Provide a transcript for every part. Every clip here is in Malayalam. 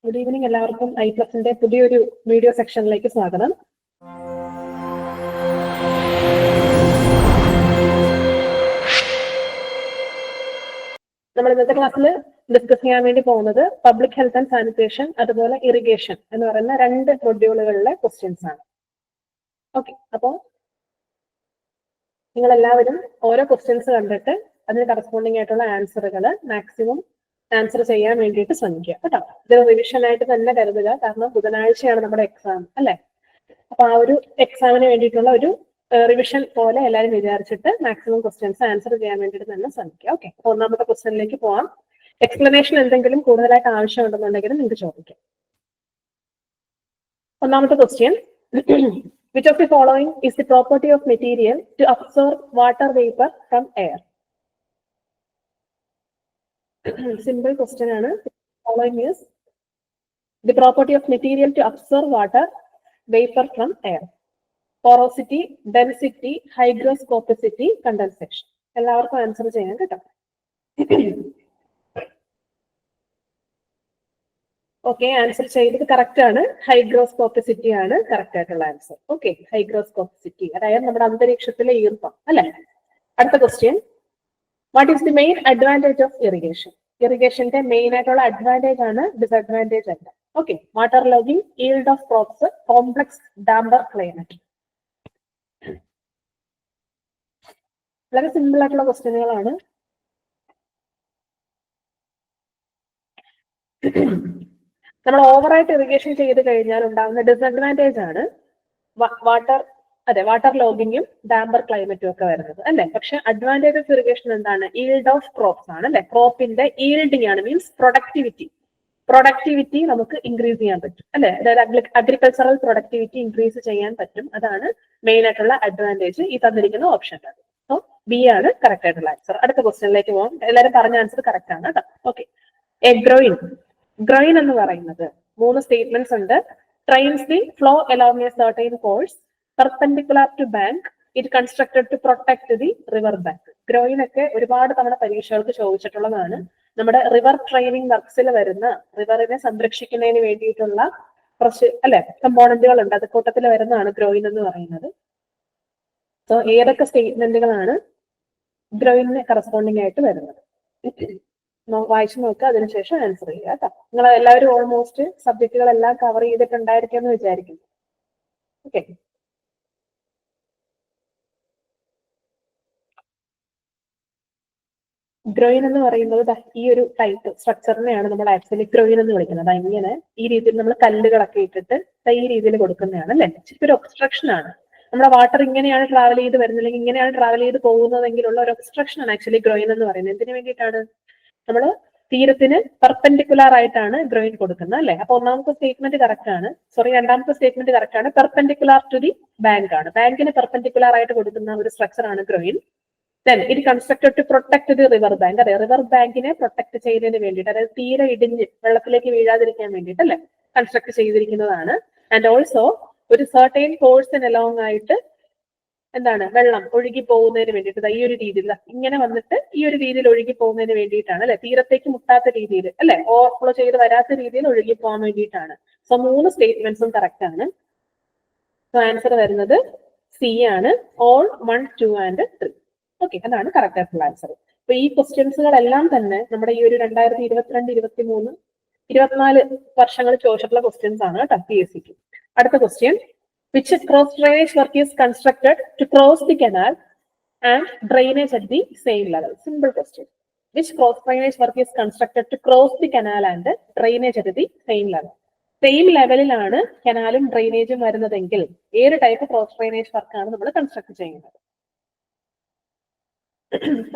ഗുഡ് ഈവനിങ് എല്ലാവർക്കും ഐപ്ലസിന്റെ പുതിയൊരു വീഡിയോ സെക്ഷനിലേക്ക് സ്വാഗതം. നമ്മൾ ഇന്നത്തെ ക്ലാസ്സിൽ ഡിസ്കസ് ചെയ്യാൻ വേണ്ടി പോകുന്നത് പബ്ലിക് ഹെൽത്ത് ആൻഡ് സാനിറ്റേഷൻ അതുപോലെ ഇറിഗേഷൻ എന്ന് പറയുന്ന രണ്ട് മൊഡ്യൂളുകളിലെ ക്വസ്റ്റ്യൻസ് ആണ്. ഓക്കെ, അപ്പോൾ നിങ്ങൾ എല്ലാവരും ഓരോ ക്വസ്റ്റ്യൻസ് കണ്ടിട്ട് അതിന് കറസ്പോണ്ടിങ് ആയിട്ടുള്ള ആൻസറുകൾ മാക്സിമം ആൻസർ ചെയ്യാൻ വേണ്ടിയിട്ട് ശ്രമിക്കുക കേട്ടോ. ഇത് റിവിഷൻ ആയിട്ട് തന്നെ കരുതുക, കാരണം ബുധനാഴ്ചയാണ് നമ്മുടെ എക്സാം അല്ലെ. അപ്പൊ ആ ഒരു എക്സാമിന് വേണ്ടിയിട്ടുള്ള ഒരു റിവിഷൻ പോലെ എല്ലാവരും വിചാരിച്ചിട്ട് മാക്സിമം ക്വസ്റ്റ്യൻസ് ആൻസർ ചെയ്യാൻ വേണ്ടിയിട്ട് തന്നെ ശ്രമിക്കുക. ഓക്കെ, അപ്പൊ ഒന്നാമത്തെ ക്വസ്റ്റ്യനിലേക്ക് പോവാം. എക്സ്പ്ലനേഷൻ എന്തെങ്കിലും കൂടുതലായിട്ട് ആവശ്യമുണ്ടെന്നുണ്ടെങ്കിൽ നിങ്ങൾക്ക് ചോദിക്കാം. ഒന്നാമത്തെ question, which of the following is the property of material to absorb water vapor from air? Simple question ആണ്. Following is the property of material to absorb water vapor from air. Porosity, density, hygroscopicity, condensation. എല്ലാവർക്കും ആൻസർ ചെയ്യാൻ കേട്ടോ. ഓക്കെ, ആൻസർ ചെയ്തത് കറക്റ്റ് ആണ്. ഹൈഗ്രോസ്കോപ്പിസിറ്റി ആണ് കറക്റ്റ് ആയിട്ടുള്ള ആൻസർ. ഓക്കെ, ഹൈഗ്രോസ്കോപ്പിസിറ്റി അതായത് നമ്മുടെ അന്തരീക്ഷത്തിലെ ഈർപ്പം അല്ലെ. അടുത്ത question, what is the main advantage of irrigation? ഇറിഗേഷന്റെ മെയിൻ ആയിട്ടുള്ള അഡ്വാൻറ്റേജ് ആണ്, ഡിസഡ്വാൻറ്റേജ് അല്ല. Okay, water logging, yield of crops, complex damper climate. വളരെ സിമ്പിൾ ആയിട്ടുള്ള ക്വസ്റ്റ്യനുകളാണ്. നമ്മൾ ഓവറായിട്ട് ഇറിഗേഷൻ ചെയ്ത് കഴിഞ്ഞാൽ ഉണ്ടാകുന്ന ഡിസഡ്വാൻറ്റേജ് ആണ് വാട്ടർ ലോഗിങ്ങും ഡാംബർ ക്ലൈമറ്റും ഒക്കെ വരുന്നത് അല്ലെ. പക്ഷെ അഡ്വാൻറ്റേജ് ഓഫ് ഇറിഗേഷൻ എന്താണ്? ഈൽഡ് ഓഫ് ക്രോപ്സ് ആണ് അല്ലെ. ക്രോപ്പിന്റെ ഈൽഡിങ് ആണ്, മീൻസ് പ്രൊഡക്ടിവിറ്റി നമുക്ക് ഇൻക്രീസ് ചെയ്യാൻ പറ്റും അല്ലെ. അതായത് അഗ്രികൾച്ചറൽ പ്രൊഡക്ടിവിറ്റി ഇൻക്രീസ് ചെയ്യാൻ പറ്റും. അതാണ് മെയിൻ ആയിട്ടുള്ള അഡ്വാൻറ്റേജ് ഈ തന്നിരിക്കുന്ന ഓപ്ഷനിൽ. സോ ബി ആണ് കറക്റ്റ് ആയിട്ടുള്ള ആൻസർ. അടുത്ത ക്വസ്റ്റ്യനിലേക്ക് പോകാം. എല്ലാവരും പറഞ്ഞ ആൻസർ കറക്റ്റ് ആണ് കേട്ടോ. ഓക്കെ, എ ഗ്രോയിൻ എന്ന് പറയുന്നത് 3 സ്റ്റേറ്റ്മെന്റ്സ് ഉണ്ട്. Trains the flow along a certain course, perpendicular to bank, it constructed to protect the river bank. Groyne ഒക്കെ ഒരുപാട് തവണ പരീക്ഷകൾക്ക് ചോദിച്ചിട്ടുള്ളതാണ്. നമ്മുടെ റിവർ ട്രെയിനിങ് വർക്സിൽ വരുന്ന റിവറിനെ സംരക്ഷിക്കുന്നതിന് വേണ്ടിയിട്ടുള്ള കുറച്ച് അല്ലെ കമ്പോണന്റുകൾ ഉണ്ട്. അത് കൂട്ടത്തിൽ വരുന്നതാണ് ഗ്രോയിൻ എന്ന് പറയുന്നത്. സോ ഏതൊക്കെ സ്റ്റേറ്റ്മെന്റുകളാണ് ഗ്രോയിന് കറസ്പോണ്ടിങ് ആയിട്ട് വരുന്നത് വായിച്ചു നോക്കുക, അതിനുശേഷം ആൻസർ ചെയ്യുക കേട്ടോ. നിങ്ങൾ എല്ലാവരും ഓൾമോസ്റ്റ് സബ്ജക്റ്റുകളെല്ലാം കവർ ചെയ്തിട്ടുണ്ടായിരിക്കും എന്ന് വിചാരിക്കുന്നു. ഓക്കെ, ഗ്രോയിൻ എന്ന് പറയുന്നത് ഈ ഒരു ടൈപ്പ് സ്ട്രക്ചറിനെയാണ് നമ്മൾ ആക്ച്വലി ഗ്രോയിൻ എന്ന് വിളിക്കുന്നത്. ഇങ്ങനെ ഈ രീതിയിൽ നമ്മൾ കല്ലുകളൊക്കെ ഇട്ടിട്ട് ഈ രീതിയിൽ കൊടുക്കുന്നതാണ് അല്ലെ. ഒരു ഒബ്സ്ട്രക്ഷൻ ആണ്. നമ്മുടെ വാട്ടർ ഇങ്ങനെയാണ് ട്രാവൽ ചെയ്ത് വരുന്നില്ലെങ്കിൽ ഇങ്ങനെയാണ് ട്രാവൽ ചെയ്ത് പോകുന്നതെങ്കിലുള്ള ഒരു ഒബ്സ്ട്രക്ഷൻ ആണ് ആക്ച്വലി ഗ്രോയിൻ എന്ന് പറയുന്നത്. എന്തിനു വേണ്ടിയിട്ടാണ്? നമ്മൾ തീരത്തിന് പെർപെൻഡിക്കുലർ ആയിട്ടാണ് ഗ്രോയിൻ കൊടുക്കുന്നത് അല്ലെ. അപ്പൊ ഒന്നാമത്തെ സ്റ്റേറ്റ്മെന്റ് കറക്റ്റ് ആണ്. രണ്ടാമത്തെ സ്റ്റേറ്റ്മെന്റ് കറക്റ്റ് ആണ്. പെർപെൻഡിക്കുലർ ടു ദി ബാങ്ക് ആണ്. ബാങ്കിന് പെർപെൻഡിക്കുലർ ആയിട്ട് കൊടുക്കുന്ന ഒരു സ്ട്രക്ചർ ആണ് groyne. Then it constructed to protect the river bank. അതെ, റിവർ ബാങ്കിനെ പ്രൊട്ടക്ട് ചെയ്യുന്നതിന് വേണ്ടിയിട്ട്, അതായത് തീരെ ഇടിഞ്ഞ് വെള്ളത്തിലേക്ക് വീഴാതിരിക്കാൻ വേണ്ടിയിട്ട് അല്ലെ കൺസ്ട്രക്ട് ചെയ്തിരിക്കുന്നതാണ്. ആൻഡ് ഓൾസോ ഒരു സർട്ടൈൻ കോഴ്സിന് അലോങ് ആയിട്ട് എന്താണ് വെള്ളം ഒഴുകി പോകുന്നതിന് വേണ്ടിയിട്ട് ഈ ഒരു രീതിയിൽ ഇങ്ങനെ വന്നിട്ട് ഈ ഒരു രീതിയിൽ ഒഴുകി പോകുന്നതിന് വേണ്ടിയിട്ടാണ് അല്ലെ. തീരത്തേക്ക് മുട്ടാത്ത രീതിയിൽ അല്ലെ, ഓവർഫ്ലോ ചെയ്ത് വരാത്ത രീതിയിൽ ഒഴുകി പോകാൻ വേണ്ടിയിട്ടാണ്. സോ 3 സ്റ്റേറ്റ്മെന്റ്സും കറക്റ്റ് ആണ്. സോ ആൻസർ വരുന്നത് സി ആണ്. All 1, 2 and 3. ഓക്കെ, അതാണ് കറക്റ്റ് ആയിട്ടുള്ള ആൻസർ. അപ്പൊ ഈ ക്വസ്റ്റ്യൻസുകളെല്ലാം തന്നെ നമ്മുടെ ഈ ഒരു 2022, 2023, 2024 വർഷങ്ങളിൽ ചോദിച്ചിട്ടുള്ള ക്വസ്റ്റ്യൻസ് ആണ് കേട്ടോ PSCക്ക്. അടുത്ത question, which cross drainage work is constructed to cross the canal and drainage at the same level? Simple question. Which cross drainage work is constructed to cross the canal and drainage at the same level? Same ലെവലിലാണ് കനാലും ഡ്രെയിനേജും വരുന്നതെങ്കിൽ ഏത് ടൈപ്പ് ക്രോസ് ഡ്രെയിനേജ് വർക്കാണ് നമ്മൾ കൺസ്ട്രക്ട് ചെയ്യുന്നത്?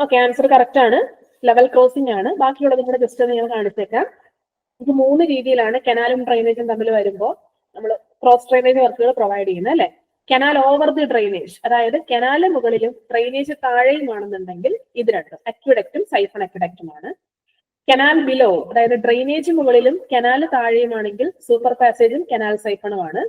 ഓക്കെ, ആൻസർ കറക്റ്റ് ആണ്. ലെവൽ ക്രോസിംഗ് ആണ്. ബാക്കിയുള്ളത് കൂടെ ജസ്റ്റ് ഒന്ന് ഞാൻ കാണിച്ചേക്കാം. ഇത് 3 രീതിയിലാണ് കനാലും ഡ്രെയിനേജും തമ്മിൽ വരുമ്പോൾ നമ്മൾ ക്രോസ് ഡ്രെയിനേജ് വർക്കുകൾ പ്രൊവൈഡ് ചെയ്യുന്നത് അല്ലെ. കനാൽ ഓവർ ദി ഡ്രെയിനേജ്, അതായത് കനാല് മുകളിലും ഡ്രെയിനേജ് താഴെയുമാണെന്നുണ്ടെങ്കിൽ ഇത് രണ്ടും അക്വിഡക്റ്റും സൈഫൺ അക്വിഡക്റ്റുമാണ്. കനാൽ ബിലോ, അതായത് ഡ്രെയിനേജ് മുകളിലും കനാല് താഴെയുമാണെങ്കിൽ സൂപ്പർ പാസേജും കനാൽ സൈഫണുമാണ്.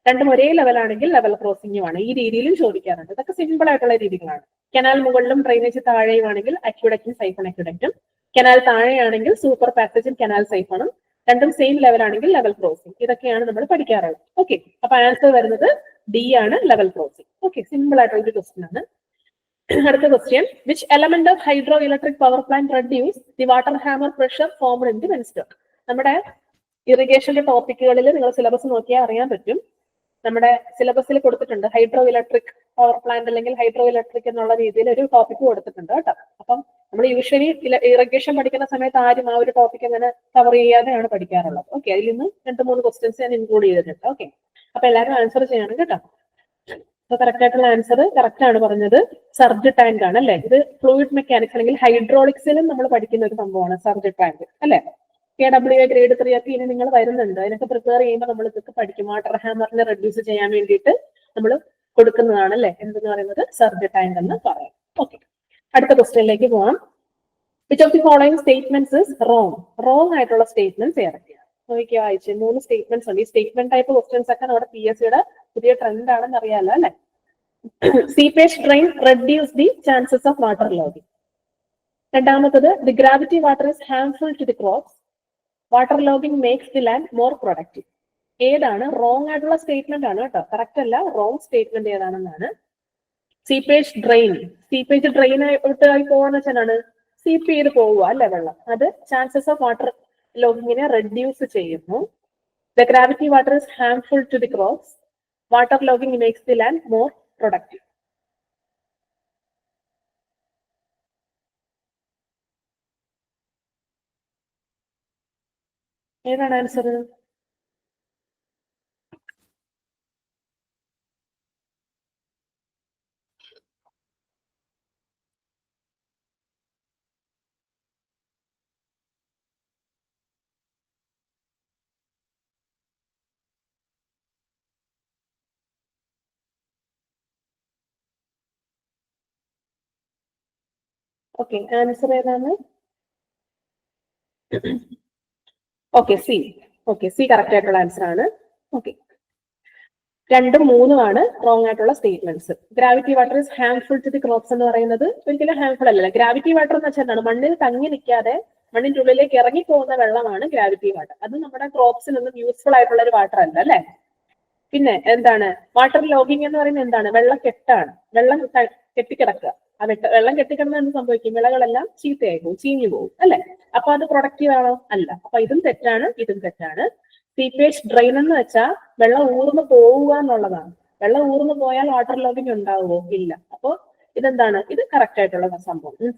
രണ്ടും ഒരേ ലെവലാണെങ്കിൽ ലെവൽ ക്രോസിംഗുമാണ്. ഈ രീതിയിലും ചോദിക്കാറുണ്ട്. ഇതൊക്കെ സിമ്പിൾ ആയിട്ടുള്ള രീതികളാണ്. കനാൽ മുകളിലും ഡ്രെയിനേജ് താഴെയുമാണെങ്കിൽ അക്വിഡക്റ്റും സൈഫൺ അക്വിഡക്റ്റും, കനാൽ താഴെയാണെങ്കിൽ സൂപ്പർ പാസേജും കനാൽ സൈഫണും, രണ്ടും സെയിം ലെവൽ ആണെങ്കിൽ ലെവൽ ക്രോസിംഗ്. ഇതൊക്കെയാണ് നമ്മൾ പഠിക്കാറുള്ളത്. ഓക്കെ, അപ്പൊ ആൻസർ വരുന്നത് ഡി ആണ്, ലെവൽ ക്രോസിംഗ്. ഓക്കെ, സിമ്പിൾ ആയിട്ടുള്ള ഒരു ക്വസ്റ്റ്യൻ ആണ്. അടുത്ത question, which element of hydro electric power plant reduce the water hammer pressure formed in the penstock? നമ്മുടെ ഇറിഗേഷന്റെ ടോപ്പിക്കുകളിൽ നിങ്ങൾ സിലബസ് നോക്കിയാൽ അറിയാൻ പറ്റും. നമ്മുടെ സിലബസിൽ കൊടുത്തിട്ടുണ്ട് ഹൈഡ്രോ ഇലക്ട്രിക് പവർ പ്ലാന്റ് അല്ലെങ്കിൽ ഹൈഡ്രോ ഇലക്ട്രിക് എന്നുള്ള രീതിയിൽ ഒരു ടോപ്പിക് കൊടുത്തിട്ടുണ്ട് കേട്ടോ. അപ്പം നമ്മൾ യൂഷ്വലി ഇറിഗേഷൻ പഠിക്കുന്ന സമയത്ത് ആരും ആ ഒരു ടോപ്പിക് അങ്ങനെ കവർ ചെയ്യാതെയാണ് പഠിക്കാറുള്ളത്. ഓക്കെ, അതിൽ നിന്ന് 2-3 ക്വസ്റ്റ്യൻസ് ഞാൻ ഇൻക്ലൂഡ് ചെയ്തിട്ടുണ്ട്. ഓക്കെ, അപ്പൊ എല്ലാവരും ആൻസർ ചെയ്യണം കേട്ടോ. അപ്പൊ കറക്റ്റ് ആയിട്ടുള്ള ആൻസർ കറക്റ്റ് ആണ് പറഞ്ഞത്, സർജ് ടാങ്ക് ആണ് അല്ലെ. ഇത് ഫ്ലൂയിഡ് മെക്കാനിക്സ് അല്ലെങ്കിൽ ഹൈഡ്രോളിക്സിലും നമ്മൾ പഠിക്കുന്ന ഒരു സംഭവമാണ് സർജ് ടാങ്ക് അല്ലെ. KWA ഗ്രേഡ് 3 ഒക്കെ ഇനി നിങ്ങൾ വരുന്നുണ്ട്. അതിനൊക്കെ പ്രിപ്പയർ ചെയ്യുമ്പോൾ നമ്മൾ ഇതൊക്കെ പഠിക്കും. വാട്ടർ ഹാമറിനെ റെഡ്യൂസ് ചെയ്യാൻ വേണ്ടിയിട്ട് നമ്മൾ കൊടുക്കുന്നതാണ് അല്ലെ, എന്തെന്ന് പറയുന്നത് സർജ് ടാങ്ക് എന്ന് പറയാം. ഓക്കെ, അടുത്ത ക്വസ്റ്റ്യനിലേക്ക് പോവാം. Which of the following statements is wrong? Wrong ആയിട്ടുള്ള സ്റ്റേറ്റ്മെന്റ്സ് ഏതൊക്കെയാണ് നോക്കിയാൽ വായിച്ച് 3 സ്റ്റേറ്റ്മെന്റ്സ് ഉണ്ട്. ഈ സ്റ്റേറ്റ്മെന്റ് ടൈപ്പ് ക്വസ്റ്റ്യൻസ് ഒക്കെ നമ്മുടെ PSCയുടെ പുതിയ ട്രെൻഡ് ആണെന്ന് അറിയാലോ അല്ലെ. Seepage drain reduce the chances of water logging. രണ്ടാമത്തത്, the gravity water is harmful to the crops, water logging makes the land more productive. ഏതാണ് റോങ് ആയിട്ടുള്ള സ്റ്റേറ്റ്മെന്റ് ആണ് കേട്ടോ, കറക്റ്റ് അല്ല. റോങ് സ്റ്റേറ്റ്മെന്റ് ഏതാണെന്നാണ്. സീപ്പേജ് ഡ്രെയിൻ ആയി പോവാന്ന് വെച്ചാലാണ് സീപ്പ് ചെയ്ത് പോവുക അല്ലെ വെള്ളം. അത് ചാൻസസ് ഓഫ് വാട്ടർ ലോഗിങ്ങിനെ റെഡ്യൂസ് ചെയ്യുന്നു. The gravity water is harmful to the crops, water logging makes the land more productive. ഏതാണ് ആൻസർ? ഓക്കെ, ആൻസർ ഏതാണ്? Okay, C. Okay, C correct ആയിട്ടുള്ള ആൻസർ ആണ്. ഓക്കെ, 2ഉം 3ഉം ആണ് റോങ് ആയിട്ടുള്ള statements. Gravity water is harmful to the crops എന്ന് പറയുന്നത് ഒരിക്കലും ഹാർംഫുൾ അല്ലല്ലോ. ഗ്രാവിറ്റി വാട്ടർ എന്ന് വെച്ചാൽ എന്താണ്? മണ്ണിൽ തങ്ങി നിൽക്കാതെ മണ്ണിന്റെ ഉള്ളിലേക്ക് ഇറങ്ങി പോകുന്ന വെള്ളമാണ് ഗ്രാവിറ്റി വാട്ടർ. അത് നമ്മുടെ ക്രോപ്സിനൊന്നും യൂസ്ഫുൾ ആയിട്ടുള്ള ഒരു വാട്ടർ അല്ല അല്ലെ. പിന്നെ എന്താണ് വാട്ടർ ലോഗിങ് എന്ന് പറയുന്നത്? എന്താണ്? വെള്ളക്കെട്ടാണ്. വെള്ളം കെട്ടിക്കിടക്കുക. ആ വെള്ളം കെട്ടിക്കിടന്ന് എന്ത് സംഭവിക്കും? വിളകളെല്ലാം ചീത്തയായി പോകും, ചീഞ്ഞു പോകും അല്ലെ. അപ്പൊ അത് പ്രൊഡക്റ്റീവ് ആണോ? അല്ല. അപ്പൊ ഇതും തെറ്റാണ്, ഇതും തെറ്റാണ്. സീപ്പേജ് ഡ്രെയിൻ എന്ന് വെച്ചാൽ വെള്ളം ഊർന്നു പോവുക എന്നുള്ളതാണ്. വെള്ളം ഊർന്നു പോയാൽ വാട്ടർ ലോഗിങ് ഉണ്ടാവുമോ? ഇല്ല. അപ്പൊ ഇതെന്താണ്? ഇത് കറക്റ്റ് ആയിട്ടുള്ള സംഭവം.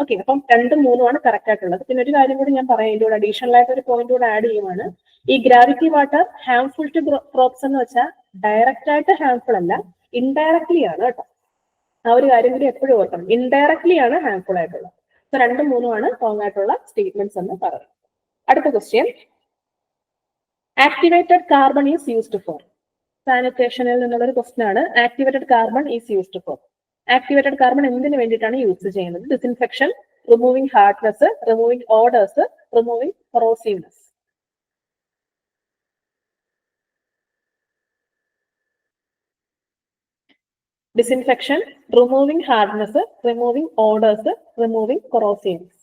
ഓക്കെ, അപ്പം 2ഉം 3ഉം ആണ് കറക്റ്റ് ആയിട്ടുള്ളത്. പിന്നെ ഒരു കാര്യം കൂടി ഞാൻ പറയാം, ഇതിന്റെ കൂടെ അഡീഷണൽ ആയിട്ട് ഒരു പോയിന്റ് കൂടെ ആഡ് ചെയ്യുവാണ്. ഈ gravity water harmful to crops എന്ന് വെച്ചാൽ ഡയറക്റ്റ് ആയിട്ട് ഹാർംഫുൾ അല്ല, ഇൻഡയറക്ട്ലി ആണ് കേട്ടോ. ആ ഒരു കാര്യം കൂടി എപ്പോഴും ഓർക്കണം. ഇൻഡയറക്ട്ലി ആണ് ഹാർംഫുൾ ആയിട്ടുള്ളത്. സോ 2ഉം 3ഉം ആണ് റോങ് ആയിട്ടുള്ള സ്റ്റേറ്റ്മെന്റ്സ് എന്ന് പറയും. അടുത്ത question, activated carbon is used for? സാനിറ്റേഷനിൽ നിന്നുള്ള ഒരു ക്വസ്റ്റ്യൻ ആണ്. Activated carbon is used for. Activated carbon എന്തിനു വേണ്ടിയിട്ടാണ് യൂസ് ചെയ്യുന്നത്? Disinfection, removing hardness, removing odours, removing corrosiveness. Disinfection, removing hardness, removing odours, removing corrosiveness.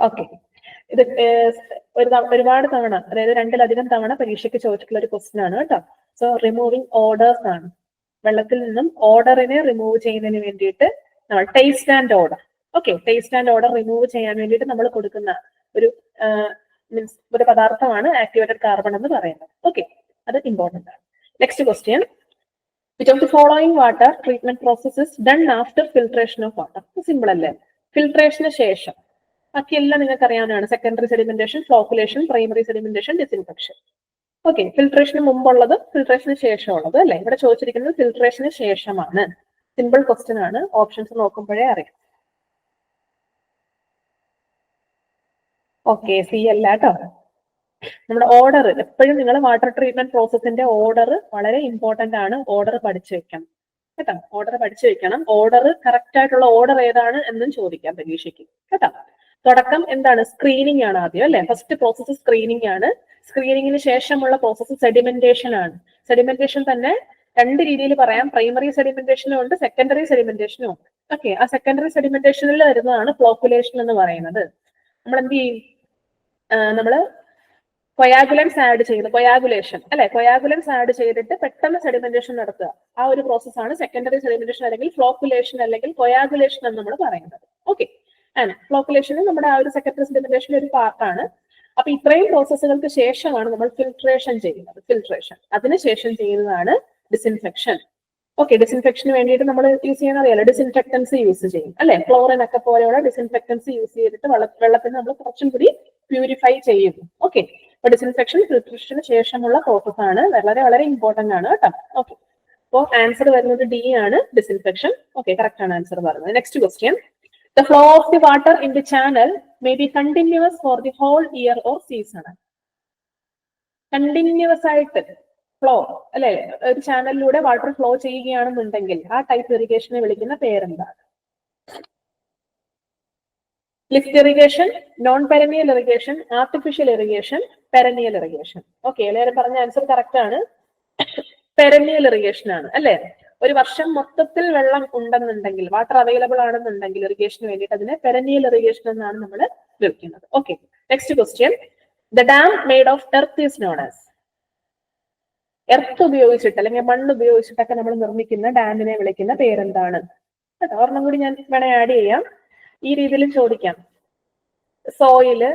Okay, ഇത് ഒരുപാട് തവണ, അതായത് 2-ലധികം തവണ പരീക്ഷയ്ക്ക് ചോദിച്ചിട്ടുള്ള ഒരു ക്വസ്റ്റ്യൻ ആണ് കേട്ടോ. സോ റിമൂവിംഗ് ഓഡേഴ്സ് ആണ്. വെള്ളത്തിൽ നിന്നും ഓർഡറിനെ റിമൂവ് ചെയ്യുന്നതിന് വേണ്ടിയിട്ട് നമ്മൾ taste and order, okay, taste and order remove ചെയ്യാൻ വേണ്ടിയിട്ട് നമ്മൾ കൊടുക്കുന്ന ഒരു മീൻസ് ഒരു പദാർത്ഥമാണ് ആക്ടിവേറ്റഡ് കാർബൺ എന്ന് പറയുന്നത്. ഓക്കെ, അത് ഇമ്പോർട്ടന്റ് ആണ്. Next question, which of the following water treatment process is done after filtration of water? Simple അല്ലേ? ഫിൽട്രേഷന് ശേഷം. ബാക്കിയെല്ലാം നിങ്ങൾക്ക് അറിയാവുന്നതാണ്. Secondary sedimentation, flocculation, primary sedimentation, disinfection. Okay, ഫിൽട്രേഷന് മുമ്പുള്ളത്, ഫിൽട്രേഷന് ശേഷമുള്ളത് അല്ലെ. ഇവിടെ ചോദിച്ചിരിക്കുന്നത് ഫിൽട്രേഷന് ശേഷമാണ്. സിമ്പിൾ ക്വസ്റ്റ്യൻ ആണ്. ഓപ്ഷൻസ് നോക്കുമ്പോഴേ അറിയാം. ഓക്കെ, സി അല്ല കേട്ടോ. നമ്മുടെ ഓർഡർ എപ്പോഴും നിങ്ങൾ വാട്ടർ ട്രീറ്റ്മെന്റ് പ്രോസസ്സിന്റെ ഓർഡർ വളരെ ഇമ്പോർട്ടന്റ് ആണ്. ഓർഡർ പഠിച്ചു വെക്കണം കേട്ടോ. ഓർഡർ പഠിച്ചു വെക്കണം. ഓർഡർ കറക്റ്റ് ആയിട്ടുള്ള ഓർഡർ ഏതാണ് എന്നും ചോദിക്കാം പരീക്ഷയ്ക്ക് കേട്ടോ. തുടക്കം എന്താണ്? സ്ക്രീനിങ് ആണ് ആദ്യം അല്ലെ. ഫസ്റ്റ് പ്രോസസ് സ്ക്രീനിങ് ആണ്. സ്ക്രീനിങ്ങിന് ശേഷമുള്ള പ്രോസസ് സെഡിമെന്റേഷൻ ആണ്. സെഡിമെന്റേഷൻ തന്നെ രണ്ട് രീതിയിൽ പറയാം. പ്രൈമറി സെഡിമെന്റേഷനും ഉണ്ട്, സെക്കൻഡറി സെഡിമെന്റേഷനും ഉണ്ട്. ഓക്കെ, ആ സെക്കൻഡറി സെഡിമെന്റേഷനിൽ വരുന്നതാണ് ഫ്ലോക്കുലേഷൻ എന്ന് പറയുന്നത്. നമ്മൾ എന്ത് ചെയ്യും? നമ്മള് കൊയാഗുലൻസ് ആഡ് ചെയ്യുന്നു, കൊയാഗുലേഷൻ അല്ലെ, കൊയാഗുലൻസ് ആഡ് ചെയ്തിട്ട് പെട്ടെന്ന് സെഡിമെന്റേഷൻ നടത്തുക. ആ ഒരു പ്രോസസ്സാണ് സെക്കൻഡറി സെഡിമെന്റേഷൻ അല്ലെങ്കിൽ ഫ്ലോക്കുലേഷൻ അല്ലെങ്കിൽ കൊയാഗുലേഷൻ എന്ന് നമ്മൾ പറയുന്നത്. ഓക്കെ, ആണ് ഫ്ലോക്കുലേഷനും നമ്മുടെ ആ ഒരു സെക്കൻഡറി സെഡിമെന്റേഷന്റെ ഒരു പാർട്ടാണ്. അപ്പൊ ഇത്രയും പ്രോസസ്സുകൾക്ക് ശേഷമാണ് നമ്മൾ ഫിൽട്രേഷൻ ചെയ്യുന്നത്. ഫിൽട്രേഷൻ അതിനുശേഷം ചെയ്യുന്നതാണ് ഡിസിൻഫെക്ഷൻ. ഓക്കെ, ഡിസിൻഫെക്ഷന് വേണ്ടിയിട്ട് നമ്മൾ യൂസ് ചെയ്യുന്ന അറിയാലോ, ഡിസിൻഫെക്ടൻസ് യൂസ് ചെയ്യും അല്ലെ. ക്ലോറിൻ ഒക്കെ പോലെയുള്ള ഡിസിൻഫെക്ടൻസ് യൂസ് ചെയ്തിട്ട് വെള്ളത്തിന് നമ്മൾ കുറച്ചും കൂടി പ്യൂരിഫൈ ചെയ്യുന്നു. ഓക്കെ, അപ്പൊ ഡിസിൻഫെക്ഷൻ ഫിൽട്രേഷന് ശേഷമുള്ള പ്രോസസ് ആണ്. വളരെ വളരെ ഇമ്പോർട്ടന്റ് ആണ് കേട്ടോ. ഓക്കെ, അപ്പോൾ ആൻസർ വരുന്നത് ഡി ആണ്, ഡിസിൻഫെക്ഷൻ. ഓക്കെ, കറക്റ്റ് ആണ് ആൻസർ പറയുന്നത്. Next question. The flow of the water in the channel may be continuous for the whole year or season. Continuous ആയിട്ട് ഫ്ലോ അല്ലെ, ഒരു ചാനലിലൂടെ വാട്ടർ ഫ്ലോ ചെയ്യുകയാണെന്നുണ്ടെങ്കിൽ ആ ടൈപ്പ് ഇറിഗേഷനെ വിളിക്കുന്ന പേരെന്താണ്? Lift irrigation, non perennial irrigation, artificial irrigation, perennial irrigation. Okay, എല്ലാവരും പറഞ്ഞ ആൻസർ കറക്റ്റ് ആണ്. പെരനിയൽ ഇറിഗേഷൻ ആണ് അല്ലെ. ഒരു വർഷം മൊത്തത്തിൽ വെള്ളം ഉണ്ടെന്നുണ്ടെങ്കിൽ, വാട്ടർ അവൈലബിൾ ആണെന്നുണ്ടെങ്കിൽ ഇറിഗേഷന് വേണ്ടിയിട്ട് അതിനെ പെരനിയൽ ഇറിഗേഷൻ എന്നാണ് നമ്മൾ വിളിക്കുന്നത്. Okay, next question. The dam made of earth is known as. Earth ഉപയോഗിച്ചിട്ട് അല്ലെങ്കിൽ മണ്ണ് ഉപയോഗിച്ചിട്ടൊക്കെ നമ്മൾ നിർമ്മിക്കുന്ന ഡാമിനെ വിളിക്കുന്ന പേരെന്താണ്? കേട്ടോ, ഒരെണ്ണം കൂടി ഞാൻ വേണേ ആഡ് ചെയ്യാം. ഈ രീതിയിലും ചോദിക്കാം. സോയില്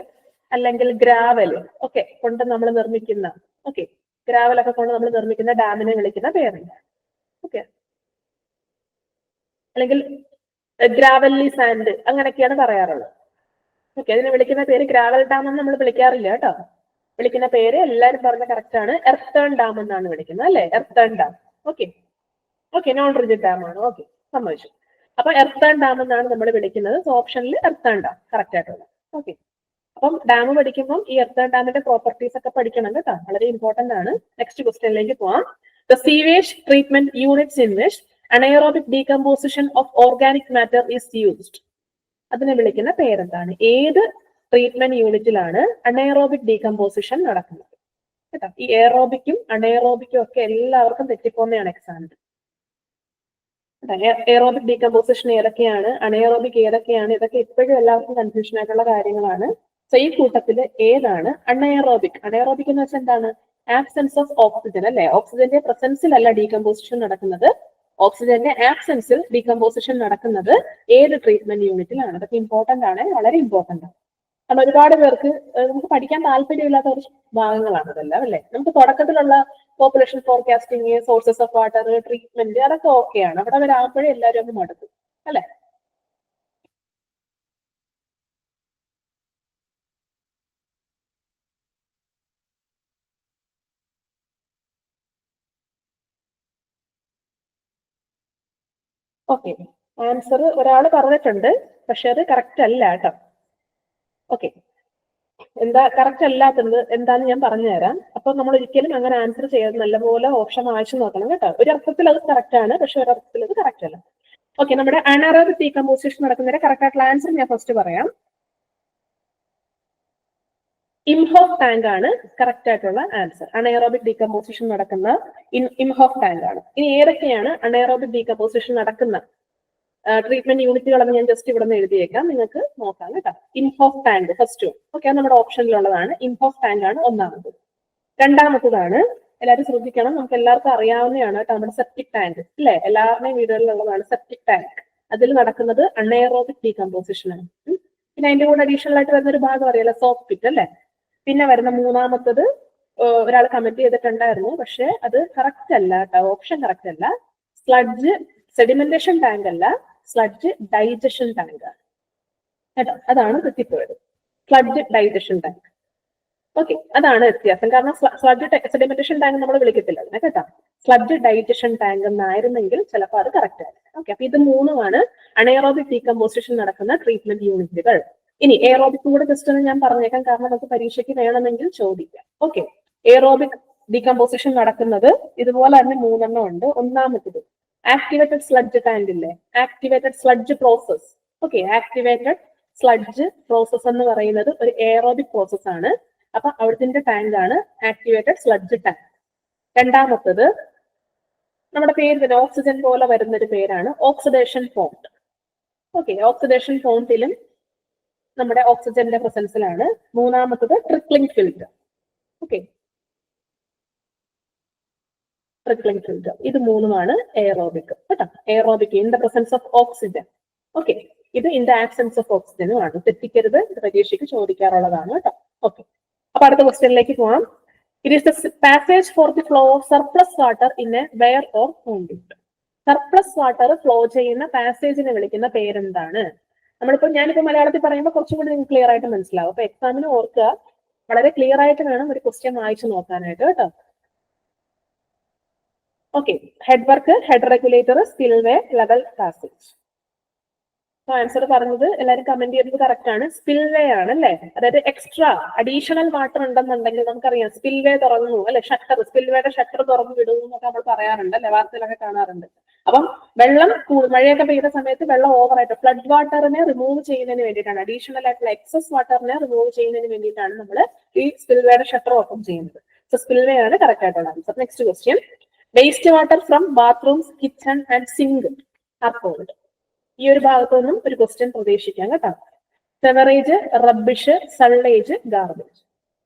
അല്ലെങ്കിൽ ഗ്രാവല് ഒക്കെ കൊണ്ട് നമ്മൾ നിർമ്മിക്കുന്ന, ഓക്കെ, ഗ്രാവലൊക്കെ കൊണ്ട് നമ്മൾ നിർമ്മിക്കുന്ന ഡാമിനെ വിളിക്കുന്ന പേരെന്താണ്? ഓക്കെ, അല്ലെങ്കിൽ ഗ്രാവല്ലി സാൻഡ് അങ്ങനെയൊക്കെയാണ് പറയാറുള്ളത്. ഓക്കെ, അതിനെ വിളിക്കുന്ന പേര് ഗ്രാവൽ ഡാം എന്ന് നമ്മൾ വിളിക്കാറില്ല കേട്ടോ. വിളിക്കുന്ന പേര് എല്ലാവരും പറഞ്ഞ കറക്റ്റ് ആണ്, എർത്തേൺ ഡാം എന്നാണ് വിളിക്കുന്നത് അല്ലെ. Earthen dam. Okay, okay, non rigid dam ആണ്. ഓക്കെ, സമ്മതിച്ചു. അപ്പൊ എർത്തേൺ ഡാം എന്നാണ് നമ്മൾ വിളിക്കുന്നത്. സോ ഓപ്ഷനിൽ എർത്തേൺ ഡാം കറക്റ്റ് ആയിട്ടുള്ളത്. ഓക്കെ, അപ്പം ഡാം പഠിക്കുമ്പോൾ ഈ എർത്തേൺ ഡാമിന്റെ പ്രോപ്പർട്ടീസ് ഒക്കെ പഠിക്കണം കേട്ടോ, വളരെ ഇമ്പോർട്ടന്റ് ആണ്. നെക്സ്റ്റ് ക്വസ്റ്റ്യനിലേക്ക് പോവാം. The sewage treatment units in which anaerobic decomposition of organic matter is used. അതിനെ വിളിക്കുന്ന പേരെന്താണ്? ഏത് ട്രീറ്റ്മെന്റ് യൂണിറ്റിലാണ് അണയറോബിക് ഡീകമ്പോസിഷൻ നടക്കുന്നത്? കേട്ടോ, ഈ എയറോബിക്കും അണയറോബിക്കും ഒക്കെ എല്ലാവർക്കും തെറ്റിപ്പോകുന്നതാണ് എക്സാമിന്. എയറോബിക് ഡീകമ്പോസിഷൻ ഏതൊക്കെയാണ്, അണയറോബിക് ഏതൊക്കെയാണ്, ഇതൊക്കെ ഇപ്പോഴും എല്ലാവർക്കും കൺഫ്യൂഷൻ ആയിട്ടുള്ള കാര്യങ്ങളാണ്. സോ ഈ കൂട്ടത്തില് ഏതാണ് അണയറോബിക്? അണയറോബിക് എന്ന് വെച്ചാൽ എന്താണ്? ആബ്സെൻസ് ഓഫ് ഓക്സിജൻ അല്ലെ. ഓക്സിജന്റെ പ്രസൻസിലല്ല ഡീകമ്പോസിഷൻ നടക്കുന്നത്, ഓക്സിജന്റെ ആബ്സെൻസിൽ ഡീകമ്പോസിഷൻ നടക്കുന്നത് ഏത് ട്രീറ്റ്മെന്റ് യൂണിറ്റിലാണ്? അതൊക്കെ ഇമ്പോർട്ടന്റ് ആണ്, വളരെ ഇമ്പോർട്ടന്റ് ആണ്. കാരണം ഒരുപാട് പേർക്ക് നമുക്ക് പഠിക്കാൻ താല്പര്യമില്ലാത്ത ഒരു ഭാഗങ്ങളാണ് ഇതെല്ലാം അല്ലെ. നമുക്ക് തുടക്കത്തിലുള്ള population forecasting, sources of water, treatment, അതൊക്കെ ഓക്കെയാണ്. അവിടെ വരാകുമ്പോഴേ എല്ലാവരും ഒന്ന് മടുക്കും അല്ലെ. ഓക്കെ, ആൻസർ ഒരാൾ പറഞ്ഞിട്ടുണ്ട്, പക്ഷെ അത് കറക്റ്റ് അല്ല കേട്ടോ. ഓക്കെ, എന്താ കറക്റ്റ് അല്ലാത്തത് എന്താന്ന് ഞാൻ പറഞ്ഞുതരാം. അപ്പൊ നമ്മൾ ഒരിക്കലും അങ്ങനെ ആൻസർ ചെയ്ത് നല്ലപോലെ ഓപ്ഷൻ വായിച്ചു നോക്കണം കേട്ടോ. ഒരു അർത്ഥത്തിൽ അത് കറക്റ്റ് ആണ്, പക്ഷെ ഒരു അർത്ഥത്തിൽ അത് കറക്റ്റ് അല്ല. ഓക്കെ, നമ്മുടെ അണയറോബിക് ഡീകമ്പോസിഷൻ നടക്കുന്നതിന്റെ കറക്റ്റ് ആയിട്ടുള്ള ആൻസർ ഞാൻ ഫസ്റ്റ് പറയാം. ഇംഹോഫ് ടാങ്ക് ആണ് കറക്റ്റ് ആയിട്ടുള്ള ആൻസർ. അണയറോബിക് ഡീകമ്പോസിഷൻ നടക്കുന്ന ഇംഹോഫ് ടാങ്ക് ആണ്. ഇനി ഏതൊക്കെയാണ് അണയറോബിക് ഡീകമ്പോസിഷൻ നടക്കുന്ന ട്രീറ്റ്മെന്റ് യൂണിറ്റുകളെന്ന് ഞാൻ ജസ്റ്റ് ഇവിടെ നിന്ന് എഴുതിയേക്കാം, നിങ്ങൾക്ക് നോക്കാം കേട്ടോ. Imhoff tank first one. Okay, അത് നമ്മുടെ ഓപ്ഷനിലുള്ളതാണ്. ഇംഹോഫ് ടാങ്ക് ആണ് ഒന്നാമത്. രണ്ടാമത്തതാണ്, എല്ലാവരും ശ്രദ്ധിക്കണം, നമുക്ക് എല്ലാവർക്കും അറിയാവുന്നതാണ് കേട്ടോ, നമ്മുടെ സെപ്റ്റിക് ടാങ്ക് അല്ലെ. എല്ലാവരുടെയും വീടുകളിലുള്ളതാണ് സെപ്റ്റിക് ടാങ്ക്. അതിൽ നടക്കുന്നത് അണയറോബിക് ഡീകമ്പോസിഷൻ ആണ്. പിന്നെ അതിന്റെ കൂടെ അഡീഷണൽ ആയിട്ട് വരുന്ന ഒരു ഭാഗം അറിയാലോ, സോപ്പ് പിറ്റ് അല്ലെ. പിന്നെ വരുന്ന മൂന്നാമത്തത് ഒരാൾ കമന്റ് ചെയ്തിട്ടുണ്ടായിരുന്നു, പക്ഷെ അത് കറക്റ്റ് അല്ല കേട്ടോ, ഓപ്ഷൻ കറക്റ്റ് അല്ല. സ്ലഡ്ജ് സെഡിമെന്റേഷൻ ടാങ്ക് അല്ല, സ്ലഡ്ജ് ഡൈജഷൻ ടാങ്ക് ആണ് കേട്ടോ. അതാണ് തെറ്റിപ്പോയത്, സ്ലഡ്ജ് ഡൈജഷൻ ടാങ്ക്. ഓക്കെ, അതാണ് വ്യത്യാസം. കാരണം സ്ലഡ്ജ് സെഡിമെന്റേഷൻ ടാങ്ക് നമ്മൾ വിളിക്കത്തില്ല അതിനെ കേട്ടോ. സ്ലഡ്ജ് ഡൈജഷൻ ടാങ്ക് എന്നായിരുന്നെങ്കിൽ ചിലപ്പോൾ അത് കറക്റ്റ് ആയിരുന്നു. ഓക്കെ, അപ്പൊ ഇത് മൂന്നുമാണ് അണയറോബിക് ഡീകമ്പോസിഷൻ നടക്കുന്ന ട്രീറ്റ്മെന്റ് യൂണിറ്റുകൾ. ഇനി എയറോബിക് കൂടെ ജസ്റ്റ് ഒന്ന് ഞാൻ പറഞ്ഞേക്കാം, കാരണം നമുക്ക് പരീക്ഷയ്ക്ക് വേണമെങ്കിൽ ചോദിക്കാം. ഓക്കെ, എയറോബിക് ഡീകമ്പോസിഷൻ നടക്കുന്നത് ഇതുപോലെ തന്നെ മൂന്നെണ്ണം ഉണ്ട്. ഒന്നാമത്തത് ആക്ടിവേറ്റഡ് സ്ലഡ്ജ് ടാങ്ക് ഇല്ലേ, activated sludge process. Okay, activated sludge process എന്ന് പറയുന്നത് ഒരു എയറോബിക് പ്രോസസ് ആണ്. അപ്പൊ അവിടുത്തെ ടാങ്ക് ആണ് ആക്ടിവേറ്റഡ് സ്ലഡ്ജ് ടാങ്ക്. രണ്ടാമത്തത് നമ്മുടെ പേര് തന്നെ ഓക്സിജൻ പോലെ വരുന്ന ഒരു പേരാണ് ഓക്സിഡേഷൻ ഫോണ്ട്. ഓക്കെ, ഓക്സിഡേഷൻ ഫോണ്ടിലും നമ്മുടെ ഓക്സിജന്റെ പ്രസൻസിലാണ്. മൂന്നാമത്തത് trickling filter. Okay, trickling filter. ഇത് മൂന്നുമാണ് എയറോബിക് കേട്ടോ. Aerobic in the presence of oxygen. Okay, ഇത് ഇൻ ദ ആബ്സെൻസ് ഓഫ് ഓക്സിജനും ആണ്. തെറ്റിക്കരുത്, ഇത് പരീക്ഷയ്ക്ക് ചോദിക്കാറുള്ളതാണ് കേട്ടോ. ഓക്കെ, അപ്പൊ അടുത്ത ക്വസ്റ്റ്യനിലേക്ക് പോകാം. It is the passage for the flow of surplus water in a weir or conduit. Surplus water flow ചെയ്യുന്ന പാസേജിനെ വിളിക്കുന്ന പേരെന്താണ്? ഞാനിപ്പോ മലയാളത്തിൽ പറയുമ്പോൾ കുറച്ചും കൂടി നിങ്ങൾക്ക് ക്ലിയർ ആയിട്ട് മനസ്സിലാവും. അപ്പൊ എക്സാമിന് ഓർക്കുക, വളരെ ക്ലിയർ ആയിട്ട് വേണം ഒരു ക്വസ്റ്റ്യൻ വായിച്ചു നോക്കാനായിട്ട് കേട്ടോ. Okay, head work, head regulator, spillway, level passage. Answer പറഞ്ഞത് എല്ലാവരും കമന്റ് ചെയ്യുന്നത് കറക്റ്റ് ആണ്. സ്പിൽവേ ആണ് അല്ലെ, അതായത് എക്സ്ട്രാ അഡീഷണൽ വാട്ടർ ഉണ്ടെന്നുണ്ടെങ്കിൽ നമുക്കറിയാം സ്പിൽവേ തുറന്നു അല്ലെ, ഷട്ടർ, സ്പിൽവേയുടെ ഷട്ടർ തുറന്നു വിടുന്നു എന്നൊക്കെ നമ്മൾ പറയാറുണ്ട് അല്ലെ, വാർത്തയിലൊക്കെ കാണാറുണ്ട്. അപ്പം വെള്ളം മഴയൊക്കെ പെയ്യുന്ന സമയത്ത് വെള്ളം ഓവറായിട്ട് ഫ്ലഡ് വാട്ടറിനെ റിമൂവ് ചെയ്യുന്നതിന് വേണ്ടിയിട്ടാണ്, അഡീഷണൽ ആയിട്ടുള്ള എക്സസ് വാട്ടറിനെ റിമൂവ് ചെയ്യുന്നതിന് വേണ്ടിയിട്ടാണ് നമ്മൾ ഈ സ്പിൽവേയുടെ ഷട്ടർ ഓപ്പൺ ചെയ്യുന്നത്. സോ സ്പിൽവേ ആണ് കറക്റ്റ് ആയിട്ടുള്ള answer. Next question, waste water from bathrooms, kitchen and sink are called. ഈ ഒരു ഭാഗത്തൊന്നും ഒരു ക്വസ്റ്റ്യൻ പ്രതീക്ഷിക്കാം കേട്ടോ. Sewerage, rubbish, sullage, garbage.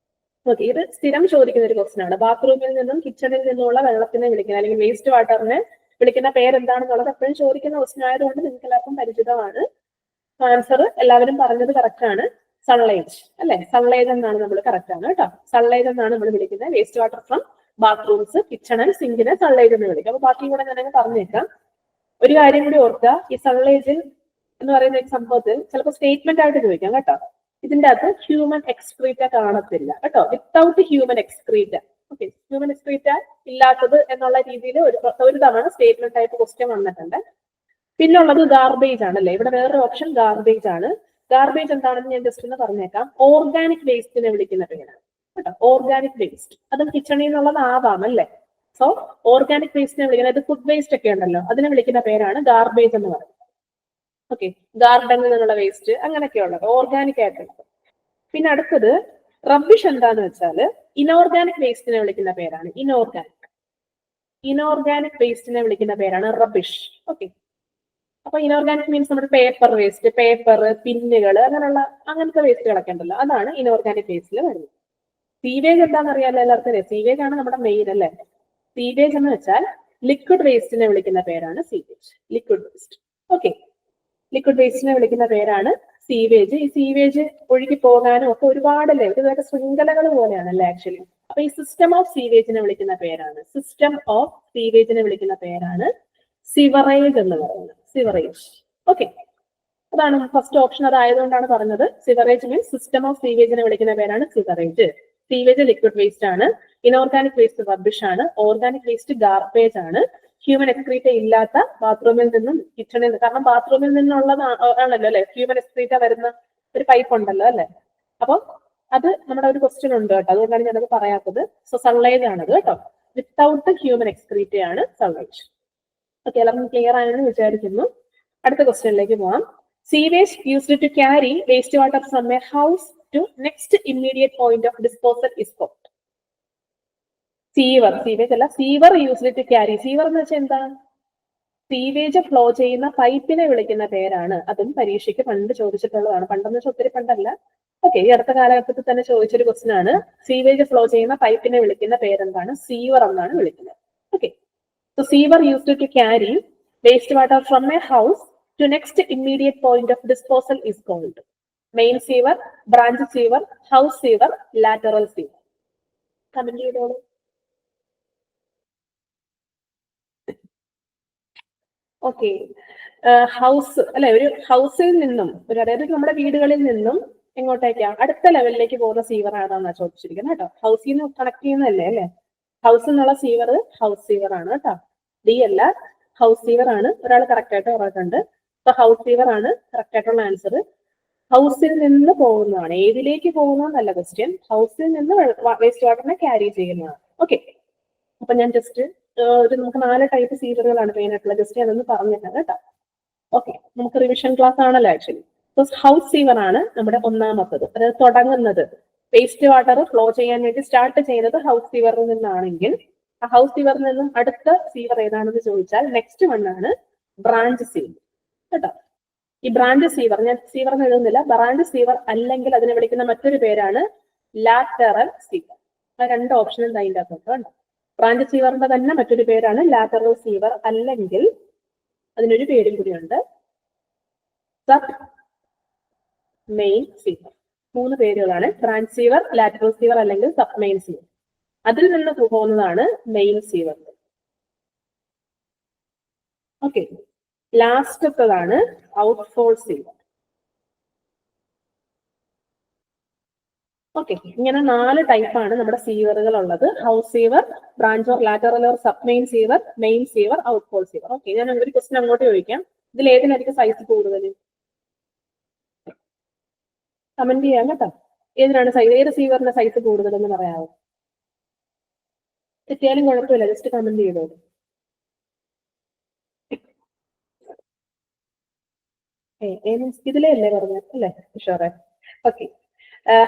Okay, ഇത് സ്ഥിരം ചോദിക്കുന്ന ഒരു ക്വസ്റ്റ്യൻ ആണ്. ബാത്റൂമിൽ നിന്നും കിച്ചണിൽ നിന്നുള്ള വെള്ളത്തിനെ വിളിക്കുന്ന അല്ലെങ്കിൽ വേസ്റ്റ് വാട്ടറിനെ വിളിക്കുന്ന പേരെന്താണെന്നുള്ളത് എപ്പോഴും ചോദിക്കുന്ന ക്വസ്റ്റ്യൻ ആയതുകൊണ്ട് നിങ്ങൾക്ക് എല്ലാവർക്കും പരിചിതമാണ്. ആൻസർ എല്ലാവരും പറഞ്ഞത് കറക്റ്റ് ആണ്, സള്ളേജ് അല്ലെ. സള്ളേജ് എന്നാണ് നമ്മൾ കറക്റ്റ് ആണ് കേട്ടോ. സള്ളേജ് എന്നാണ് നമ്മൾ വിളിക്കുന്നത്. Waste water from bathrooms, kitchen and സിങ്കിനെ സള്ളേജ് എന്ന് വിളിക്കും. അപ്പൊ ബാക്കി കൂടെ ഞാനങ്ങ് പറഞ്ഞേക്കാം. ഒരു കാര്യം കൂടി ഓർക്കുക, ഈ സള്ളേജിൽ എന്ന് പറയുന്ന ഒരു സംഭവത്തിൽ ചിലപ്പോൾ സ്റ്റേറ്റ്മെന്റ് ആയിട്ട് ചോദിക്കാം കേട്ടോ. ഇതിന്റെ അകത്ത് ഹ്യൂമൻ എക്സ്ക്രീറ്റ കാണത്തില്ല കേട്ടോ. Without human excreta. Okay, human excreta ഇല്ലാത്തത് എന്നുള്ള രീതിയിൽ ഒരു തവണ സ്റ്റേറ്റ്മെന്റ് ടൈപ്പ് ക്വസ്റ്റ്യൻ വന്നിട്ടുണ്ട്. പിന്നെ ഉള്ളത് ഗാർബേജ് ആണല്ലേ. ഇവിടെ വേറൊരു ഓപ്ഷൻ ഗാർബേജ് ആണ്. ഗാർബേജ് എന്താണെന്ന് ഞാൻ ജസ്റ്റ് ഒന്ന് പറഞ്ഞേക്കാം. ഓർഗാനിക് വേസ്റ്റിനെ വിളിക്കുന്ന പേരാണ് കേട്ടോ. ഓർഗാനിക് വേസ്റ്റ്, അതും കിച്ചണിൽ നിന്നുള്ളത് ആവാം അല്ലേ. സോ ഓർഗാനിക് വേസ്റ്റിനെ വിളിക്കുന്നത്, ഇത് ഫുഡ് വേസ്റ്റ് ഒക്കെ ഉണ്ടല്ലോ, അതിനെ വിളിക്കുന്ന പേരാണ് ഗാർബേജ് എന്ന് പറയുന്നത്. ഓക്കെ, ഗാർഡനിൽ നിന്നുള്ള വേസ്റ്റ് അങ്ങനെയൊക്കെയുള്ളത് ഓർഗാനിക് ആയിട്ടുള്ളത്. പിന്നെ അടുത്തത് റബ്ബിഷ് എന്താന്ന് വെച്ചാൽ ഇനോർഗാനിക് വേസ്റ്റിനെ വിളിക്കുന്ന പേരാണ് ഇനോർഗാനിക്. ഇനോർഗാനിക് വേസ്റ്റിനെ വിളിക്കുന്ന പേരാണ് റബ്ബിഷ്. ഓക്കെ, അപ്പൊ ഇനോർഗാനിക് മീൻസ് നമ്മുടെ പേപ്പർ വേസ്റ്റ്, പേപ്പർ, പിന്നുകൾ, അങ്ങനത്തെ വേസ്റ്റുകളൊക്കെ ഉണ്ടല്ലോ, അതാണ് ഇനോർഗാനിക് വേസ്റ്റിൽ വരുന്നത്. സീവേജ് എന്താണെന്ന് അറിയാലോ എല്ലാവർക്കും അല്ലേ. സീവേജ് ആണ് നമ്മുടെ മെയിൻ അല്ലേ. സീവേജ് എന്ന് വെച്ചാൽ ലിക്വിഡ് വേസ്റ്റിനെ വിളിക്കുന്ന പേരാണ് sewage. Liquid waste. Okay, liquid വേസ്റ്റിനെ വിളിക്കുന്ന പേരാണ് സീവേജ്. ഈ സീവേജ് ഒഴുകി പോകാനും ഒക്കെ ഒരുപാടല്ലേ, ഇതൊക്കെ ശൃംഖലകൾ പോലെയാണല്ലേ ആക്ച്വലി. അപ്പൊ ഈ സിസ്റ്റം ഓഫ് സീവേജിനെ വിളിക്കുന്ന പേരാണ്, സിസ്റ്റം ഓഫ് സീവേജിനെ വിളിക്കുന്ന പേരാണ് സിവറേജ് എന്ന് പറയുന്നത്. സിവറേജ്. ഓക്കെ, അതാണ് ഫസ്റ്റ് ഓപ്ഷൻ, അതായതുകൊണ്ടാണ് പറഞ്ഞത്. സിവറേജ് മീൻസ് സിസ്റ്റം ഓഫ് സീവേജിനെ വിളിക്കുന്ന പേരാണ് സിവറേജ്. സീവേജ് ലിക്വിഡ് വേസ്റ്റ് ആണ്. ഇനോർഗാനിക് വേസ്റ്റ് റബ്ബിഷ് ആണ്. ഓർഗാനിക് വേസ്റ്റ് ഗാർബേജ് ആണ്. ഹ്യൂമൻ എക്സ്ക്രീറ്റ ഇല്ലാത്ത ബാത്റൂമിൽ നിന്നും കിച്ചണിൽ, കാരണം ബാത്റൂമിൽ നിന്നുള്ളത് ആണല്ലോ അല്ലെ ഹ്യൂമൻ എക്സ്ക്രീറ്റ വരുന്ന ഒരു പൈപ്പ് ഉണ്ടല്ലോ അല്ലെ. അപ്പൊ അത് നമ്മുടെ ഒരു ക്വസ്റ്റ്യൻ ഉണ്ട് കേട്ടോ, അതുകൊണ്ടാണ് ഞാനത് പറയാത്തത്. സോ സള്ളേജ് ആണത് കേട്ടോ. വിത്തൗട്ട് ഹ്യൂമൻ എക്സ്ക്രീറ്റ ആണ് സള്ളേജ്. ഓക്കെ, എല്ലാവർക്കും ക്ലിയർ ആയെന്ന് വിചാരിക്കുന്നു. അടുത്ത ക്വസ്റ്റ്യനിലേക്ക് പോവാം. Sewage used to carry wastewater from a house to next immediate point of disposal is called. Sewer. Sewage അല്ല, sewer used to carry. Sewer എന്ന് വെച്ചാൽ എന്താ? സീവേജ് ഫ്ലോ ചെയ്യുന്ന പൈപ്പിനെ വിളിക്കുന്ന പേരാണ്. അതും പരീക്ഷയ്ക്ക് പണ്ട് ചോദിച്ചിട്ടുള്ളതാണ്. പണ്ടെന്ന് വെച്ചാൽ ഒത്തിരി പണ്ടല്ല. ഓക്കെ, ഈ അടുത്ത കാലഘട്ടത്തിൽ തന്നെ ചോദിച്ചൊരു ക്വസ്റ്റ്യൻ ആണ്. സീവേജ് ഫ്ലോ ചെയ്യുന്ന പൈപ്പിനെ വിളിക്കുന്ന പേരെന്താണ്? സീവർ എന്നാണ് വിളിക്കുന്നത്. Okay, so sewer used to carry waste water from a house to next immediate point of disposal is called main sewer, branch sewer, house sewer, lateral sewer. Comment ചെയ്തോളൂ. ഓക്കെ, ഹൗസ് അല്ലെ, ഒരു ഹൗസിൽ നിന്നും അതായത് നമ്മുടെ വീടുകളിൽ നിന്നും എങ്ങോട്ടേക്കാ അടുത്ത ലെവലിലേക്ക് പോകുന്ന സീവർ ആണെന്നാ ചോദിച്ചിരിക്കുന്നത് കേട്ടോ. ഹൗസിൽ നിന്ന് കണക്ട് ചെയ്യുന്നതല്ലേ അല്ലെ. ഹൗസിൽ നിന്നുള്ള സീവർ ഹൗസ് സീവർ ആണ് കേട്ടോ. ഡി അല്ല, ഹൗസ് സീവർ ആണ്. ഒരാൾ കറക്റ്റ് ആയിട്ട് പറഞ്ഞിട്ടുണ്ട്. ഹൗസ് സീവർ ആണ് കറക്റ്റ് ആയിട്ടുള്ള ആൻസർ. ഹൗസിൽ നിന്ന് പോകുന്നതാണ്. ഏതിലേക്ക് പോകുന്നതല്ല ക്വസ്റ്റ്യൻ. ഹൗസിൽ നിന്ന് വേസ്റ്റ് വാട്ടറിനെ ക്യാരി ചെയ്യുന്നതാണ്. ഓക്കെ, അപ്പൊ ഞാൻ ജസ്റ്റ് നമുക്ക് 4 ടൈപ്പ് സീവറുകളാണ് മെയിൻ ആയിട്ടുള്ള. ജസ്റ്റ് ഞാനൊന്ന് പറഞ്ഞിട്ടാണ് കേട്ടോ. ഓക്കെ, നമുക്ക് റിവിഷൻ ക്ലാസ് ആണല്ലോ ആക്ച്വലി. സോ ഹൗസ് സീവർ ആണ് നമ്മുടെ ഒന്നാമത്തത്. അതായത് തുടങ്ങുന്നത് വേസ്റ്റ് വാട്ടർ ഫ്ലോ ചെയ്യാൻ വേണ്ടി സ്റ്റാർട്ട് ചെയ്യുന്നത് ഹൗസ് സീവറിൽ നിന്നാണെങ്കിൽ ആ ഹൗസ് സീവറിൽ നിന്നും അടുത്ത സീവർ ഏതാണെന്ന് ചോദിച്ചാൽ നെക്സ്റ്റ് വൺ ആണ് ബ്രാഞ്ച് സീവർ കേട്ടോ. ഈ ബ്രാഞ്ച് സീവർ ഞാൻ സീവർ എന്ന് എഴുതുന്നില്ല, ബ്രാഞ്ച് സീവർ അല്ലെങ്കിൽ അതിനെ വിളിക്കുന്ന മറ്റൊരു പേരാണ് ലാറ്ററൽ സീവർ. ആ രണ്ട് ഓപ്ഷനും അതിൻ്റെ അകത്തുണ്ട് കേട്ടോ. ബ്രാഞ്ച് സീവറിന്റെ തന്നെ മറ്റൊരു പേരാണ് ലാറ്ററൽ സീവർ, അല്ലെങ്കിൽ അതിനൊരു പേരും കൂടിയുണ്ട് സബ് മെയിൻ സീവർ. 3 പേരുകളാണ് ബ്രാഞ്ച് സീവർ, ലാറ്ററൽ സീവർ അല്ലെങ്കിൽ സബ് മെയിൻ സീവർ. അതിൽ നിന്ന് പോകുന്നതാണ് മെയിൻ സീവർ. ഓക്കെ, ലാസ്റ്റത്തതാണ് ഔട്ട്ഫോൾ സീവർ. ഓക്കെ, ഇങ്ങനെ 4 ടൈപ്പാണ് നമ്മുടെ സീവറുകൾ ഉള്ളത്. House sewer, branch or lateral or sub main sewer, main sewer, outfall sewer. Okay, ഞാൻ ഒരു ക്വസ്റ്റ്യൻ അങ്ങോട്ട് ചോദിക്കാം. ഇതിൽ ഏതിനായിരിക്കും സൈസ് കൂടുതൽ? കമന്റ് ചെയ്യാം കേട്ടോ. ഏതിനാണ് സൈസ്, ഏത് സീവറിന്റെ സൈസ് കൂടുതൽ എന്ന് പറയാമോ? തെറ്റിയാലും കുഴപ്പമില്ല, ജസ്റ്റ് കമന്റ് ചെയ്തോ. ഇതിലേ അല്ലേ പറഞ്ഞത് അല്ലേ ഷുവറേ? ഓക്കെ,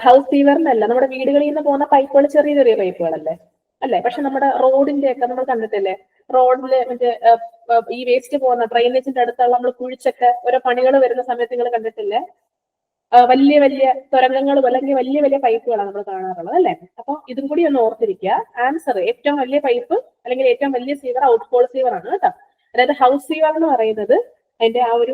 ഹൗസ് സീവറിനല്ല, നമ്മുടെ വീടുകളിൽ നിന്ന് പോകുന്ന പൈപ്പുകൾ ചെറിയ ചെറിയ പൈപ്പുകളല്ലേ അല്ലേ? പക്ഷെ നമ്മുടെ റോഡിന്റെ ഒക്കെ നമ്മൾ കണ്ടിട്ടില്ലേ, റോഡില് മറ്റേ ഈ വേസ്റ്റ് പോകുന്ന ഡ്രെയിനേജിന്റെ അടുത്തുള്ള നമ്മൾ കുഴിച്ചൊക്കെ ഓരോ പണികൾ വരുന്ന സമയത്ത് നിങ്ങൾ കണ്ടിട്ടില്ലേ, വലിയ വലിയ തുരങ്കങ്ങളും അല്ലെങ്കിൽ വലിയ വലിയ പൈപ്പുകളാണ് നമ്മൾ കാണാറുള്ളത് അല്ലേ? അപ്പൊ ഇതും കൂടി ഒന്ന് ഓർത്തിരിക്കുക. ആൻസർ ഏറ്റവും വലിയ പൈപ്പ് അല്ലെങ്കിൽ ഏറ്റവും വലിയ സീവർ ഔട്ട്ഫോൾ സീവർ ആണ് കേട്ടോ. അതായത് ഹൗസ് സീവർ എന്ന് പറയുന്നത് അതിന്റെ ആ ഒരു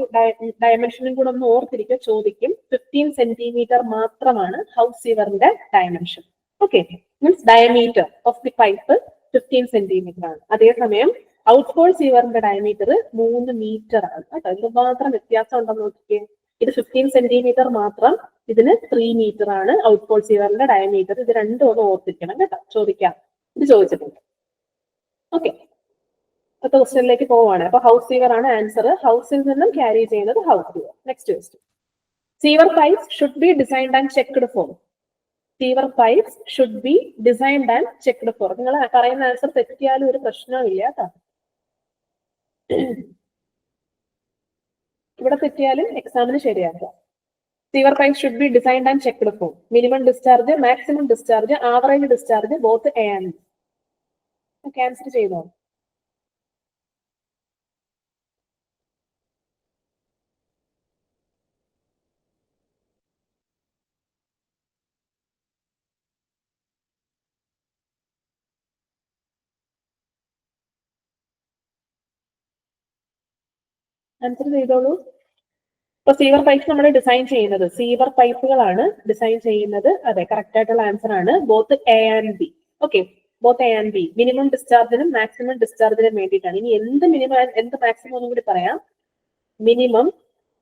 ഡയമെൻഷനും കൂടെ ഒന്ന് ഓർത്തിരിക്കുക, ചോദിക്കും. 15 സെന്റിമീറ്റർ മാത്രമാണ് ഹൗസ് സീവറിന്റെ dimension. Okay, means diameter of the pipe 15 centimetre ആണ്. അതേസമയം ഔട്ട്ഫോൾ സീവറിന്റെ ഡയമീറ്റർ 3 മീറ്റർ ആണ് കേട്ടോ. എന്തുമാത്രം വ്യത്യാസം ഉണ്ടെന്ന് നോക്കിയേ. ഇത് 15 സെന്റിമീറ്റർ മാത്രം, ഇതിന് 3 മീറ്റർ ആണ് ഔട്ട്ഫോൾ സീവറിന്റെ ഡയമീറ്റർ. ഇത് രണ്ടും ഒന്ന് ഓർത്തിരിക്കണം കേട്ടോ, ചോദിക്കാം. ഇത് ചോദിച്ചിട്ടുണ്ട്. ഓക്കെ, അടുത്ത ക്വസ്റ്റ്യനിലേക്ക് പോവാണ്. അപ്പൊ ഹൗസ് സീവർ ആണ് ആൻസർ. ഹൗസിൽ നിന്നും ക്യാരി ചെയ്യുന്നത് house sewer. Next question, sewer pipes should be designed and checked for. Sewer pipes should be designed and checked for. നിങ്ങൾ പറയുന്ന ആൻസർ തെറ്റിയാലും ഒരു പ്രശ്നവും ഇല്ല കേട്ടോ. ഇവിടെ തെറ്റിയാലും എക്സാമിന് ശരിയാക്കുക. Sewer pipe should be designed and checked for minimum discharge, maximum discharge, average discharge, both A and B. Cancel ചെയ്തോ? ആൻസർ ചെയ്തോളൂ. ഇപ്പൊ സീവർ പൈപ്പ് നമ്മൾ ഡിസൈൻ ചെയ്യുന്നത്, സീവർ പൈപ്പുകളാണ് ഡിസൈൻ ചെയ്യുന്നത്. അതെ, കറക്റ്റ് ആയിട്ടുള്ള ആൻസർ ആണ് both A and B. Okay, both A and B. Minimum ഡിസ്ചാർജിനും മാക്സിമം ഡിസ്ചാർജിനും വേണ്ടിയിട്ടാണ്. ഇനി എന്ത് മിനിമം എന്ത് മാക്സിമം ഒന്നും കൂടി പറയാം. മിനിമം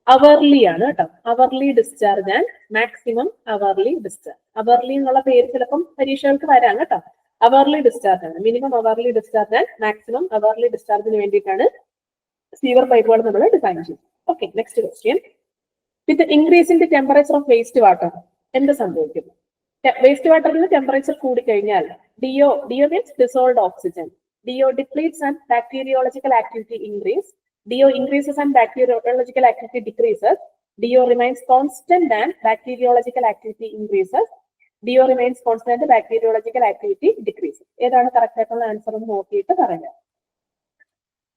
അവർലി ആണ് കേട്ടോ. Hourly discharge and maximum hourly discharge. Hourly എന്നുള്ള പേര് ചിലപ്പം പരീക്ഷകൾക്ക് വരാം കേട്ടോ. അവർലി ഡിസ്ചാർജ് ആണ്. Minimum hourly discharge and maximum hourly ഡിസ്ചാർജിന് വേണ്ടിയിട്ടാണ് സീവർ പൈപ്പുകൾ നമ്മൾ ഡിസൈൻ ചെയ്യും. Okay, next question, with increase in the temperature of waste water എന്ത് സംഭവിക്കും? വേസ്റ്റ് വാട്ടറിന് ടെമ്പറേച്ചർ കൂടിക്കഴിഞ്ഞാൽ DO means dissolved oxygen, DO depletes and bacteriological activity increase, DO increases and bacteriological activity decreases, DO remains constant and bacteriological activity increases, D O remains constant and bacteriological activity decreases. ഏതാണ് കറക്റ്റ് ആയിട്ടുള്ള ആൻസർ എന്ന് നോക്കിയിട്ട് പറയാം.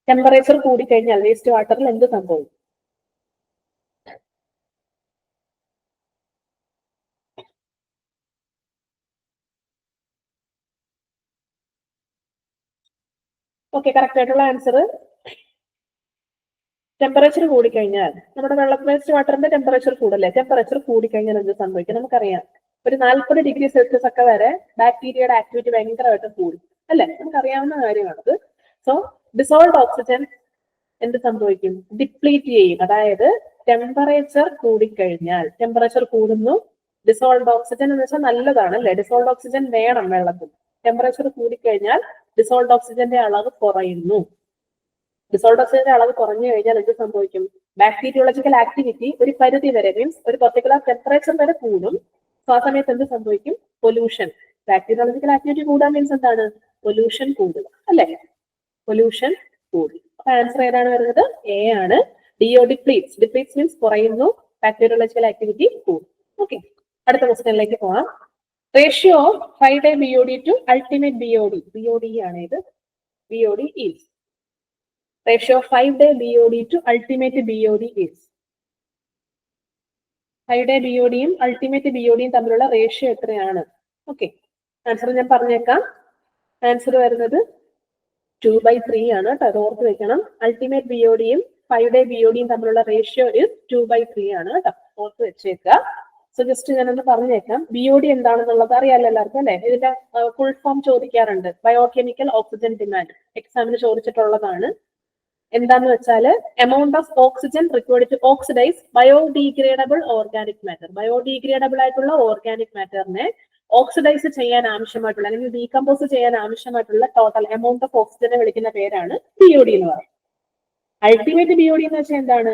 ടെമ്പറേച്ചർ കൂടിക്കഴിഞ്ഞാൽ വേസ്റ്റ് വാട്ടറിൽ എന്ത് സംഭവിക്കും? ഓക്കെ, കറക്റ്റ് ആയിട്ടുള്ള ആൻസർ, ടെമ്പറേച്ചർ കൂടിക്കഴിഞ്ഞാൽ നമ്മുടെ വേസ്റ്റ് വാട്ടറിന്റെ ടെമ്പറേച്ചർ കൂടല്ലേ? ടെമ്പറേച്ചർ കൂടിക്കഴിഞ്ഞാൽ എന്ത് സംഭവിക്കും? നമുക്കറിയാം, ഒരു 40 ഡിഗ്രി സെൽഷ്യസ് ഒക്കെ വരെ ബാക്ടീരിയയുടെ ആക്ടിവിറ്റി ഭയങ്കരമായിട്ട് കൂടും അല്ലെ? നമുക്കറിയാവുന്ന കാര്യമാണത്. സോ ഡിസോൾഡ് ഓക്സിജൻ എന്ത് സംഭവിക്കും? ഡിപ്ലീറ്റ് ചെയ്യും. അതായത് ടെമ്പറേച്ചർ കൂടിക്കഴിഞ്ഞാൽ, ടെമ്പറേച്ചർ കൂടുന്നു, ഡിസോൾഡ് ഓക്സിജൻ എന്ന് വെച്ചാൽ നല്ലതാണ് അല്ലെ? ഡിസോൾഡ് ഓക്സിജൻ വേണം വെള്ളത്തിൽ. ടെമ്പറേച്ചർ കൂടിക്കഴിഞ്ഞാൽ ഡിസോൾഡ് ഓക്സിജന്റെ അളവ് കുറയുന്നു. ഡിസോൾഡ് ഓക്സിജന്റെ അളവ് കുറഞ്ഞു കഴിഞ്ഞാൽ എന്ത് സംഭവിക്കും? ബാക്ടീരിയോളജിക്കൽ ആക്ടിവിറ്റി ഒരു പരിധി വരെ, മീൻസ് ഒരു പർട്ടിക്കുലർ ടെമ്പറേച്ചർ വരെ കൂടും. സോ ആ സമയത്ത് എന്ത് സംഭവിക്കും? പൊല്യൂഷൻ. ബാക്ടീരിയോളജിക്കൽ ആക്ടിവിറ്റി കൂടാൻ മീൻസ് എന്താണ്? പൊല്യൂഷൻ കൂടുക അല്ലെ? പൊല്യൂഷൻ കൂടും. അപ്പൊ ആൻസർ ഏതാണ് വരുന്നത്? എ ആണ്. ഡിഒ ഡിപ്ലീറ്റ്സ്. ഡിപ്ലീറ്റ്സ് മീൻസ് കുറയുന്നു, ബാക്ടീരിയോളജിക്കൽ ആക്ടിവിറ്റി കൂടും. ഓക്കെ, അടുത്ത ക്വസ്റ്റ്യനിലേക്ക് പോവാം. Ratio of 5-day BOD to ultimate BOD. BOD ആണ് ഇത്. BOD is. Ratio of 5-day BOD to ultimate BOD is. 5-day BOD യും ultimate BOD യും തമ്മിലുള്ള റേഷ്യോ എത്രയാണ്? ഓക്കെ, ആൻസർ ഞാൻ പറഞ്ഞേക്കാം. ആൻസർ വരുന്നത് 2/3 ആണ് കേട്ടോ, അത് ഓർത്ത് വെക്കണം. അൾട്ടിമേറ്റ് BOD യും 5-day BOD യും തമ്മിലുള്ള റേഷ്യോ ഇസ് 2/3 ആണ് കേട്ടോ, ഓർത്ത് വെച്ചേക്കുക. സോ ജസ്റ്റ് ഞാനൊന്ന് പറഞ്ഞേക്കാം. BOD എന്താണെന്നുള്ളത് അറിയാലോ എല്ലാവർക്കും അല്ലെ? ഇതിന്റെ ഫുൾ ഫോം ചോദിക്കാറുണ്ട്. ബയോകെമിക്കൽ ഓക്സിജൻ ഡിമാൻഡ്, എക്സാമിന് ചോദിച്ചിട്ടുള്ളതാണ്. എന്താന്ന് വെച്ചാല് amount of oxygen required to oxidise biodegradable organic matter. Biodegradable ആയിട്ടുള്ള ഓർഗാനിക് മാറ്ററിനെ ഓക്സിഡൈസ് ചെയ്യാൻ ആവശ്യമായിട്ടുള്ള അല്ലെങ്കിൽ ഡീകമ്പോസ് ചെയ്യാൻ ആവശ്യമായിട്ടുള്ള ടോട്ടൽ എമൗണ്ട് ഓഫ് ഓക്സിജനെ വിളിക്കുന്ന പേരാണ് BOD എന്ന് പറയുന്നത്. അൾട്ടിമേറ്റ് BOD എന്ന് വെച്ചാൽ എന്താണ്?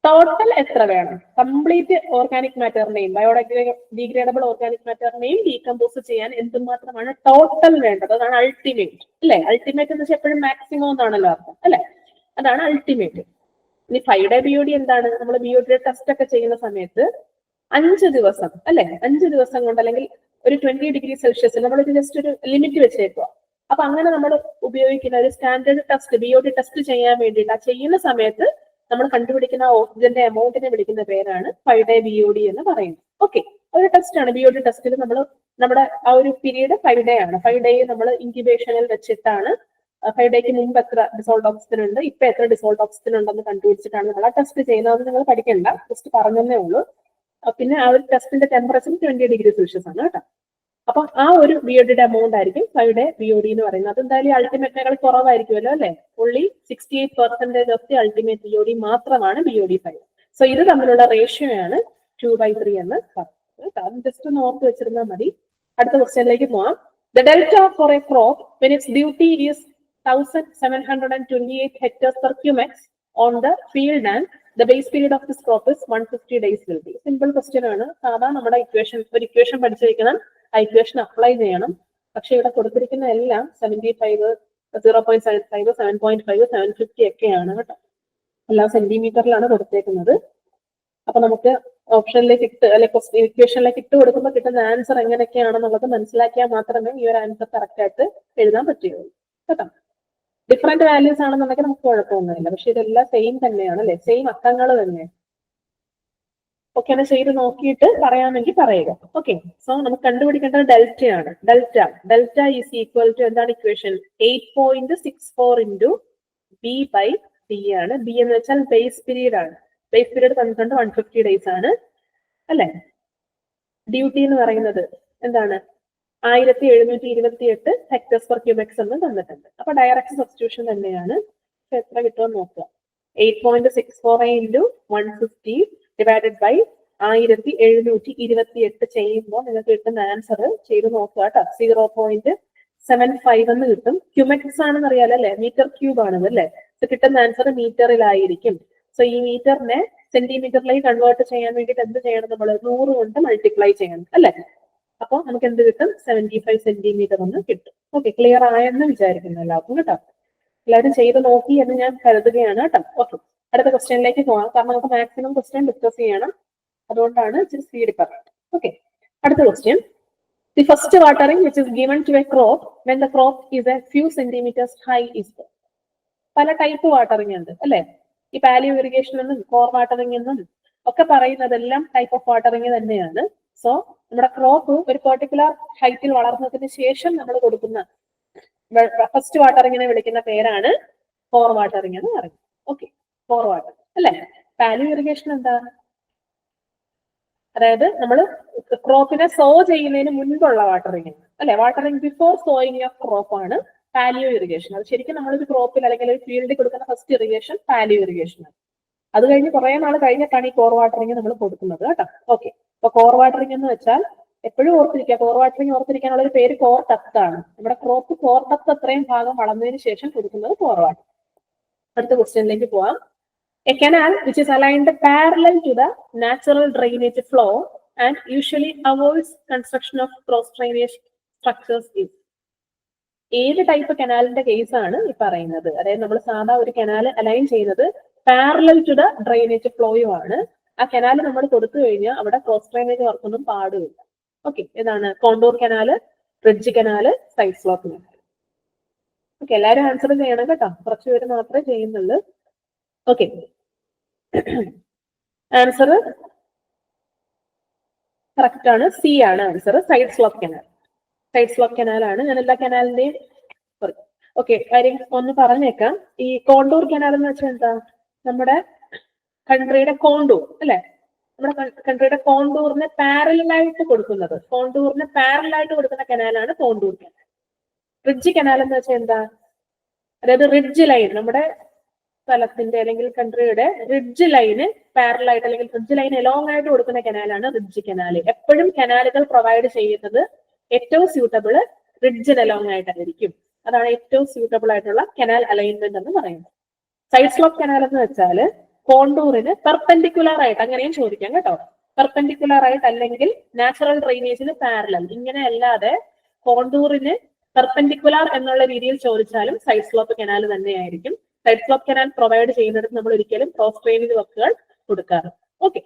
ടോട്ടൽ എത്ര വേണം? കംപ്ലീറ്റ് ഓർഗാനിക് മാറ്ററിനെയും ബയോഡീഗ്രേഡബിൾ ഓർഗാനിക് മാറ്ററിനെയും ഡീകമ്പോസ് ചെയ്യാൻ എന്തുമാത്രമാണ് ടോട്ടൽ വേണ്ടത്? അതാണ് അൾട്ടിമേറ്റ് അല്ലെ? അൾട്ടിമേറ്റ് എന്ന് വെച്ചാൽ എപ്പോഴും മാക്സിമം എന്നാണല്ലോ അർത്ഥം അല്ലെ? അതാണ് അൾട്ടിമേറ്റ്. ഇനി 5-day BOD എന്താണ്? നമ്മൾ BOD ടെസ്റ്റ് ഒക്കെ ചെയ്യുന്ന സമയത്ത് 5 ദിവസം അല്ലെ, 5 ദിവസം കൊണ്ട് അല്ലെങ്കിൽ ഒരു 20 ഡിഗ്രി സെൽഷ്യസിൽ നമ്മൾ ജസ്റ്റ് ഒരു ലിമിറ്റ് വെച്ചേക്കുക. അപ്പൊ അങ്ങനെ നമ്മൾ ഉപയോഗിക്കുന്ന ഒരു സ്റ്റാൻഡേർഡ് ടെസ്റ്റ് BOD ടെസ്റ്റ് ചെയ്യാൻ വേണ്ടിയിട്ട് ആ ചെയ്യുന്ന സമയത്ത് നമ്മൾ കണ്ടുപിടിക്കുന്ന ഓക്സിജന്റെ എമൗണ്ടിനെ വിളിക്കുന്ന പേരാണ് 5-day BOD എന്ന് പറയുന്നത്. ഓക്കെ, ഒരു ടെസ്റ്റ് ആണ്. BOD ടെസ്റ്റിൽ നമ്മൾ നമ്മുടെ ആ ഒരു പീരീഡ് 5 ഡേ ആണ്. 5 ഡേ നമ്മൾ ഇൻക്യുബേഷനിൽ വെച്ചിട്ടാണ് 5 ഡേക്ക് മുമ്പ് എത്ര ഡിസോൾഡ് ഓക്സിജൻ ഉണ്ട്, ഇപ്പൊ എത്ര ഡിസോൾഡ് ഓക്സിജൻ ഉണ്ടെന്ന് കണ്ടുപിടിച്ചിട്ടാണ് നമ്മൾ ആ ടെസ്റ്റ് ചെയ്യുന്നത്. നിങ്ങൾ പഠിക്കണ്ട, ജസ്റ്റ് പറഞ്ഞതേ ഉള്ളൂ. പിന്നെ ആ ഒരു ടെസ്റ്റിന്റെ ടെമ്പറേച്ചർ 20 ഡിഗ്രി സെൽഷ്യസ് ആണ് കേട്ടോ. അപ്പൊ ആ ഒരു BODയുടെ എമൗണ്ട് ആയിരിക്കും 5-day BOD എന്ന് പറയുന്നത്. അതെന്തായാലും അൾട്ടിമേറ്റിനേക്കാൾ കുറവായിരിക്കുമല്ലോ അല്ലെ? Only 68% of the ultimate BOD മാത്രമാണ് BOD 5. സോ ഇത് തമ്മിലുള്ള റേഷ്യോ ആണ് 2/3 എന്ന് പറയുന്നത്. അത് ജസ്റ്റ് ഒന്ന് ഓർത്ത് വെച്ചിരുന്നാൽ മതി. അടുത്ത ക്വസ്റ്റ്യനിലേക്ക് പോവാം. The delta for a crop when its duty is 1728 hectares per cumex on the field and the base period of this crop is 150 days will be. Simple question ആണ്. സാധാരണ നമ്മുടെ ഒരു ഇക്വേഷൻ പഠിച്ചു വെക്കണം, ആ ഇക്വേഷൻ അപ്ലൈ ചെയ്യണം. പക്ഷെ ഇവിടെ കൊടുത്തിരിക്കുന്ന എല്ലാം 75, 0.75, 7.5, 750 ഒക്കെയാണ് കേട്ടോ. എല്ലാം സെന്റിമീറ്ററിലാണ് കൊടുത്തേക്കുന്നത്. അപ്പൊ നമുക്ക് ഓപ്ഷനിലേക്ക് ഇക്വേഷനിലേക്ക് ഇട്ട് കൊടുക്കുമ്പോൾ കിട്ടുന്ന ആൻസർ എങ്ങനെയൊക്കെയാണെന്നുള്ളത് മനസ്സിലാക്കിയാൽ മാത്രമേ ഈ ഒരു ആൻസർ കറക്റ്റ് ആയിട്ട് എഴുതാൻ പറ്റുകയുള്ളൂ കേട്ടോ. ഡിഫറെന്റ് വാല്യൂസ് ആണെന്നുണ്ടെങ്കിൽ നമുക്ക് കുഴപ്പമൊന്നുമില്ല. പക്ഷെ ഇതെല്ലാം സെയിം തന്നെയാണ് അല്ലെ? സെയിം അക്കങ്ങൾ തന്നെ. ഓക്കെ, അത് ചെയ്ത് നോക്കിയിട്ട് പറയാമെങ്കിൽ പറയുക. ഓക്കെ, സോ നമുക്ക് കണ്ടുപിടിക്കേണ്ടത് ഡെൽറ്റയാണ്. ഡെൽറ്റ ഈസ് ഈക്വൽ ടു എന്താണ് ഇക്വേഷൻ? 8.64 ഇൻറ്റു B/D ആണ്. B എന്ന് വെച്ചാൽ ബേസ് പീരീഡ് ആണ്. ബേസ് പീരീഡ് തന്നിട്ടുണ്ട് 150 ഡേയ്സ് ആണ് അല്ലെ? ഡ്യൂട്ടി എന്ന് പറയുന്നത് എന്താണ്? 1728 hectares per cumex എന്ന് തന്നിട്ടുണ്ട്. അപ്പൊ ഡയറക്റ്റ് സബ്സ്റ്റിറ്റ്യൂഷൻ തന്നെയാണ്. എത്ര കിട്ടുമെന്ന് നോക്കുക. 8.64 ഇൻറ്റു 150 ഡിവൈഡഡ് ബൈ 1728 ചെയ്യുമ്പോൾ നിങ്ങൾക്ക് കിട്ടുന്ന ആൻസർ ചെയ്ത് നോക്കുക കേട്ടോ. 0.75 എന്ന് കിട്ടും. ക്യൂമെക്സ് ആണെന്ന് അറിയാലോ അല്ലെ? മീറ്റർ ക്യൂബ് ആണത് അല്ലെ? കിട്ടുന്ന ആൻസർ മീറ്ററിലായിരിക്കും. സോ ഈ മീറ്ററിനെ സെന്റിമീറ്ററിലേക്ക് കൺവേർട്ട് ചെയ്യാൻ വേണ്ടിയിട്ട് എന്ത് ചെയ്യണം? നമ്മൾ 100 കൊണ്ട് മൾട്ടിപ്ലൈ ചെയ്യണം അല്ലെ? അപ്പൊ നമുക്ക് എന്ത് കിട്ടും? 75 സെന്റിമീറ്റർ എന്ന് കിട്ടും. ഓക്കെ, ക്ലിയർ ആയെന്ന് വിചാരിക്കുന്നു എല്ലാവർക്കും കേട്ടോ. എല്ലാവരും ചെയ്ത് നോക്കി എന്ന് ഞാൻ കരുതുകയാണ് കേട്ടോ. ഓക്കെ, അടുത്ത ക്വസ്റ്റ്യനിലേക്ക് പോകാം. കാരണം നമുക്ക് മാക്സിമം ക്വസ്റ്റ്യൻ ഡിസ്കസ് ചെയ്യണം, അതുകൊണ്ടാണ് ഇച്ചിരി സ്പീഡിൽ പറഞ്ഞത്. ഓക്കെ, അടുത്ത question. The first watering which is given to a crop when the crop is a few centimetres high is. പല ടൈപ്പ് വാട്ടറിംഗ് ഉണ്ട് അല്ലെ? ഈ പാലിയോ ഇറിഗേഷൻ എന്നും കോർ വാട്ടറിംഗ് എന്നും ഒക്കെ പറയുന്നതെല്ലാം ടൈപ്പ് ഓഫ് വാട്ടറിംഗ് തന്നെയാണ്. സോ നമ്മുടെ ക്രോപ്പ് ഒരു പെർട്ടിക്കുലർ ഹൈറ്റിൽ വളർന്നതിന് ശേഷം നമ്മൾ കൊടുക്കുന്ന ഫസ്റ്റ് വാട്ടറിങ്ങിനെ വിളിക്കുന്ന പേരാണ് കോർ വാട്ടറിംഗ് എന്ന് പറയുന്നത്. ഓക്കെ, കോർ വാട്ടർ അല്ലെ? പാലിയോ ഇറിഗേഷൻ എന്താ? അതായത് നമ്മൾ ക്രോപ്പിനെ സോ ചെയ്യുന്നതിന് മുൻപുള്ള വാട്ടറിംഗ് അല്ലെ? Watering before sowing of crop ആണ് പാലിയോ ഇറിഗേഷൻ. അത് ശരിക്കും നമ്മളൊരു ക്രോപ്പിൽ അല്ലെങ്കിൽ ഒരു ഫീൽഡിൽ കൊടുക്കുന്ന ഫസ്റ്റ് ഇറിഗേഷൻ പാലിയോ ഇറിഗേഷൻ ആണ്. അത് കഴിഞ്ഞ് കുറെ നാൾ കഴിഞ്ഞിട്ടാണ് ഈ കോർ വാട്ടറിംഗ് നമ്മൾ കൊടുക്കുന്നത് കേട്ടോ. ഓക്കെ, അപ്പൊ കോർ വാട്ടറിംഗ് എന്ന് വെച്ചാൽ എപ്പോഴും ഓർത്തിരിക്കുക, കോർ വാട്ടറിംഗ് ഓർത്തിരിക്കാനുള്ള ഒരു പേര് കോർ ഡെപ്ത് ആണ്. നമ്മുടെ ക്രോപ്പ് കോർ ഡെപ്ത് അത്രയും ഭാഗം വളർന്നതിന് ശേഷം കൊടുക്കുന്നത് കോർ വാട്ടർ. അടുത്ത ക്വസ്റ്റ്യനിലേക്ക് പോവാം. A canal which is aligned parallel to the natural drainage flow and usually avoids construction of cross drainage structures is. ഏത് ടൈപ്പ് കനാലിന്റെ കേസ് ആണ് ഈ പറയുന്നത്? അതായത് നമ്മൾ സാധാ ഒരു കനാൽ അലൈൻ ചെയ്യുന്നത് പാരലൽ ടു ദ ഡ്രെയിനേജ് ഫ്ലോയും ആണ്. ആ കനാൽ നമ്മൾ കൊടുത്തു കഴിഞ്ഞാൽ അവിടെ ക്രോസ് ഡ്രെയിനേജ് വർക്കൊന്നും പാടുമില്ല. ഓക്കെ, ഇതാണ് contour canal, ridge canal, side slope canal. Okay, എല്ലാവരും ആൻസർ ചെയ്യണം കേട്ടോ, കുറച്ച് പേര് മാത്രമേ ചെയ്യുന്നുള്ളൂ. ഓക്കെ, ആൻസർ കറക്റ്റ് ആണ്, സി ആണ് answer, side slope canal. Side slope കനാലാണ്. ഞാൻ എല്ലാ കനാലിന്റെയും ഓക്കെ കാര്യം ഒന്ന് പറഞ്ഞേക്കാം. ഈ കോണ്ടൂർ കനാൽ എന്ന് വെച്ചാൽ എന്താ, നമ്മുടെ കൺട്രിയുടെ കോണ്ടൂർ അല്ലെ, നമ്മുടെ കൺട്രിയുടെ കോണ്ടൂറിന് പാരലായിട്ട് കൊടുക്കുന്നത്, കോണ്ടൂറിന് പാരലായിട്ട് കൊടുക്കുന്ന കനാലാണ് കോണ്ടൂർ കനാൽ. റിഡ്ജ് കനാൽ എന്ന് വെച്ചാൽ എന്താ, അതായത് റിഡ്ജ് ലൈൻ, നമ്മുടെ സ്ഥലത്തിന്റെ അല്ലെങ്കിൽ കൺട്രിയുടെ റിഡ്ജ് ലൈന് പാരലായിട്ട് അല്ലെങ്കിൽ റിഡ്ജ് ലൈൻ എലോങ് ആയിട്ട് കൊടുക്കുന്ന കനാലാണ് റിഡ്ജ് കനാൽ. എപ്പോഴും കനാലുകൾ പ്രൊവൈഡ് ചെയ്യുന്നത് ഏറ്റവും സ്യൂട്ടബിൾ റിഡ്ജിന് എലോങ് ആയിട്ടായിരിക്കും. അതാണ് ഏറ്റവും സ്യൂട്ടബിൾ ആയിട്ടുള്ള കനാൽ അലൈൻമെന്റ് എന്ന് പറയുന്നത്. സൈഡ് സ്ലോപ്പ് കനാൽ എന്ന് വെച്ചാൽ കോണ്ടൂറിന് പെർപെൻഡിക്കുലർ ആയിട്ട്, അങ്ങനെയും ചോദിക്കാം കേട്ടോ, പെർപെൻഡിക്കുലർ ആയിട്ട് അല്ലെങ്കിൽ നാച്ചുറൽ ഡ്രെയിനേജിന് പാരലൽ, ഇങ്ങനെ അല്ലാതെ കോണ്ടൂറിന് പെർപെൻഡിക്കുലർ എന്നുള്ള രീതിയിൽ ചോദിച്ചാലും സൈഡ് സ്ലോപ്പ് കനാൽ തന്നെയായിരിക്കും. സൈഡ് സ്ലോപ്പ് കനാൽ പ്രൊവൈഡ് ചെയ്യുന്നിടത്ത് നമ്മൾ ഒരിക്കലും ക്രോസ് ട്രെയിനിങ് വർക്കുകൾ കൊടുക്കാറ്. ഓക്കെ,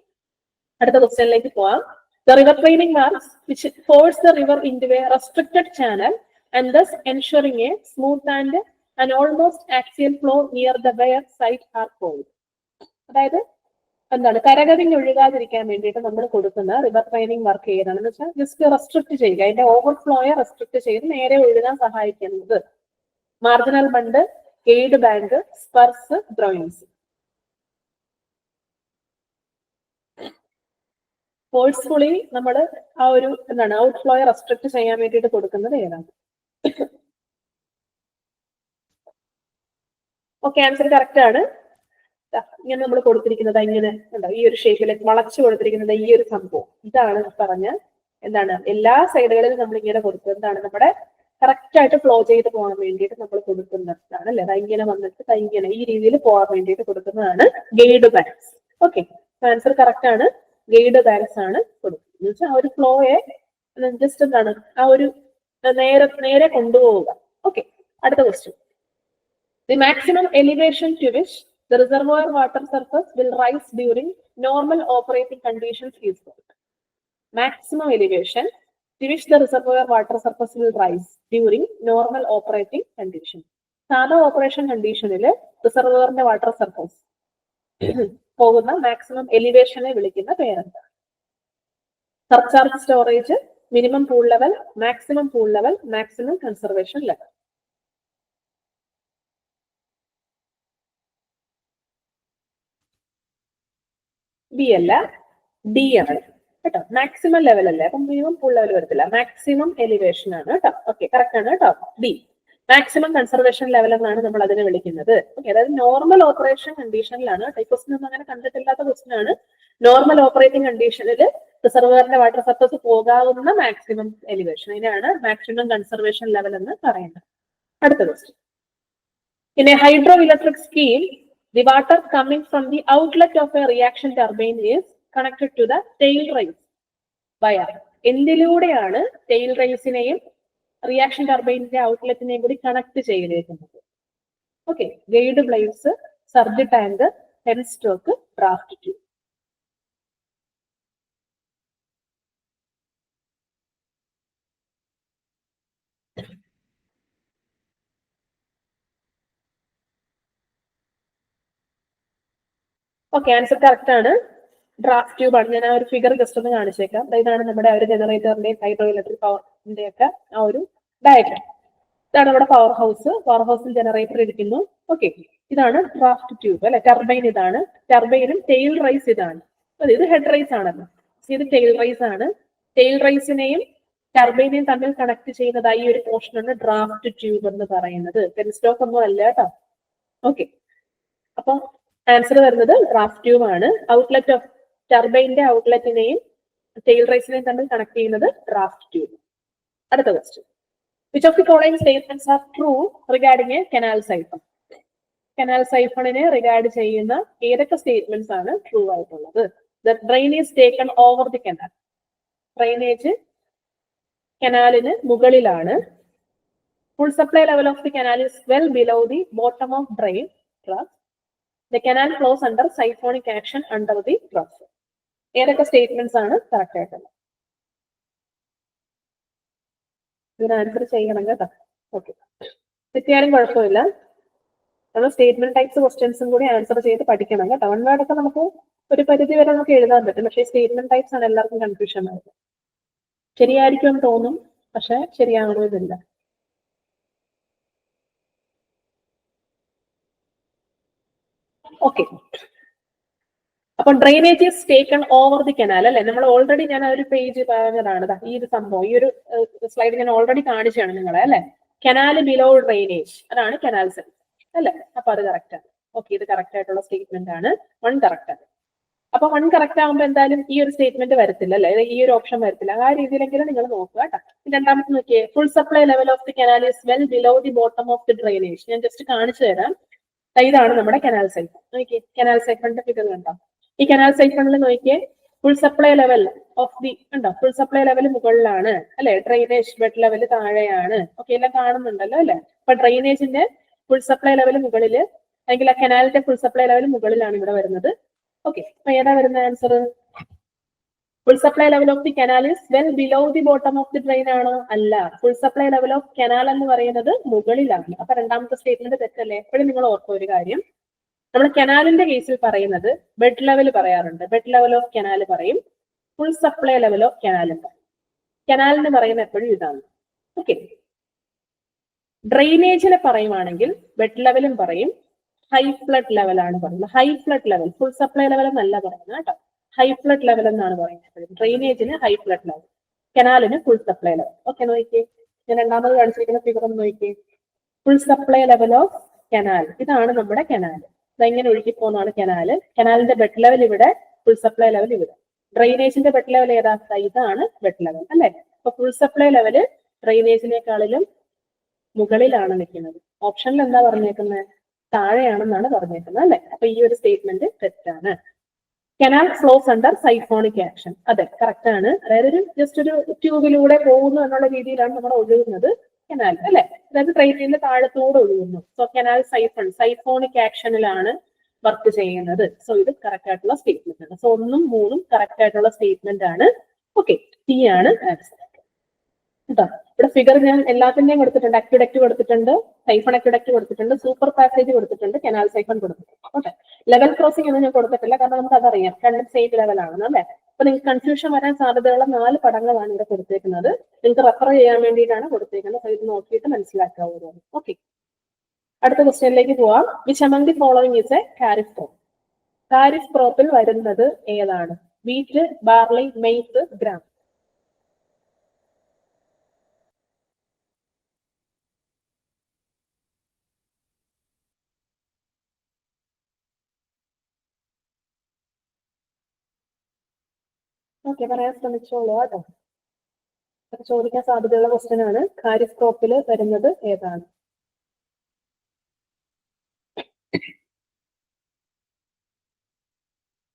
അടുത്ത ക്വസ്റ്റ്യനിലേക്ക് പോവാം. The river training marks which force the river into a restricted channel and thus ensuring a smooth and almost axial flow near the weir site are called. അതായത് എന്താണ്, കരകവിഞ്ഞ് ഒഴുകാതിരിക്കാൻ വേണ്ടിയിട്ട് നമ്മൾ കൊടുക്കുന്ന റിവർ ട്രെയിനിങ് വർക്ക് ഏതാണെന്ന് വെച്ചാൽ ജസ്റ്റ് റെസ്ട്രിക്ട് ചെയ്യുക, അതിന്റെ ഓവർഫ്ലോയെ റെസ്ട്രിക്ട് ചെയ്ത് നേരെ ഒഴുകാൻ സഹായിക്കുന്നത് marginal bund, aid bank, spurs, groynes. Forcefully നമ്മൾ ആ ഒരു എന്താണ് ഔട്ട്ഫ്ലോയെ റെസ്ട്രിക്ട് ചെയ്യാൻ വേണ്ടിയിട്ട് കൊടുക്കുന്നത് ഏതാണ്? ഓക്കെ, ആൻസർ കറക്റ്റ് ആണ്. ഇങ്ങനെ നമ്മൾ കൊടുത്തിരിക്കുന്നത് ഇങ്ങനെ ഉണ്ടോ, ഈ ഒരു ഷേപ്പിൽ വളച്ചു കൊടുത്തിരിക്കുന്നത് ഈ ഒരു സംഭവം, ഇതാണ് പറഞ്ഞ എന്താണ് എല്ലാ സൈഡുകളിലും നമ്മൾ ഇങ്ങനെ കൊടുക്കുക, എന്താണ് നമ്മുടെ കറക്റ്റ് ആയിട്ട് ഫ്ലോ ചെയ്ത് പോകാൻ വേണ്ടിയിട്ട് നമ്മൾ കൊടുക്കുന്നതാണ് അല്ലെ. ഇങ്ങനെ വന്നിട്ട് ഇങ്ങനെ ഈ രീതിയിൽ പോകാൻ വേണ്ടിയിട്ട് കൊടുക്കുന്നതാണ് guide banks. Okay, answer correct ആണ്, ഗൈഡ് ബാങ്ക്സ് ആണ് കൊടുക്കുന്നത്. എന്ന് വെച്ചാൽ ആ ഒരു ഫ്ലോയെ ജസ്റ്റ് എന്താണ് ആ ഒരു നേരെ കൊണ്ടുപോവുക. ഓക്കെ, അടുത്ത question. The maximum elevation to which the reservoir water surface will rise during normal operating conditions is called. Maximum elevation to which the reservoir water surface will rise during normal operating conditions. സാധാ ഓപ്പറേഷൻ കണ്ടീഷനിൽ റിസർവറിന്റെ വാട്ടർ സർഫസ് പോകുന്ന മാക്സിമം എലിവേഷനെ വിളിക്കുന്ന പേരെന്താ? Surcharge storage, minimum pool level, maximum pool level, maximum conservation level. B അല്ല, ഡി ആണ് കേട്ടോ. മാക്സിമം ലെവൽ അല്ലേ, അപ്പൊ മിനിമം പൂൾ ലെവൽ വരത്തില്ല, മാക്സിമം എലിവേഷൻ ആണ് കേട്ടോ. ഓക്കെ, കറക്റ്റ് ആണ് കേട്ടോ, ഡി. മാക്സിമം കൺസർവേഷൻ ലെവൽ എന്നാണ് നമ്മൾ അതിനെ വിളിക്കുന്നത്. ഓക്കെ, അതായത് നോർമൽ ഓപ്പറേഷൻ കണ്ടീഷനിലാണ്. ക്വസ്റ്റ്യൻ ഒന്നും അങ്ങനെ കണ്ടിട്ടില്ലാത്ത ക്വസ്റ്റ്യൻ ആണ്. നോർമൽ ഓപ്പറേറ്റിംഗ് കണ്ടീഷനിൽ റിസർവറിന്റെ വാട്ടർ സർഫസ് പോകാവുന്ന മാക്സിമം എലിവേഷൻ, അതിനാണ് മാക്സിമം കൺസർവേഷൻ ലെവൽ എന്ന് പറയുന്നത്. അടുത്ത question. In A hydro electric scheme, the water coming from the outlet of a reaction turbine is connected to the tail race via. എന്തിലൂടെയാണ് tail raceനെയും റിയാക്ഷൻ ടർബൈനിന്റെ ഔട്ട്ലെറ്റിനെയും കൂടി കണക്ട് ചെയ്തേക്കുന്നത്? Okay, guide blades, surge tank, head stroke, draft tube. Okay, answer correct ആണ്, ഡ്രാഫ്റ്റ് ട്യൂബ് ആണ്. ഞാൻ ആ ഒരു ഫിഗർ ജസ്റ്റ് ഒന്ന് കാണിച്ചേക്കാം. ഇതാണ് നമ്മുടെ ആ ഒരു ജനറേറ്ററിന്റെയും ഹൈഡ്രോ ഇലക്ട്രിക് പവറിന്റെ ഒക്കെ ആ ഒരു ഡയഗ്രാം. ഇതാണ് നമ്മുടെ പവർ ഹൗസ്. പവർ ഹൗസിൽ ജനറേറ്റർ ഇരിക്കുന്നു. ഓക്കെ, ഇതാണ് ഡ്രാഫ്റ്റ് ട്യൂബ് അല്ലെ. ടർബൈൻ ഇതാണ്, ടർബൈനും ടെയിൽ റൈസ് ഇതാണ്. ഇത് ഹെഡ് റൈസ് ആണല്ലോ, ഇത് ടെയിൽ റൈസ് ആണ്. ടെയിൽ റൈസിനെയും ടർബൈനെയും തമ്മിൽ കണക്ട് ചെയ്യുന്നതായി ഒരു പോർഷനാണ് ഡ്രാഫ്റ്റ് ട്യൂബ് എന്ന് പറയുന്നത്. പെൻസ്റ്റോക്ക് ഒന്നും അല്ല കേട്ടോ. ഓക്കെ, അപ്പൊ ആൻസർ വരുന്നത് ഡ്രാഫ്റ്റ് ട്യൂബ് ആണ്. ഔട്ട്ലെറ്റ് ഓഫ് ടർബൈനിന്റെ ഔട്ട്ലെറ്റിനെയും ടെയിൽ റൈസിനെയും തമ്മിൽ കണക്ട് ചെയ്യുന്നത് ഡ്രാഫ്റ്റ് ട്യൂബ്. അടുത്ത question. Which of the following statements are true regarding a canal siphon? Canal സൈഫണിനെ റിഗാർഡ് ചെയ്യുന്ന ഏതൊക്കെ സ്റ്റേറ്റ്മെന്റ്സ് ആണ് ട്രൂ ആയിട്ടുള്ളത്? The drain is taken over the canal. Drainage കനാലിന് മുകളിലാണ്. Full supply level of the canal is well below the bottom of drain trough. The canal flows under siphonic action under the trough. ഏതൊക്കെ സ്റ്റേറ്റ്മെന്റ്സ് ആണ് കറക്റ്റ് ആയിട്ടുള്ളത്? ഇതിന് ആൻസർ ചെയ്യണം കേട്ടോ. ഓക്കെ, തെറ്റിയാലും കുഴപ്പമില്ല. നമ്മൾ സ്റ്റേറ്റ്മെന്റ് ടൈപ്സ് ക്വസ്റ്റ്യൻസും കൂടി ആൻസർ ചെയ്ത് പഠിക്കണം കേട്ടോ. വൺ വേർഡ് ഒക്കെ നമുക്ക് ഒരു പരിധി വരെ നമുക്ക് എഴുതാൻ പറ്റും, പക്ഷേ സ്റ്റേറ്റ്മെന്റ് ടൈപ്സ് ആണ് എല്ലാവർക്കും കൺഫ്യൂഷൻ ആയത്. ശരിയായിരിക്കും എന്ന് തോന്നും, പക്ഷെ ശരിയാവണമെന്നില്ല. ഓക്കെ, അപ്പൊ drainage is taken over the canal അല്ലെ. നമ്മൾ ഓൾറെഡി ഞാൻ ആ ഒരു പേജ് പറഞ്ഞതാണ്, ഈ ഒരു സംഭവം, ഈ ഒരു സ്ലൈഡ് ഞാൻ ഓൾറെഡി കാണിച്ചാണ് നിങ്ങളെ അല്ലെ. കനാൽ ബിലോ ഡ്രെയിനേജ്, അതാണ് കനാൽ സെൽ അല്ലെ. അപ്പൊ അത് കറക്റ്റ് ആണ്. ഓക്കെ, ഇത് കറക്റ്റ് ആയിട്ടുള്ള സ്റ്റേറ്റ്മെന്റ് ആണ്. 1 കറക്റ്റ് ആണ്. അപ്പൊ 1 കറക്റ്റ് ആകുമ്പോൾ എന്തായാലും ഈ ഒരു സ്റ്റേറ്റ്മെന്റ് വരത്തില്ല അല്ലെ, ഈ ഒരു ഓപ്ഷൻ വരത്തില്ല. ആ രീതിയിലെങ്കിലും നിങ്ങൾ നോക്കുക കേട്ടോ. രണ്ടാമത്തെ നോക്കിയേ, full supply level of the canal is well below the bottom of the drainage. ഞാൻ ജസ്റ്റ് കാണിച്ചു തരാം. ഇതാണ് നമ്മുടെ കനാൽ സൈഫൺ. നോക്കിയേ, കനാൽ സൈഫണിന്റെ ഫിഗർ കണ്ടോ? ഈ കനാൽ സൈഫണിൽ നോക്കിയേ, full supply level of the ഉണ്ടോ, ഫുൾ സപ്ലൈ ലെവൽ മുകളിലാണ് അല്ലെ, ഡ്രെയിനേജ് ബെഡ് ലെവൽ താഴെയാണ്. ഓക്കെ, എല്ലാം കാണുന്നുണ്ടല്ലോ അല്ലെ. അപ്പൊ ഡ്രെയിനേജിന്റെ ഫുൾ സപ്ലൈ ലെവൽ മുകളില്, അല്ലെങ്കിൽ ആ കനാലിന്റെ ഫുൾ സപ്ലൈ ലെവൽ മുകളിലാണ് ഇവിടെ വരുന്നത്. ഓക്കെ, അപ്പൊ ഏതാ വരുന്ന answer? Full supply level of the canal is well below the bottom of the drain ആണോ? അല്ല, full supply level of canal എന്ന് പറയുന്നത് മുകളിലാണ്. അപ്പൊ രണ്ടാമത്തെ സ്റ്റേറ്റ്മെന്റ് തെറ്റല്ലേ. എപ്പോഴും നിങ്ങൾ ഓർക്കുക ഒരു കാര്യം, നമ്മൾ കനാലിന്റെ കേസിൽ പറയുന്നത് ബെഡ് ലെവൽ പറയാറുണ്ട്. ബെഡ് ലെവൽ ഓഫ് കനാൽ പറയും, ഫുൾ സപ്ലൈ ലെവൽ ഓഫ് കനാലും പറയും. കനാലിന് പറയുന്ന എപ്പോഴും ഇതാണ്. ഓക്കെ, ഡ്രെയിനേജിനെ പറയുവാണെങ്കിൽ ബെഡ് ലെവലും പറയും, ഹൈ ഫ്ലഡ് ലെവലാണ് പറയുന്നത്. High flood level, full supply level എന്നല്ല പറയുന്നത് കേട്ടോ, ഹൈ ഫ്ലഡ് ലെവൽ എന്നാണ് പറയുന്നത്. ഡ്രെയിനേജിന് ഹൈ ഫ്ലഡ് ലെവൽ, കനാലിന് ഫുൾ സപ്ലൈ ലെവൽ. ഓക്കെ, നോക്കിയേ, ഞാൻ രണ്ടാമത് കാണിച്ചിരിക്കുന്ന ഫിഗർ ഒന്ന് നോക്കിയേ. Full supply level of canal, ഇതാണ് നമ്മുടെ കനാൽ. ഇതെങ്ങനെ ഒഴുകി പോകുന്നതാണ് കനാല്. കനാലിന്റെ ബെഡ് ലെവൽ ഇവിടെ, ഫുൾ സപ്ലൈ ലെവൽ ഇവിടെ. ഡ്രെയിനേജിന്റെ ബെഡ് ലെവൽ ഏതാ? ഇതാണ് ബെഡ് ലെവൽ അല്ലെ. അപ്പൊ ഫുൾ സപ്ലൈ ലെവല് ഡ്രെയിനേജിനേക്കാളിലും മുകളിലാണ് നിൽക്കുന്നത്. ഓപ്ഷനിൽ എന്താ പറഞ്ഞേക്കുന്നത്? താഴെയാണെന്നാണ് പറഞ്ഞേക്കുന്നത് അല്ലെ. അപ്പൊ ഈ ഒരു സ്റ്റേറ്റ്മെന്റ് തെറ്റാണ്. Canal flows under siphonic action, അതെ കറക്റ്റ് ആണ്. അതായത് ഒരു ജസ്റ്റ് ഒരു ട്യൂബിലൂടെ പോകുന്നു എന്നുള്ള രീതിയിലാണ് നമ്മൾ ഒഴുകുന്നത് കനാൽ അല്ലെ. അതായത് ട്രെയിനിന്റെ താഴത്തൂടെ ഒഴുകുന്നു. സോ കനാൽ സൈഫൺ, സൈഫോണിക് ആക്ഷനിലാണ് വർക്ക് ചെയ്യുന്നത്. സോ ഇത് കറക്റ്റ് ആയിട്ടുള്ള സ്റ്റേറ്റ്മെന്റ് ആണ്. സോ 1ഉം 3ഉം കറക്റ്റ് ആയിട്ടുള്ള സ്റ്റേറ്റ്മെന്റ് ആണ്. ഓക്കെ, ടി ആണ് ആൻസർ കേട്ടോ. ഇവിടെ ഫിഗർ ഞാൻ എല്ലാത്തിന്റെയും കൊടുത്തിട്ടുണ്ട്. അക്വിഡക്റ്റ് കൊടുത്തിട്ടുണ്ട്, സൈഫൺ അക്വിഡക്റ്റ് കൊടുത്തിട്ടുണ്ട്, സൂപ്പർ പാസേജ് കൊടുത്തിട്ടുണ്ട്, കനാൽ സൈഫൺ കൊടുത്തിട്ടുണ്ട്. ഓക്കെ, ലെവൽ ക്രോസിംഗ് ഒന്നും ഞാൻ കൊടുത്തിട്ടില്ല, കാരണം നമുക്ക് അതറിയാം രണ്ടും സെയിം ലെവലാണ് അല്ലെ. അപ്പൊ നിങ്ങൾക്ക് കൺഫ്യൂഷൻ വരാൻ സാധ്യതയുള്ള 4 പടങ്ങളാണ് ഇവിടെ കൊടുത്തേക്കുന്നത്. നിങ്ങൾക്ക് റെഫർ ചെയ്യാൻ വേണ്ടിയിട്ടാണ് കൊടുത്തേക്കുന്നത്. ഇത് നോക്കിയിട്ട് മനസ്സിലാക്കാവുന്നതാണ്. ഓക്കെ, അടുത്ത ക്വസ്റ്റ്യനിലേക്ക് പോവാം. Which among the following is a kharif crop? Kharif ക്രോപ്പിൽ വരുന്നത് ഏതാണ്? Wheat, barley, maize, gram. Okay, പറയാൻ ശ്രമിച്ചോളൂ കേട്ടോ. ചോദിക്കാൻ സാധ്യതയുള്ള ക്വസ്റ്റ്യൻ ആണ്. ഖാരിഫ് ക്രോപ്പിൽ വരുന്നത് ഏതാണ്?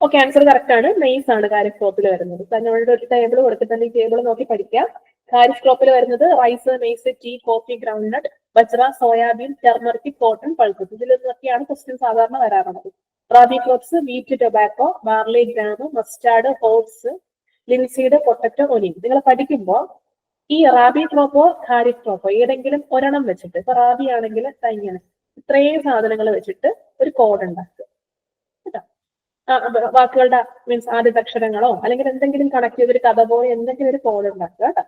ഓക്കെ, ആൻസർ കറക്റ്റ് ആണ്. മെയ്സ് ആണ് ഖാരിഫ് ക്രോപ്പിൽ വരുന്നത്. നമ്മളുടെ ഒരു ടേബിൾ കൊടുത്തിട്ടുണ്ട്, ഈ ടേബിൾ നോക്കി പഠിക്കാം. ഖാരിഫ് ക്രോപ്പിൽ വരുന്നത് rice, maize, tea, coffee, groundnut, bajra, soybean, turmeric, cotton, pulses. ഇതിൽ നിന്നൊക്കെയാണ് ക്വസ്റ്റ്യൻ സാധാരണ വരാറുള്ളത്. Rabi crops wheat, tobacco, barley, gram, mustard, oats, linseed, potato, olive. നിങ്ങൾ പഠിക്കുമ്പോൾ ഈ റാബി ക്രോപ്പോ ഖാരിഫ് ക്രോപ്പോ ഏതെങ്കിലും ഒരെണ്ണം വെച്ചിട്ട്, ഇപ്പൊ റാബി ആണെങ്കിൽ ഇങ്ങനെ ഇത്രയും സാധനങ്ങൾ വെച്ചിട്ട് ഒരു കോഡ് ഉണ്ടാക്കുക കേട്ടോ. വാക്കുകളുടെ മീൻസ് ആദ്യത്തെ അക്ഷരങ്ങളോ അല്ലെങ്കിൽ എന്തെങ്കിലും കണക്ട് ചെയ്തൊരു കഥ പോലെ എന്തെങ്കിലും ഒരു കോഡ് ഉണ്ടാക്കുക കേട്ടോ.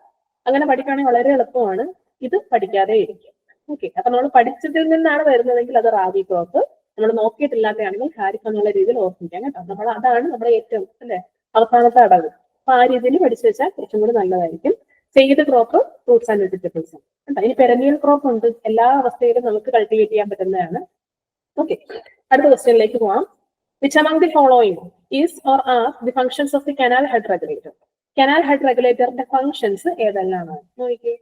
അങ്ങനെ പഠിക്കുകയാണെങ്കിൽ വളരെ എളുപ്പമാണ്. ഇത് പഠിക്കാതെ ഇരിക്കുക. ഓക്കെ, അപ്പൊ നമ്മൾ പഠിച്ചതിൽ നിന്നാണ് വരുന്നതെങ്കിൽ അത് റാബി ക്രോപ്പ്, നമ്മൾ നോക്കിയിട്ടില്ലാത്തതാണെങ്കിൽ ഖാരിഫ് എന്നുള്ള രീതിയിൽ ഓർമ്മിക്കാം കേട്ടോ. നമ്മൾ അതാണ് നമ്മുടെ ഏറ്റവും അല്ലെ അവസാനത്തെ അടവ്. അപ്പൊ ആ രീതിയിൽ പഠിച്ചു വെച്ചാൽ കുറച്ചും കൂടി നല്ലതായിരിക്കും. Said crop fruits and vegetables കേട്ടോ. ഇനി പെരനിയൽ ക്രോപ്പ് ഉണ്ട്, എല്ലാ അവസ്ഥയിലും നമുക്ക് കൾട്ടിവേറ്റ് ചെയ്യാൻ പറ്റുന്നതാണ്. ഓക്കെ, അടുത്ത ക്വസ്റ്റ്യനിലേക്ക് പോവാം. Which among the following is or are the functions of the canal head regulator? Canal head regulator the functions ഏതെല്ലാമാണ് നോക്കിയേ.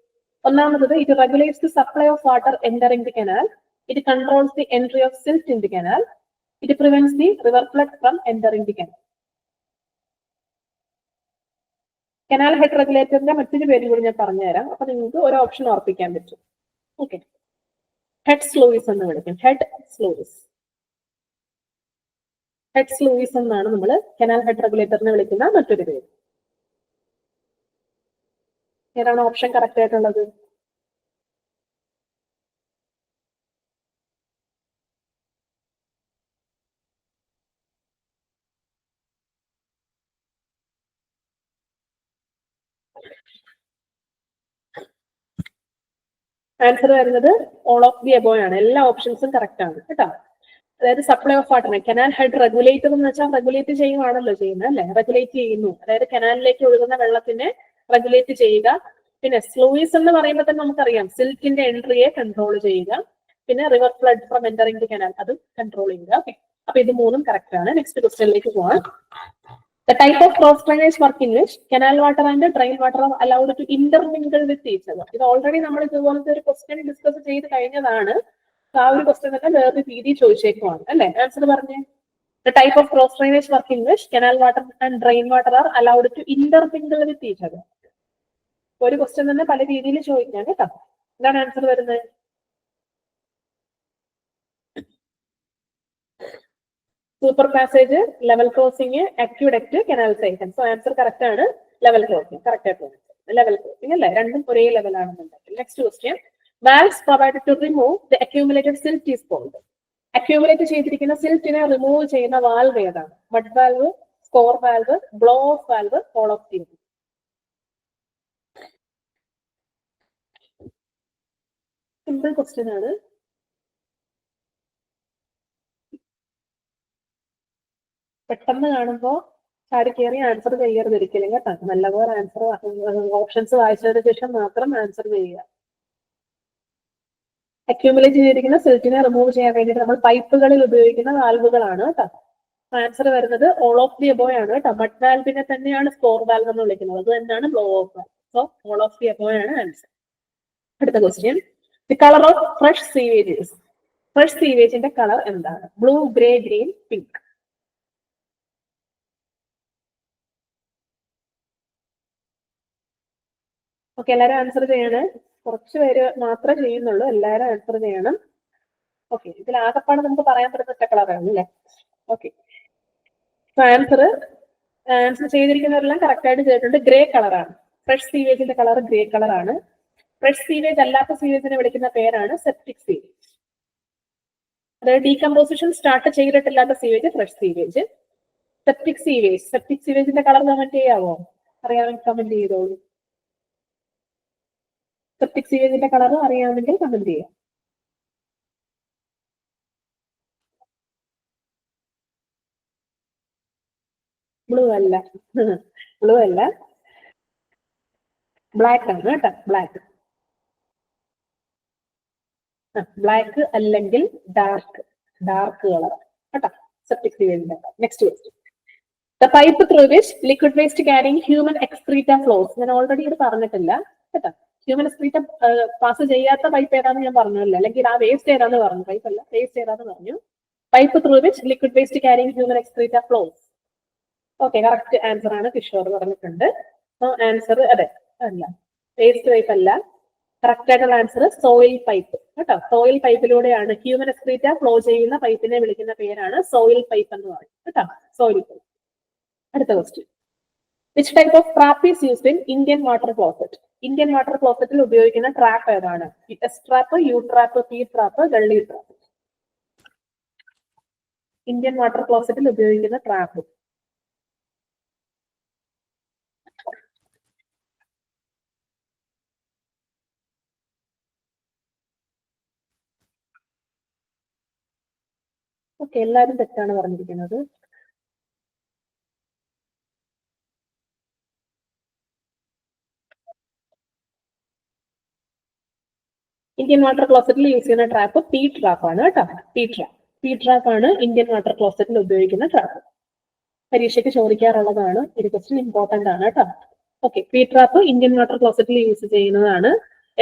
ഒന്നാമത്, it regulates the supply of water entering the canal. It controls the entry of silt in the canal. It prevents the river flood from entering the canal. Canal head റെഗുലേറ്ററിന്റെ മറ്റൊരു പേര് കൂടി ഞാൻ പറഞ്ഞുതരാം. അപ്പൊ നിങ്ങൾക്ക് ഒരു ഓപ്ഷൻ ഉറപ്പിക്കാൻ പറ്റും. ഓക്കെ, ഹെഡ് സ്ലൂയിസ് എന്ന് വിളിക്കും. ഹെഡ് സ്ലൂയിസ്, ഹെഡ് സ്ലൂയിസ് എന്നാണ് നമ്മൾ കനാൽ ഹെഡ് റെഗുലേറ്ററിനെ വിളിക്കുന്ന മറ്റൊരു പേര്. ഏതാണ് ഓപ്ഷൻ കറക്റ്റ് ആയിട്ടുള്ളത്? ആൻസർ വരുന്നത് ഓൾ ഓഫ് ദി എബോ ആണ്. എല്ലാ ഓപ്ഷൻസും കറക്റ്റ് ആണ് കേട്ടോ. അതായത് supply of water, canal head regulator എന്ന് വെച്ചാൽ റെഗുലേറ്റ് ചെയ്യുവാണല്ലോ ചെയ്യുന്നത് അല്ലെ, റെഗുലേറ്റ് ചെയ്യുന്നു. അതായത് കനാലിലേക്ക് ഒഴുകുന്ന വെള്ളത്തിനെ റെഗുലേറ്റ് ചെയ്യുക. പിന്നെ സ്ലൂയിസ് എന്ന് പറയുമ്പോൾ തന്നെ നമുക്കറിയാം സിൽറ്റിന്റെ എൻട്രിയെ കൺട്രോൾ ചെയ്യുക. പിന്നെ river flood from entering the canal, അത് കൺട്രോൾ ചെയ്യുക. ഓക്കെ, അപ്പൊ ഇത് മൂന്നും കറക്റ്റ് ആണ്. നെക്സ്റ്റ് ക്വസ്റ്റ്യനിലേക്ക് പോവാം. The type of cross drainage work in which canal water and drain water are allowed to intermingle with each other. ഇത് ഓൾറെഡി നമ്മൾ ഇതുപോലത്തെ ഒരു ക്വസ്റ്റ്യൻ ഡിസ്കസ് ചെയ്ത് കഴിഞ്ഞതാണ്. ആ ഒരു ക്വസ്റ്റ്യൻ തന്നെ വേറൊരു രീതി ചോദിച്ചേക്കുവാണ് അല്ലെ. ആൻസർ പറഞ്ഞേ. The type of cross drainage work in which canal water and drain water are allowed to intermingle with each other. ഒരു ക്വസ്റ്റ്യൻ തന്നെ പല രീതിയിൽ ചോദിക്കാം കേട്ടോ. എന്താണ് ആൻസർ വരുന്നത്? Super passage, level crossing, aqueduct, canal siphon. So answer correct ആണ്. ലെവൽ ക്രോസിംഗ് കറക്റ്റ് ആയിട്ട് ലെവൽ ക്രോസിംഗ് അല്ലേ, രണ്ടും ഒരേ ലെവൽ ആണെന്നുണ്ടെങ്കിൽ. Next question. Valves provided to remove the accumulated silt is called. Accumulate ചെയ്തിരിക്കുന്ന സിൽറ്റിനെ റിമൂവ് ചെയ്യുന്ന വാൽവ് ഏതാണ്? Mud valve, scour valve, blow off valve, hole off tube. Simple question ആണ്. പെട്ടെന്ന് കാണുമ്പോൾ ചാടി കയറി ആൻസർ ചെയ്യരുത് ഒരിക്കലും കേട്ടോ. നല്ലപോലെ ആൻസർ ഓപ്ഷൻസ് വായിച്ചതിന് ശേഷം മാത്രം ആൻസർ ചെയ്യുക. അക്യൂമുലേറ്റ് ചെയ്തിരിക്കുന്ന സിൽറ്റിനെ റിമൂവ് ചെയ്യാൻ വേണ്ടിയിട്ട് നമ്മൾ പൈപ്പുകളിൽ ഉപയോഗിക്കുന്ന വാൽവുകളാണ് കേട്ടോ. ആൻസർ വരുന്നത് ഓൾ ഓഫ് ദി എബോ ആണ് കേട്ടോ. മഡ് വാൽവിനെ തന്നെയാണ് സ്കോർ വാൽവ് എന്ന് വിളിക്കുന്നത്. അത് തന്നെയാണ് blow off valve. So all of the above ആണ് ആൻസർ. അടുത്ത question. The colour of fresh sewages. Fresh സീവേജിന്റെ കളർ എന്താണ്? Blue, grey, green, pink. Okay, എല്ലാവരും ആൻസർ ചെയ്യണം. കുറച്ച് പേര് മാത്രമേ ചെയ്യുന്നുള്ളൂ. എല്ലാവരും ആൻസർ ചെയ്യണം. ഓക്കെ, ഇതിൽ ആകെപ്പാട് നമുക്ക് പറയാൻ പറ്റുന്ന ഒറ്റ കളറാണ് അല്ലേ. ഓക്കെ, ആൻസർ ചെയ്തിരിക്കുന്നവരെല്ലാം കറക്റ്റ് ആയിട്ട് ചെയ്തിട്ടുണ്ട്. ഗ്രേ കളറാണ്. ഫ്രഷ് സീവേജിന്റെ കളർ ഗ്രേ കളറാണ്. ഫ്രഷ് സീവേജ് അല്ലാത്ത സീവേജിനെ വിളിക്കുന്ന പേരാണ് സെപ്റ്റിക് സീവേജ്. അതായത് ഡീകമ്പോസിഷൻ സ്റ്റാർട്ട് ചെയ്തിട്ടില്ലാത്ത സീവേജ് ഫ്രഷ് സീവേജ്. സെപ്റ്റിക് സീവേജിന്റെ കളർ കമന്റ് ചെയ്യാവോ? അറിയാമെങ്കിൽ കമന്റ് ചെയ്തോളൂ. സെപ്റ്റിക് സീവേജിന്റെ കളർ അറിയാമെങ്കിൽ കമന്റ് ചെയ്യാം. ബ്ലൂ അല്ല, ബ്ലൂ അല്ല, ബ്ലാക്ക് ആണ് കേട്ടോ. ബ്ലാക്ക് അല്ലെങ്കിൽ ഡാർക്ക് കളർ കേട്ടോ സെപ്റ്റിക് സീവേജിന്റെ. Next question. The pipe through which liquid waste carrying human excreta flows. ഞാൻ ഓൾറെഡി ഇത് പറഞ്ഞിട്ടില്ല കേട്ടോ. ഹ്യൂമൻ എക്സ്ക്രീറ്റ പാസ് ചെയ്യാത്ത പൈപ്പ് ഏതാന്ന് ഞാൻ പറഞ്ഞില്ല, അല്ലെങ്കിൽ ആ വേസ്റ്റ് ഏതാന്ന് പറഞ്ഞു. പൈപ്പ് അല്ല, വേസ്റ്റ് ഏതാന്ന് പറഞ്ഞു. Pipe through which liquid waste carrying human excreta flows. Okay, correct answer ആണ്. കിഷോർ പറഞ്ഞിട്ടുണ്ട്. ആൻസർ അതെ അല്ല, വേസ്റ്റ് പൈപ്പ് അല്ല. കറക്റ്റ് ആയിട്ടുള്ള ആൻസർ സോയിൽ പൈപ്പ് കേട്ടോ. സോയിൽ പൈപ്പിലൂടെയാണ് ഹ്യൂമൻ എക്സ്ക്രീറ്റ ഫ്ലോ ചെയ്യുന്ന പൈപ്പിനെ വിളിക്കുന്ന പേരാണ് സോയിൽ പൈപ്പ് എന്ന് പറയും കേട്ടോ. Soil pipe. അടുത്ത question. Which type of trap is used in Indian water closet? Indian water ക്ലോസറ്റിൽ ഉപയോഗിക്കുന്ന ട്രാപ്പ് ഏതാണ്? S trap, U trap, P trap, gully trap. Indian water ക്ലോസറ്റിൽ ഉപയോഗിക്കുന്ന ട്രാപ്പ്. ഓക്കെ, എല്ലാവരും തെറ്റാണ് പറഞ്ഞിരിക്കുന്നത്. ഇന്ത്യൻ വാട്ടർ ക്ലോസറ്റിൽ യൂസ് ചെയ്യുന്ന ട്രാപ്പ് പി ട്രാപ്പ് ആണ് കേട്ടോ. പി ട്രാപ്പ് ആണ് ഇന്ത്യൻ വാട്ടർ ക്ലോസറ്റിൽ ഉപയോഗിക്കുന്ന ട്രാപ്പ്. പരീക്ഷയ്ക്ക് ചോദിക്കാറുള്ളതാണ്. ഒരു ക്വസ്റ്റ്യൻ ഇമ്പോർട്ടന്റ് ആണ് കേട്ടോ. Okay, P trap Indian water ക്ലോസറ്റിൽ യൂസ് ചെയ്യുന്നതാണ്.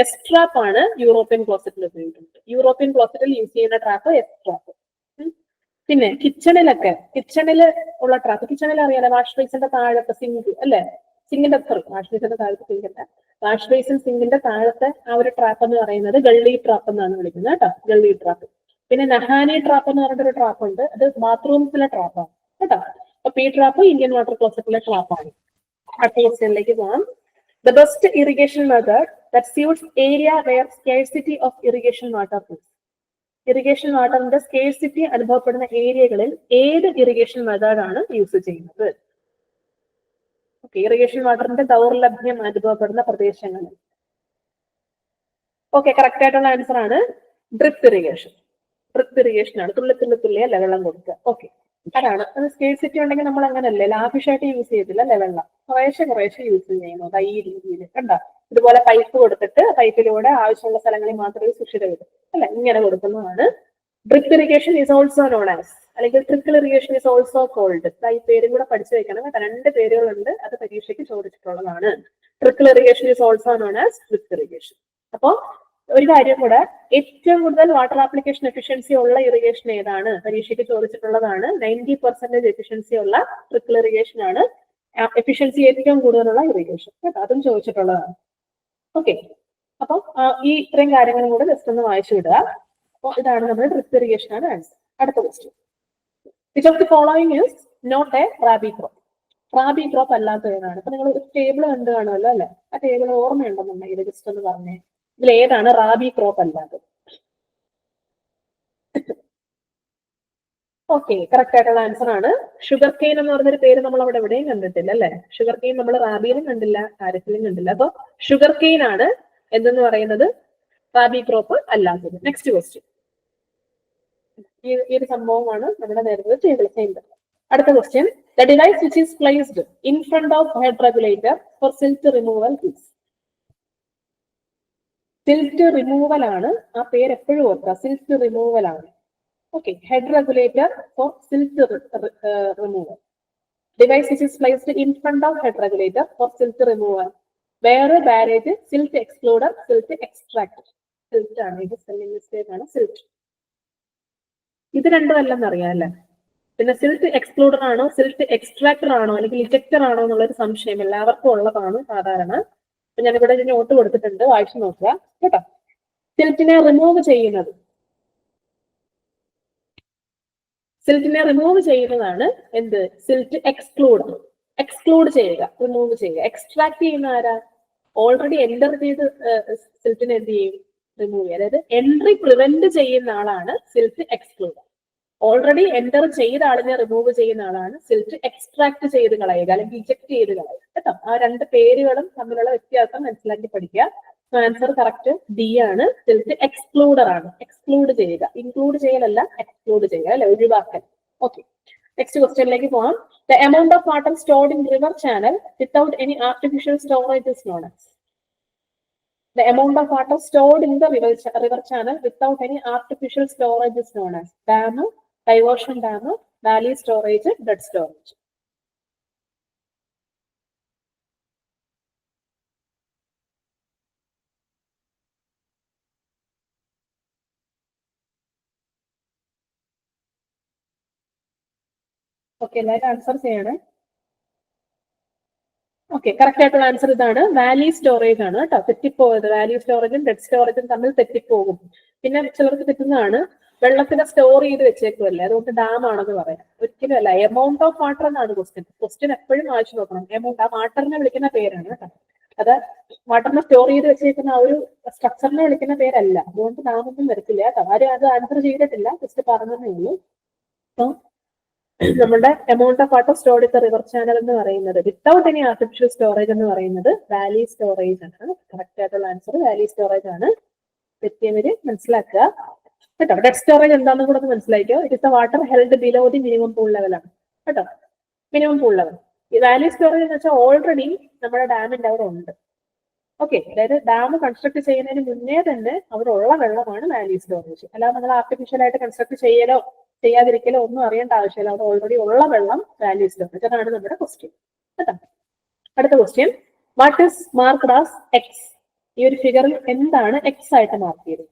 എസ് ട്രാപ്പ് ആണ് യൂറോപ്യൻ ക്ലോസറ്റിൽ ഉപയോഗിക്കുന്നത്. യൂറോപ്യൻ ക്ലോസറ്റിൽ യൂസ് ചെയ്യുന്ന ട്രാപ്പ് എസ് ട്രാപ്പ്. പിന്നെ കിച്ചണിൽ ഉള്ള ട്രാപ്പ്, കിച്ചണിൽ അറിയാലോ, വാഷ് ബേസിന്റെ താഴത്തെ സിങ്ക് അല്ലെ, സിങ്കിന്റെ വാഷ് ബേസിന്റെ താഴത്തെ സിങ്കിന്റെ വാഷ് ബേസിൻ സിങ്കിന്റെ താഴത്തെ ആ ഒരു ട്രാപ്പ് എന്ന് പറയുന്നത് ഗള്ളി ട്രാപ്പ് എന്നാണ് വിളിക്കുന്നത് കേട്ടോ. Gully trap. പിന്നെ നഹാനി ട്രാപ്പ് എന്ന് പറഞ്ഞിട്ടൊരു ട്രാപ്പ് ഉണ്ട്. അത് ബാത്റൂംസിലെ ട്രാപ്പാണ് കേട്ടോ. അപ്പൊ പി ട്രാപ്പ് ഇന്ത്യൻ വാട്ടർ ക്ലോസറ്റിലെ ട്രാപ്പാണ്. അടുത്ത ക്വസ്റ്റ്യനിലേക്ക് പോകാം. The best irrigation method that suits area where scarcity of irrigation water is. Irrigation വാട്ടറിന്റെ സ്കേഴ്സിറ്റി അനുഭവപ്പെടുന്ന ഏരിയകളിൽ ഏത് ഇറിഗേഷൻ മെത്തേഡാണ് യൂസ് ചെയ്യുന്നത്? ഇറിഗേഷൻ വാട്ടറിന്റെ ദൗർലഭ്യം അനുഭവപ്പെടുന്ന പ്രദേശങ്ങളിൽ. ഓക്കെ, കറക്റ്റ് ആയിട്ടുള്ള ആൻസർ ആണ് ഡ്രിപ്പ് ഇറിഗേഷൻ. ഡ്രിപ്പ് ഇറിഗേഷൻ ആണ്, തുള്ളി അല്ല വെള്ളം കൊടുക്കുക. ഓക്കെ, അതാണ്. അത് സ്കേഴ്സിറ്റി ഉണ്ടെങ്കിൽ നമ്മൾ അങ്ങനല്ലേ ലാവിഷായിട്ട് യൂസ് ചെയ്തില്ല അല്ലെ, വെള്ളം കുറേശ്ശെ യൂസ് ചെയ്യുന്നത് ഈ രീതിയിൽ. കണ്ട, ഇതുപോലെ പൈപ്പ് കൊടുത്തിട്ട് പൈപ്പിലൂടെ ആവശ്യമുള്ള സ്ഥലങ്ങളിൽ മാത്രമേ സുഷിര വരും അല്ല, ഇങ്ങനെ കൊടുക്കുന്നതാണ് drip irrigation. Is also known as, അല്ലെങ്കിൽ trickle irrigation is also called. ഈ പേരും കൂടെ പഠിച്ചു വെക്കണം കേട്ടോ, 2 പേരുകളുണ്ട്, അത് പരീക്ഷയ്ക്ക് ചോദിച്ചിട്ടുള്ളതാണ്. Trickle irrigation is also known as drip irrigation. അപ്പോ ഒരു കാര്യം കൂടെ, ഏറ്റവും കൂടുതൽ വാട്ടർ ആപ്ലിക്കേഷൻ എഫിഷ്യൻസി ഉള്ള ഇറിഗേഷൻ ഏതാണ്? പരീക്ഷയ്ക്ക് ചോദിച്ചിട്ടുള്ളതാണ്. 90% എഫിഷ്യൻസി ഉള്ള ട്രിക്കിൾ ഇറിഗേഷൻ ആണ് എഫിഷ്യൻസി ഏറ്റവും കൂടുതലുള്ള ഇറിഗേഷൻ കേട്ടോ, അതും ചോദിച്ചിട്ടുള്ളതാണ്. ഓക്കെ, അപ്പം ഈ ഇത്രയും കാര്യങ്ങളും കൂടെ ജസ്റ്റ് ഒന്ന് വായിച്ചു വിടുക. അപ്പോൾ ഇതാണ് നമ്മുടെ ഡ്രിപ്പ് ഇറിഗേഷൻ ആണ് ആൻസർ. അടുത്ത question, which of the following is not a rabi crop? Rabi crop അല്ലാത്ത ഏതാണ്? അപ്പൊ നിങ്ങൾ ഒരു ടേബിൾ കണ്ടു കാണുമല്ലോ അല്ലെ, ആ ടേബിൾ ഓർമ്മയുണ്ടെന്നുണ്ടെങ്കിൽ ജസ്റ്റ് ഒന്ന് പറഞ്ഞേ, ഇതിൽ ഏതാണ് റാബി ക്രോപ്പ് അല്ലാത്തത്? ഓക്കെ, കറക്റ്റ് ആയിട്ടുള്ള ആൻസർ ആണ് ഷുഗർ കെയിൻ എന്ന് പറഞ്ഞൊരു പേര് നമ്മൾ അവിടെ എവിടെയും കണ്ടിട്ടില്ല അല്ലെ. ഷുഗർ കെയിൻ നമ്മൾ റാബിയിലും കണ്ടില്ല, കാരറ്റിലും കണ്ടില്ല. അപ്പൊ ഷുഗർ കെയിൻ ആണ് എന്തെന്ന് പറയുന്നത് റാബി ക്രോപ്പ് അല്ലാത്തത്. നെക്സ്റ്റ് ക്വസ്റ്റ്യൻ, ഈ ഒരു സംഭവമാണ് നമ്മുടെ നേരത്തെ ചെയ്തത്. അടുത്ത question, the device which is placed in front of head regulator for silt removal is. Silt removal ആണ്, ആ പേര് എപ്പോഴും ഓർക്കുക, സിൽറ്റ് റിമൂവൽ ആണ്. Okay, head regulator for silt removal. Device which is placed in front of head regulator for silt removal. വേറെ barrage, silt excluder, silt extractor. Silt ആണ്, ഇത് സ്പെല്ലിംഗ് മിസ്റ്റേക്ക് ആണ്, സിൽറ്റ്. ഇത് രണ്ടും അല്ലെന്ന് അറിയാം അല്ലെ. പിന്നെ സിൽറ്റ് എക്സ്ക്ലൂഡർ ആണോ സിൽറ്റ് എക്സ്ട്രാക്ടർ ആണോ അല്ലെങ്കിൽ ഇജക്ടർ ആണോ എന്നുള്ളൊരു സംശയം എല്ലാവർക്കും ഉള്ളതാണ് സാധാരണ. അപ്പൊ ഞാനിവിടെ നോട്ട് കൊടുത്തിട്ടുണ്ട്, വായിച്ചു നോക്കുക കേട്ടോ. സിൽറ്റിനെ റിമൂവ് ചെയ്യുന്നത്, സിൽറ്റിനെ റിമൂവ് ചെയ്യുന്നതാണ് എന്ത്? Silt excluder. എക്സ്ക്ലൂഡ് ചെയ്യുക, റിമൂവ് ചെയ്യുക. എക്സ്ട്രാക്ട് ചെയ്യുന്ന ആരാ? ഓൾറെഡി എൻ്റർ ചെയ്ത് സിൽറ്റിനെ എന്ത് ചെയ്യും? റിമൂവ് ചെയ്യുക. അതായത് എൻട്രി പ്രിവെന്റ് ചെയ്യുന്ന ആളാണ് സിൽറ്റ് എക്സ്ക്ലൂഡർ. ഓൾറെഡി എൻ്റർ ചെയ്ത ആളിനെ റിമൂവ് ചെയ്യുന്ന ആളാണ് സിൽറ്റ് എക്സ്ട്രാക്ട് ചെയ്ത് കളയുക അല്ലെങ്കിൽ ഇജക്ട് ചെയ്ത് കളയുക കേട്ടോ. ആ 2 പേരുകളും തമ്മിലുള്ള വ്യത്യാസം മനസ്സിലാക്കി പഠിക്കുക. ആൻസർ കറക്റ്റ് ഡി ആണ്, സിൽറ്റ് എക്സ്ക്ലൂഡർ ആണ്. എക്സ്ക്ലൂഡ് ചെയ്യുക, ഇൻക്ലൂഡ് ചെയ്യലല്ല, എക്സ്ക്ലൂഡ് ചെയ്യുക അല്ലെ, ഒഴിവാക്കൽ. ഓക്കെ, നെക്സ്റ്റ് ക്വസ്റ്റ്യനിലേക്ക് പോകാം. The amount of water stored in river channel without any artificial storage is known as. The amount of water stored in the river channel without any artificial storage is known as dam, diversion dam, valley storage, dead storage. Okay, let answer ചെയ്യണേ. ഓക്കെ, കറക്റ്റ് ആയിട്ടുള്ള ആൻസർ ഇതാണ്, വാലി സ്റ്റോറേജ് ആണ് കേട്ടോ. തെറ്റിപ്പോയത്, വാലി സ്റ്റോറേജും ഡെഡ് സ്റ്റോറേജും തമ്മിൽ തെറ്റിപ്പോകും. പിന്നെ ചിലർക്ക് തെറ്റുന്നതാണ് വെള്ളത്തിനെ സ്റ്റോർ ചെയ്ത് വെച്ചേക്കുമല്ലേ, അതുകൊണ്ട് ഡാം ആണെന്ന് പറയാം. ഒരിക്കലും അല്ല, എമൗണ്ട് ഓഫ് വാട്ടർ എന്നാണ് ക്വസ്റ്റ്യൻ എപ്പോഴും വായിച്ചു നോക്കണം. എമൗണ്ട്, ആ വാട്ടറിനെ വിളിക്കുന്ന പേരാണ് കേട്ടോ. അത് വാട്ടറിനെ സ്റ്റോർ ചെയ്ത് വെച്ചേക്കുന്ന ആ ഒരു സ്ട്രക്ചറിനെ വിളിക്കുന്ന പേരല്ല, അതുകൊണ്ട് ഡാമൊന്നും വരത്തില്ല കേട്ടോ. ആരും അത് ആൻസർ ചെയ്തിട്ടില്ല, ജസ്റ്റ് പറഞ്ഞതേ ഉള്ളൂ. അപ്പം നമ്മുടെ amount of water stored in the river channel എന്ന് പറയുന്നത് വിത്തൗട്ട് എനി ആർട്ടിഫിഷ്യൽ സ്റ്റോറേജ് എന്ന് പറയുന്നത് വാലി സ്റ്റോറേജ് ആണ്. കറക്റ്റ് ആയിട്ടുള്ള ആൻസർ വാലി സ്റ്റോറേജ് ആണ്. തെറ്റിയവര് മനസ്സിലാക്കുക കേട്ടോ. ഡെഡ് സ്റ്റോറേജ് എന്താണെന്ന് കൂടെ ഒന്ന് മനസ്സിലാക്കിയോ. It is the water held below the minimum pool ലെവലാണ് കേട്ടോ, മിനിമം പൂൾ ലെവൽ. ഈ വാലി സ്റ്റോറേജ് എന്ന് വെച്ചാൽ ഓൾറെഡി നമ്മുടെ ഡാമിന്റെ അവിടെ ഉണ്ട്. ഓക്കെ, അതായത് ഡാം കൺസ്ട്രക്ട് ചെയ്യുന്നതിന് മുന്നേ തന്നെ അവിടെ ഉള്ള വെള്ളമാണ് വാലി സ്റ്റോറേജ്. അല്ലാതെ നമ്മൾ ആർട്ടിഫിഷ്യൽ ആയിട്ട് കൺസ്ട്രക്ട് ചെയ്യലോ ചെയ്യാതിരിക്കലോ ഒന്നും അറിയേണ്ട ആവശ്യമില്ല, അവിടെ ഓൾറെഡി ഉള്ള വെള്ളം വാലി സ്റ്റോറേജ്. അതാണ് നമ്മുടെ ക്വസ്റ്റ്യൻ കേട്ടോ. അടുത്ത question, what is marked as X? ഈ ഒരു ഫിഗറിൽ എന്താണ് എക്സ് ആയിട്ട് മാർക്ക് ചെയ്തത്?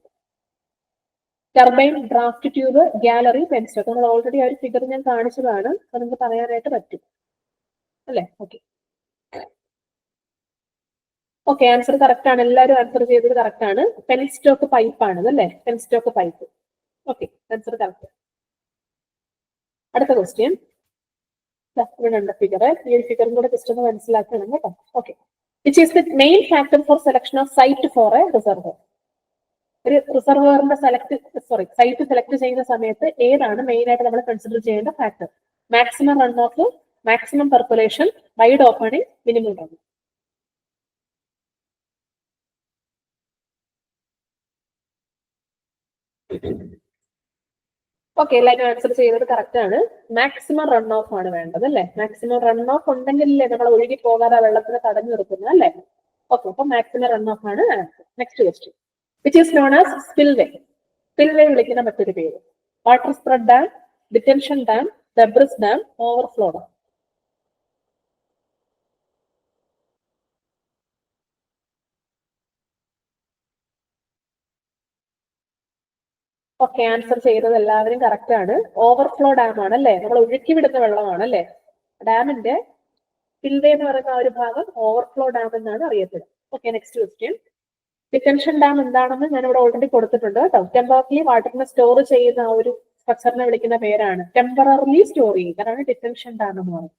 Turbine, draft tube, gallery, penstock. നമ്മൾ ഓൾറെഡി ആ ഒരു ഫിഗർ ഞാൻ കാണിച്ചതാണ്, അത് നമുക്ക് പറയാനായിട്ട് പറ്റും അല്ലെ. ഓക്കെ ഓക്കെ, ആൻസർ കറക്റ്റ് ആണ്, എല്ലാവരും ആൻസർ ചെയ്തത് കറക്റ്റ് ആണ്. പെൻസ്റ്റോക്ക് പൈപ്പ് ആണ് അല്ലേ, penstock pipe. Okay, answer correct. അടുത്ത ക്വസ്റ്റ്യൻ, ഇവിടെ ഉണ്ട് ഫിഗർ. ഈ ഒരു ഫിഗറും കൂടെ ജസ്റ്റ് ഒന്ന് മനസ്സിലാക്കണം കേട്ടോ. Okay, which is the main factor for selection of site for a reservoir? ഒരു റിസർവറിന്റെ സൈറ്റ് സെലക്ട് ചെയ്യുന്ന സമയത്ത് ഏതാണ് മെയിൻ ആയിട്ട് നമ്മൾ കൺസിഡർ ചെയ്യേണ്ട factor? Maximum run off, maximum percolation, wide opening, minimum running. Okay, എല്ലാവരും ആൻസർ ചെയ്തത് കറക്റ്റ് ആണ്. മാക്സിമം റൺ ഓഫ് ആണ് വേണ്ടത് അല്ലേ? മാക്സിമം റൺ ഓഫ് ഉണ്ടെങ്കിലല്ലേ നമ്മൾ ഒഴുകി പോകാതെ വെള്ളത്തിന് തടഞ്ഞു നിർത്തുന്നത് അല്ലേ? ഓക്കെ, അപ്പൊ മാക്സിമം റൺ ഓഫ് ആണ് answer. Next question, which is known as spillway. Spillway വിളിക്കുന്ന മറ്റൊരു പേര്. Water spread dam, detention dam, debris dam, overflow dam. Okay, answer ചെയ്തത് എല്ലാവരും കറക്റ്റ് ആണ്. ഓവർഫ്ലോ ഡാം ആണ് അല്ലേ? നമ്മൾ ഒഴുക്കി വിടുന്ന വെള്ളമാണ് അല്ലേ? ഡാമിന്റെ സ്പിൽവേ എന്ന് പറയുന്ന ആ ഒരു ഭാഗം ഓവർഫ്ലോ ഡാം എന്നാണ് അറിയപ്പെടുന്നത്. Okay, next question, detention dam എന്താണെന്ന് ഞാൻ ഇവിടെ ഓൾറെഡി കൊടുത്തിട്ടുണ്ട് കേട്ടോ. ടെമ്പററി വാട്ടറിനെ സ്റ്റോർ ചെയ്യുന്ന ആ ഒരു സ്ട്രക്ചറിനെ വിളിക്കുന്ന പേരാണ് ടെമ്പററിലി സ്റ്റോർ ചെയ്യുക, അതാണ് ഡിറ്റൻഷൻ ഡാം എന്ന് പറയുന്നത്.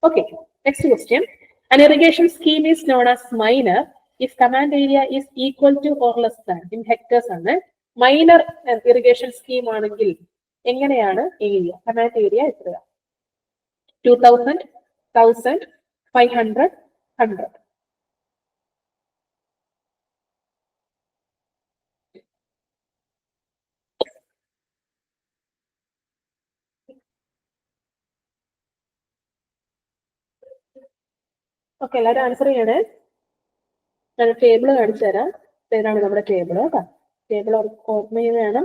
Okay, next question, an irrigation scheme is known as minor if command area is equal to or less than in hectares ആണ്. മൈനർ ഇറിഗേഷൻ സ്കീം ആണെങ്കിൽ എങ്ങനെയാണ് ഏരിയ? കമാൻഡ് ഏരിയ എത്രയാണ്? 2000, 1000, 500, 100. ഓക്കെ, എല്ലാവരും ആൻസർ ചെയ്യണേ. ഞാൻ ടേബിൾ കാണിച്ചു തരാം. ഇതാണ് നമ്മുടെ ടേബിൾ കേട്ടോ. ടേബിൾ ഓർമ്മയിൽ വേണം.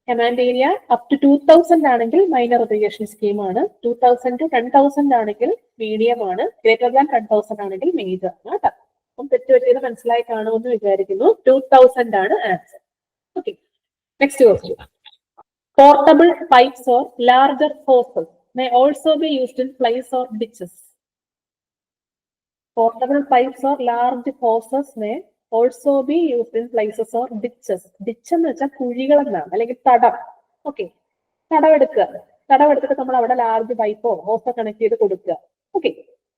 കമാൻഡ് ഏരിയ അപ് ടു 2000 ആണെങ്കിൽ മൈനർ ഇറിഗേഷൻ സ്കീം ആണ്. 2000 to 10,000 ആണെങ്കിൽ മീഡിയം ആണ്. ഗ്രേറ്റർ ദാൻ 10,000 ആണെങ്കിൽ മേജർ ആണ് കേട്ടോ. അപ്പം തെറ്റുപറ്റിയത് മനസ്സിലായി കാണുമെന്ന് വിചാരിക്കുന്നു. 2000 ആണ് answer. Okay, next question, portable pipes or larger horse's may also be used in flies or ditches. Portable pipes or large hoses may also be used in places or ditches. Ditch എന്ന് വെച്ചാൽ കുഴികൾ എന്നാണ്, അല്ലെങ്കിൽ തടം. ഓക്കെ, തടവെടുത്തിട്ട് നമ്മൾ അവിടെ ലാർജ് പൈപ്പോ ഹോസോ കണക്ട് ചെയ്ത് കൊടുക്കുക. ഓക്കെ,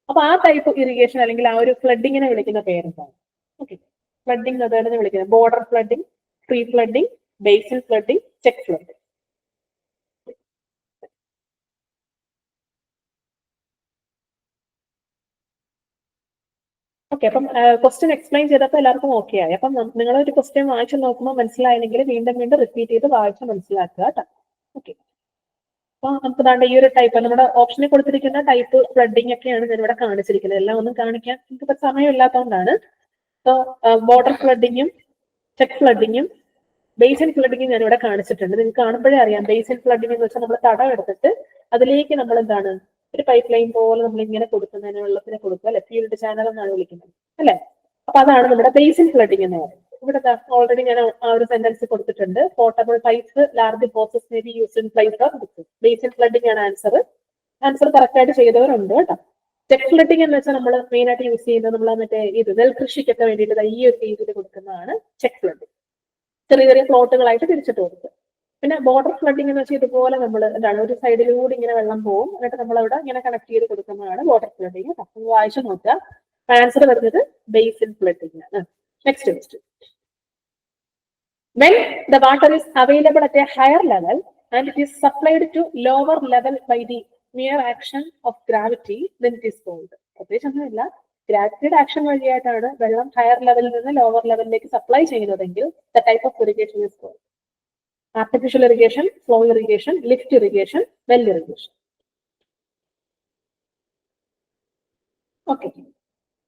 അപ്പൊ ആ ടൈപ്പ് ഇറിഗേഷൻ അല്ലെങ്കിൽ ആ ഒരു ഫ്ലഡിങ്ങിനെ വിളിക്കുന്ന പേരെന്താണ്? ഓക്കെ, ഫ്ലഡിങ് മെത്തേഡിനെ വിളിക്കുന്നത് border flooding, free flooding, basin flooding, check flooding. Okay, അപ്പം ക്വസ്റ്റ്യൻ എക്സ്പ്ലെയിൻ ചെയ്തപ്പോൾ എല്ലാവർക്കും ഓക്കെ ആയി. അപ്പം നിങ്ങൾ ഒരു ക്വസ്റ്റ്യൻ വായിച്ചു നോക്കുമ്പോൾ മനസ്സിലായില്ലെങ്കിൽ വീണ്ടും വീണ്ടും റിപ്പീറ്റ് ചെയ്ത് വായിച്ച് മനസ്സിലാക്കുക കേട്ടോ. ഓക്കെ, അപ്പൊ നമുക്ക് ദാണ്ട് ഈ ഒരു ടൈപ്പ് നമ്മുടെ ഓപ്ഷനിൽ കൊടുത്തിരിക്കുന്ന ടൈപ്പ് ഫ്ലഡിങ് ഒക്കെയാണ് ഞാൻ ഇവിടെ കാണിച്ചിരിക്കുന്നത്. എല്ലാം ഒന്നും കാണിക്കാൻ നമുക്കിപ്പോ സമയം ഇല്ലാത്തതുകൊണ്ടാണ്. സോ ബോർഡർ ഫ്ലഡിങ്ങും ചെക്ക് ഫ്ലഡിങ്ങും ബേസിൻ ഫ്ലഡിങ്ങും ഞാൻ ഇവിടെ കാണിച്ചിട്ടുണ്ട്. നിങ്ങൾക്ക് കാണുമ്പോഴേ അറിയാം. ബേസിൻ ഫ്ലഡിങ് എന്ന് വെച്ചാൽ നമ്മൾ തടം എടുത്തിട്ട് അതിലേക്ക് നമ്മൾ എന്താണ് ഒരു പൈപ്പ് ലൈൻ പോലെ നമ്മൾ ഇങ്ങനെ കൊടുക്കുന്നതിന് വെള്ളത്തിന് കൊടുക്കുക അല്ലെ? ഫീൽഡ് ചാനൽ എന്നാണ് വിളിക്കുന്നത് അല്ലെ? അപ്പൊ അതാണ് നമ്മുടെ ബേസിൻ ഫ്ലഡിങ് എന്ന് പറയുന്നത്. ഇവിടെ ഓൾറെഡി ഞാൻ ആ ഒരു സെന്റൻസ് കൊടുത്തിട്ടുണ്ട്. Portable pipes, large horse's may be used in place of ditches. Basin flooding ആണ് ആൻസർ. ആൻസർ കറക്റ്റ് ആയിട്ട് ചെയ്തവരുണ്ട് കേട്ടോ. ചെക്ക് ഫ്ലഡിങ് എന്ന് വെച്ചാൽ നമ്മൾ മെയിൻ ആയിട്ട് യൂസ് ചെയ്യുന്നത് നമ്മൾ മറ്റേ ഇത് നെൽകൃഷിക്കൊക്കെ വേണ്ടിയിട്ട് ഈ ഒരു രീതിയിൽ കൊടുക്കുന്നതാണ് ചെക്ക് ഫ്ലഡിങ്. ചെറിയ ചെറിയ പ്ലോട്ടുകളായിട്ട് തിരിച്ചിട്ട് കൊടുക്കുക. പിന്നെ ബോർഡർ ഫ്ലഡിങ് എന്ന് വെച്ചാൽ ഇതുപോലെ നമ്മൾ എന്താണ് ഒരു സൈഡിലൂടെ ഇങ്ങനെ വെള്ളം പോകും, എന്നിട്ട് നമ്മൾ അവിടെ ഇങ്ങനെ കണക്ട് ചെയ്ത് കൊടുക്കുന്നതാണ് ബോർഡർ ഫ്ലഡിങ്. അപ്പം വായിച്ചു നോക്കുക. ആൻസർ വരുന്നത് ബേസിൻ ഫ്ലഡിങ് ആണ്. Next question, when the water is available at a higher level and it is supplied to lower level by the mere action of gravity, then it is called. പ്രത്യേകിച്ചൊന്നുമില്ല, ഗ്രാവിറ്റിയുടെ ആക്ഷൻ വഴിയായിട്ടാണ് വെള്ളം ഹയർ ലെവലിൽ നിന്ന് ലോവർ ലെവലിലേക്ക് സപ്ലൈ ചെയ്യുന്നതെങ്കിൽ the type of irrigation is called artificial irrigation, flow irrigation, lift irrigation, well irrigation. Okay,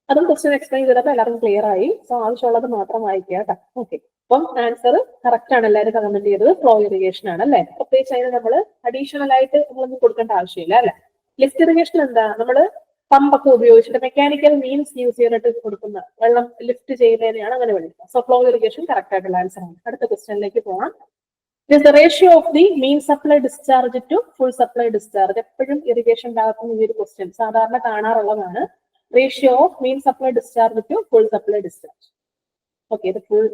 അതും ക്വസ്റ്റ്യൻ എക്സ്പ്ലെയിൻ ചെയ്തപ്പോൾ എല്ലാവർക്കും ക്ലിയർ ആയി. സോ ആവശ്യമുള്ളത് മാത്രം വായിക്കുക കേട്ടോ. ഓക്കെ, അപ്പം ആൻസർ കറക്റ്റ് ആണ്. എല്ലാവരും കമന്റ് ചെയ്തത് ഫ്ലോ ഇറിഗേഷൻ ആണ് അല്ലെ? പ്രത്യേകിച്ച് അതിന് നമ്മൾ അഡീഷണൽ ആയിട്ട് നമ്മളൊന്നും കൊടുക്കേണ്ട ആവശ്യമില്ല അല്ലെ? ലിഫ്റ്റ് ഇറിഗേഷൻ എന്താ? നമ്മള് പമ്പൊക്കെ ഉപയോഗിച്ചിട്ട് മെക്കാനിക്കൽ മീൻസ് യൂസ് ചെയ്തിട്ട് കൊടുക്കുന്ന വെള്ളം ലിഫ്റ്റ് ചെയ്യുന്നതിനെയാണ് അങ്ങനെ വിളിക്കുന്നത്. സോ ഫ്ലോ ഇറിഗേഷൻ കറക്റ്റ് ആയിട്ടുള്ള ആൻസർ ആണ്. അടുത്ത ക്വസ്റ്റ്യനിലേക്ക് പോകാം. Is the ratio of the mean supply discharge to full supply discharge. എപ്പോഴും ഇറിഗേഷൻ ഭാഗത്തുനിന്ന് ഈ ഒരു ക്വസ്റ്റ്യൻ സാധാരണ കാണാറുള്ളതാണ്. Ratio of mean supply discharge to full supply discharge. Okay, ഇത് ഫുൾ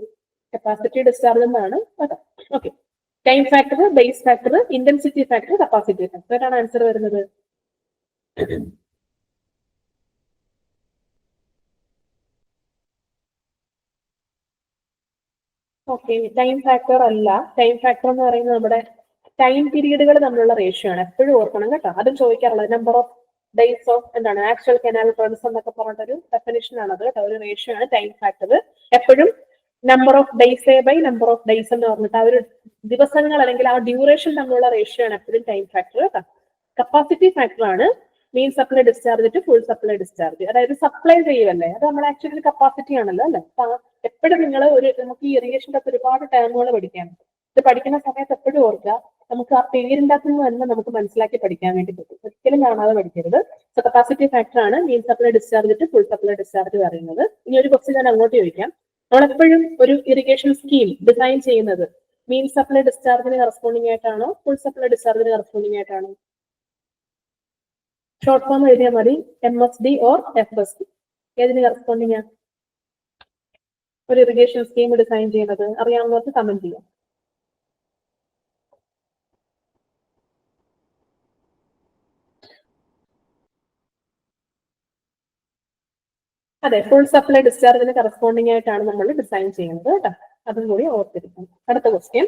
കപ്പാസിറ്റി ഡിസ്ചാർജ് എന്നാണ് കേട്ടോ. Okay, time factor, base factor, intensity factor, capacity factor, ഏതാണ് ആൻസർ വരുന്നത്? ഓക്കെ, ടൈം ഫാക്ടർ അല്ല. ടൈം ഫാക്ടർ എന്ന് പറയുന്നത് നമ്മുടെ ടൈം പീരീഡുകൾ തമ്മിലുള്ള റേഷ്യോ ആണ്. എപ്പോഴും ഓർക്കണം കേട്ടോ. അതും ചോദിക്കാറുള്ളത് നമ്പർ ഓഫ് ഡേയ്സ് ഓഫ് എന്താണ് ആക്ച്വൽ കനാൽ റൺസ് എന്നൊക്കെ പറഞ്ഞിട്ടൊരു ഡെഫിനിഷൻ ആണ് അത് കേട്ടോ. ഒരു റേഷ്യോ ആണ് ടൈം ഫാക്ടർ. എപ്പോഴും number of days by number of days എന്ന് പറഞ്ഞിട്ട് ആ ഒരു ദിവസങ്ങൾ അല്ലെങ്കിൽ ആ ഡ്യൂറേഷൻ തമ്മിലുള്ള റേഷ്യോ ആണ് എപ്പോഴും ടൈം ഫാക്ടർ കേട്ടോ. കപ്പാസിറ്റി ഫാക്ടർ ആണ് mean supply discharge to full supply discharge. അതായത് സപ്ലൈ ചെയ്യുമല്ലേ, അത് നമ്മുടെ ആക്ച്വലി കപ്പാസിറ്റി ആണല്ലോ അല്ലെ. എപ്പോഴും നിങ്ങൾ നമുക്ക് ഈ ഇറിഗേഷൻ്റെ അകത്ത് ഒരുപാട് ടേമുകൾ പഠിക്കാനുണ്ട്. ഇത് പഠിക്കുന്ന സമയത്ത് എപ്പോഴും ഓർക്കുക, നമുക്ക് ആ പേരിൻ്റെ അകത്ത് നിന്ന് തന്നെ നമുക്ക് മനസ്സിലാക്കി പഠിക്കാൻ വേണ്ടി പറ്റും. ഒരിക്കലും കാണാതെ പഠിക്കരുത്. സോ കപ്പാസിറ്റി ഫാക്ടർ ആണ് mean supply discharge to full supply discharge പറയുന്നത്. ഇനി ഒരു ക്വസ്റ്റ്യൻ ഞാൻ അങ്ങോട്ട് ചോദിക്കാം. നമ്മളെപ്പോഴും ഒരു ഇറിഗേഷൻ സ്കീം ഡിസൈൻ ചെയ്യുന്നത് മീൻ സപ്ലൈ ഡിസ്ചാർജിന് കറസ്പോണ്ടിങ് ആയിട്ടാണോ ഫുൾ സപ്ലൈ ഡിസ്ചാർജിന് കറസ്പോണ്ടിങ് ആയിട്ടാണോ? ഷോർട്ട് ഫോം എഴുതിയാൽ മതി, MSD ഓർ FSD. ഏതിന് കറസ്പോണ്ടിങ് ആണ് ഒരു ഇറിഗേഷൻ സ്കീം ഡിസൈൻ ചെയ്യുന്നത്? അറിയാവുന്നവർക്ക് കമന്റ് ചെയ്യാം. അതെ, ഫുൾ സപ്ലൈ ഡിസ്ചാർജിന് കറസ്പോണ്ടിങ് ആയിട്ടാണ് നമ്മൾ ഡിസൈൻ ചെയ്യുന്നത് കേട്ടോ. അതും കൂടി ഓർത്തിരിക്കണം. അടുത്ത question.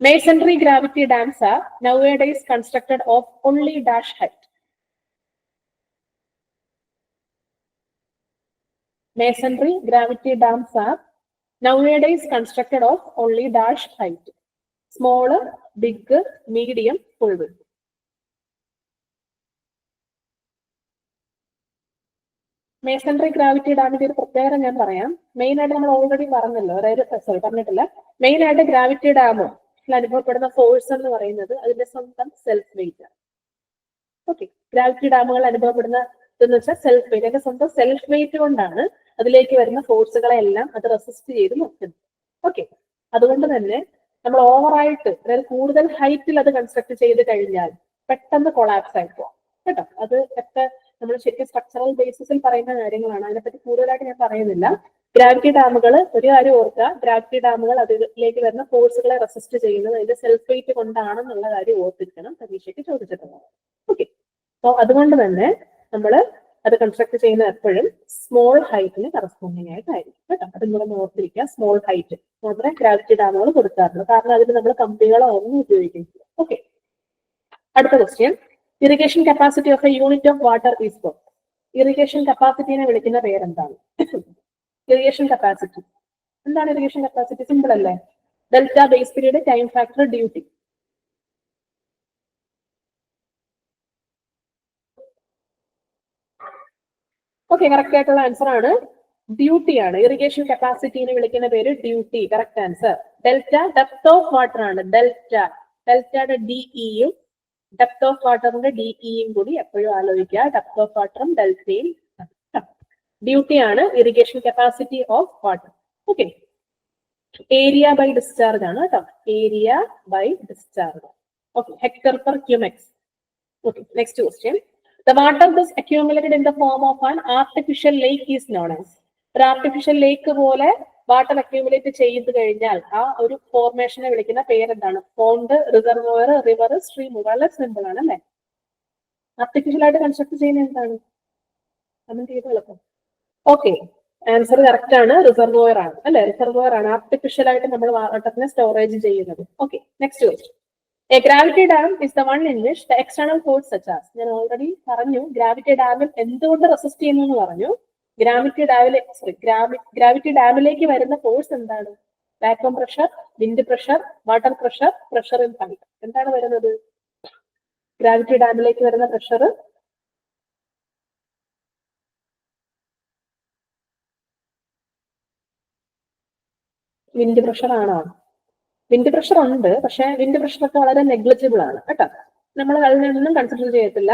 Masonry gravity dams are nowadays constructed of only dash height. Masonry gravity dams are nowadays constructed of only dash height. Small, big, medium, full width. Masonry gravity ഡാമിന്റെ ഒരു പ്രത്യേകത ഞാൻ പറയാം. മെയിൻ ആയിട്ട് നമ്മൾ ഓൾറെഡി പറഞ്ഞല്ലോ, അതായത് സോറി പറഞ്ഞിട്ടില്ല. മെയിൻ ആയിട്ട് ഗ്രാവിറ്റി ഡാമോ അനുഭവപ്പെടുന്ന ഫോഴ്സ് എന്ന് പറയുന്നത് അതിന്റെ സ്വന്തം സെൽഫ് വെയിറ്റ് ആണ്. ഓക്കെ, ഗ്രാവിറ്റി ഡാമുകൾ അനുഭവപ്പെടുന്ന ഇതെന്ന് വെച്ചാൽ സെൽഫ് വെയിറ്റ്, അതിന്റെ സ്വന്തം സെൽഫ് വെയിറ്റ് കൊണ്ടാണ് അതിലേക്ക് വരുന്ന ഫോഴ്സുകളെ എല്ലാം അത് റെസിസ്റ്റ് ചെയ്ത് നിർത്തുന്നത്. ഓക്കെ, അതുകൊണ്ട് തന്നെ നമ്മൾ ഓവറായിട്ട് അതായത് കൂടുതൽ ഹൈറ്റിൽ അത് കൺസ്ട്രക്ട് ചെയ്ത് കഴിഞ്ഞാൽ പെട്ടെന്ന് കൊളാപ്സ് ആയി പോകും കേട്ടോ. അത് ഒക്കെ നമ്മൾ ശരിക്കും സ്ട്രക്ചറൽ ബേസിസിൽ പറയുന്ന കാര്യങ്ങളാണ്. അതിനെപ്പറ്റി കൂടുതലായിട്ട് ഞാൻ പറയുന്നില്ല. ഗ്രാവിറ്റി ഡാമുകൾ ഒരു കാര്യം ഓർക്കുക, ഗ്രാവിറ്റി ഡാമുകൾ അതിലേക്ക് വരുന്ന ഫോഴ്സുകളെ റെസിസ്റ്റ് ചെയ്യുന്നത് അതിന്റെ സെൽഫ് വെയിറ്റ് കൊണ്ടാണെന്നുള്ള കാര്യം ഓർത്തിരിക്കണം. പരീക്ഷയ്ക്ക് ചോദിച്ചിട്ടുണ്ട്. ഓക്കെ, സോ അതുകൊണ്ട് തന്നെ നമ്മൾ അത് കൺസ്ട്രക്ട് ചെയ്യുന്ന എപ്പോഴും സ്മോൾ ഹൈറ്റിന് കറസ്പോണ്ടിങ് ആയിട്ടായിരിക്കും കേട്ടോ. അതും കൂടെ ഓർത്തിരിക്കുക. സ്മോൾ ഹൈറ്റ് മാത്രമേ ഗ്രാവിറ്റി ഡാമുകൾ കൊടുക്കാറുള്ളൂ. കാരണം അതിന് നമ്മൾ കമ്പികളോ ഒന്നും ഉപയോഗിക്കുന്നില്ല. ഓക്കെ, അടുത്ത question. Irrigation capacity of a unit of water is what? Irrigation കപ്പാസിറ്റിനെ വിളിക്കുന്ന പേരെന്താണ്? ഇറിഗേഷൻ കപ്പാസിറ്റി എന്താണ്? ഇറിഗേഷൻ കപ്പാസിറ്റി സിമ്പിൾ അല്ലേ? Delta base period, time factor, duty. Okay, correct ആയിട്ടുള്ള ആൻസർ ആണ് ഡ്യൂട്ടി ആണ്. ഇറിഗേഷൻ കപ്പാസിറ്റിനെ വിളിക്കുന്ന പേര് duty. Correct answer. Delta depth of water ആണ്. ഡെൽറ്റയുടെ DEയും ഡെപ്ത് ഓഫ് വാട്ടറിന്റെ DEയും കൂടി എപ്പോഴും ആലോചിക്കുക. ഡെപ്ത് ഓഫ് വാട്ടറും ഡെൽറ്റയും. ഡ്യൂട്ടി ആണ് irrigation capacity of water. Okay, area by discharge ആണ് കേട്ടോ. Area by discharge. Okay, hectare per cumecs. Okay, next question. The water thus accumulated in the form of an artificial lake is known as. ഒരു ആർട്ടിഫിഷ്യൽ ലേക്ക് പോലെ വാട്ടർ അക്യൂമുലേറ്റ് ചെയ്ത് കഴിഞ്ഞാൽ ആ ഒരു ഫോർമേഷനെ വിളിക്കുന്ന പേരെന്താണ്? Pond, reservoir, river, stream. വളരെ സിമ്പിൾ ആണ് അല്ലേ? ആർട്ടിഫിഷ്യൽ ആയിട്ട് കൺസ്ട്രക്ട് ചെയ്യുന്ന എന്താണ്? കമന്റ് ചെയ്ത് എളുപ്പം. ഓക്കെ, ആൻസർ കറക്റ്റ് ആണ്. റിസർവോയർ ആണ് അല്ലെ? റിസർവോയർ ആണ് ആർട്ടിഫിഷ്യൽ ആയിട്ട് നമ്മൾ വാട്ടറിനെ സ്റ്റോറേജ് ചെയ്യുന്നത്. Okay, next question. A gravity dam is the one in which the external force such as, ഞാൻ ഓൾറെഡി പറഞ്ഞു ഗ്രാവിറ്റി ഡാമിൽ എന്തുകൊണ്ട് റെസിസ്റ്റ് ചെയ്യുന്നു എന്ന് പറഞ്ഞു. ഗ്രാവിറ്റി ഡാമിലേക്ക് വരുന്ന ഫോഴ്സ് എന്താണ്? Vacuum pressure, wind pressure, water pressure, pressure in pipe. എന്താണ് വരുന്നത്? ഗ്രാവിറ്റി ഡാമിലേക്ക് വരുന്ന പ്രഷർ വിൻഡ് പ്രഷർ ആണോ? വിൻഡ് പ്രഷർ ഉണ്ട്, പക്ഷെ വിൻഡ് പ്രഷർ ഒക്കെ വളരെ നെഗ്ലിജിബിൾ ആണ് കേട്ടോ. നമ്മൾ അതിനൊന്നും കൺസിഡർ ചെയ്യത്തില്ല.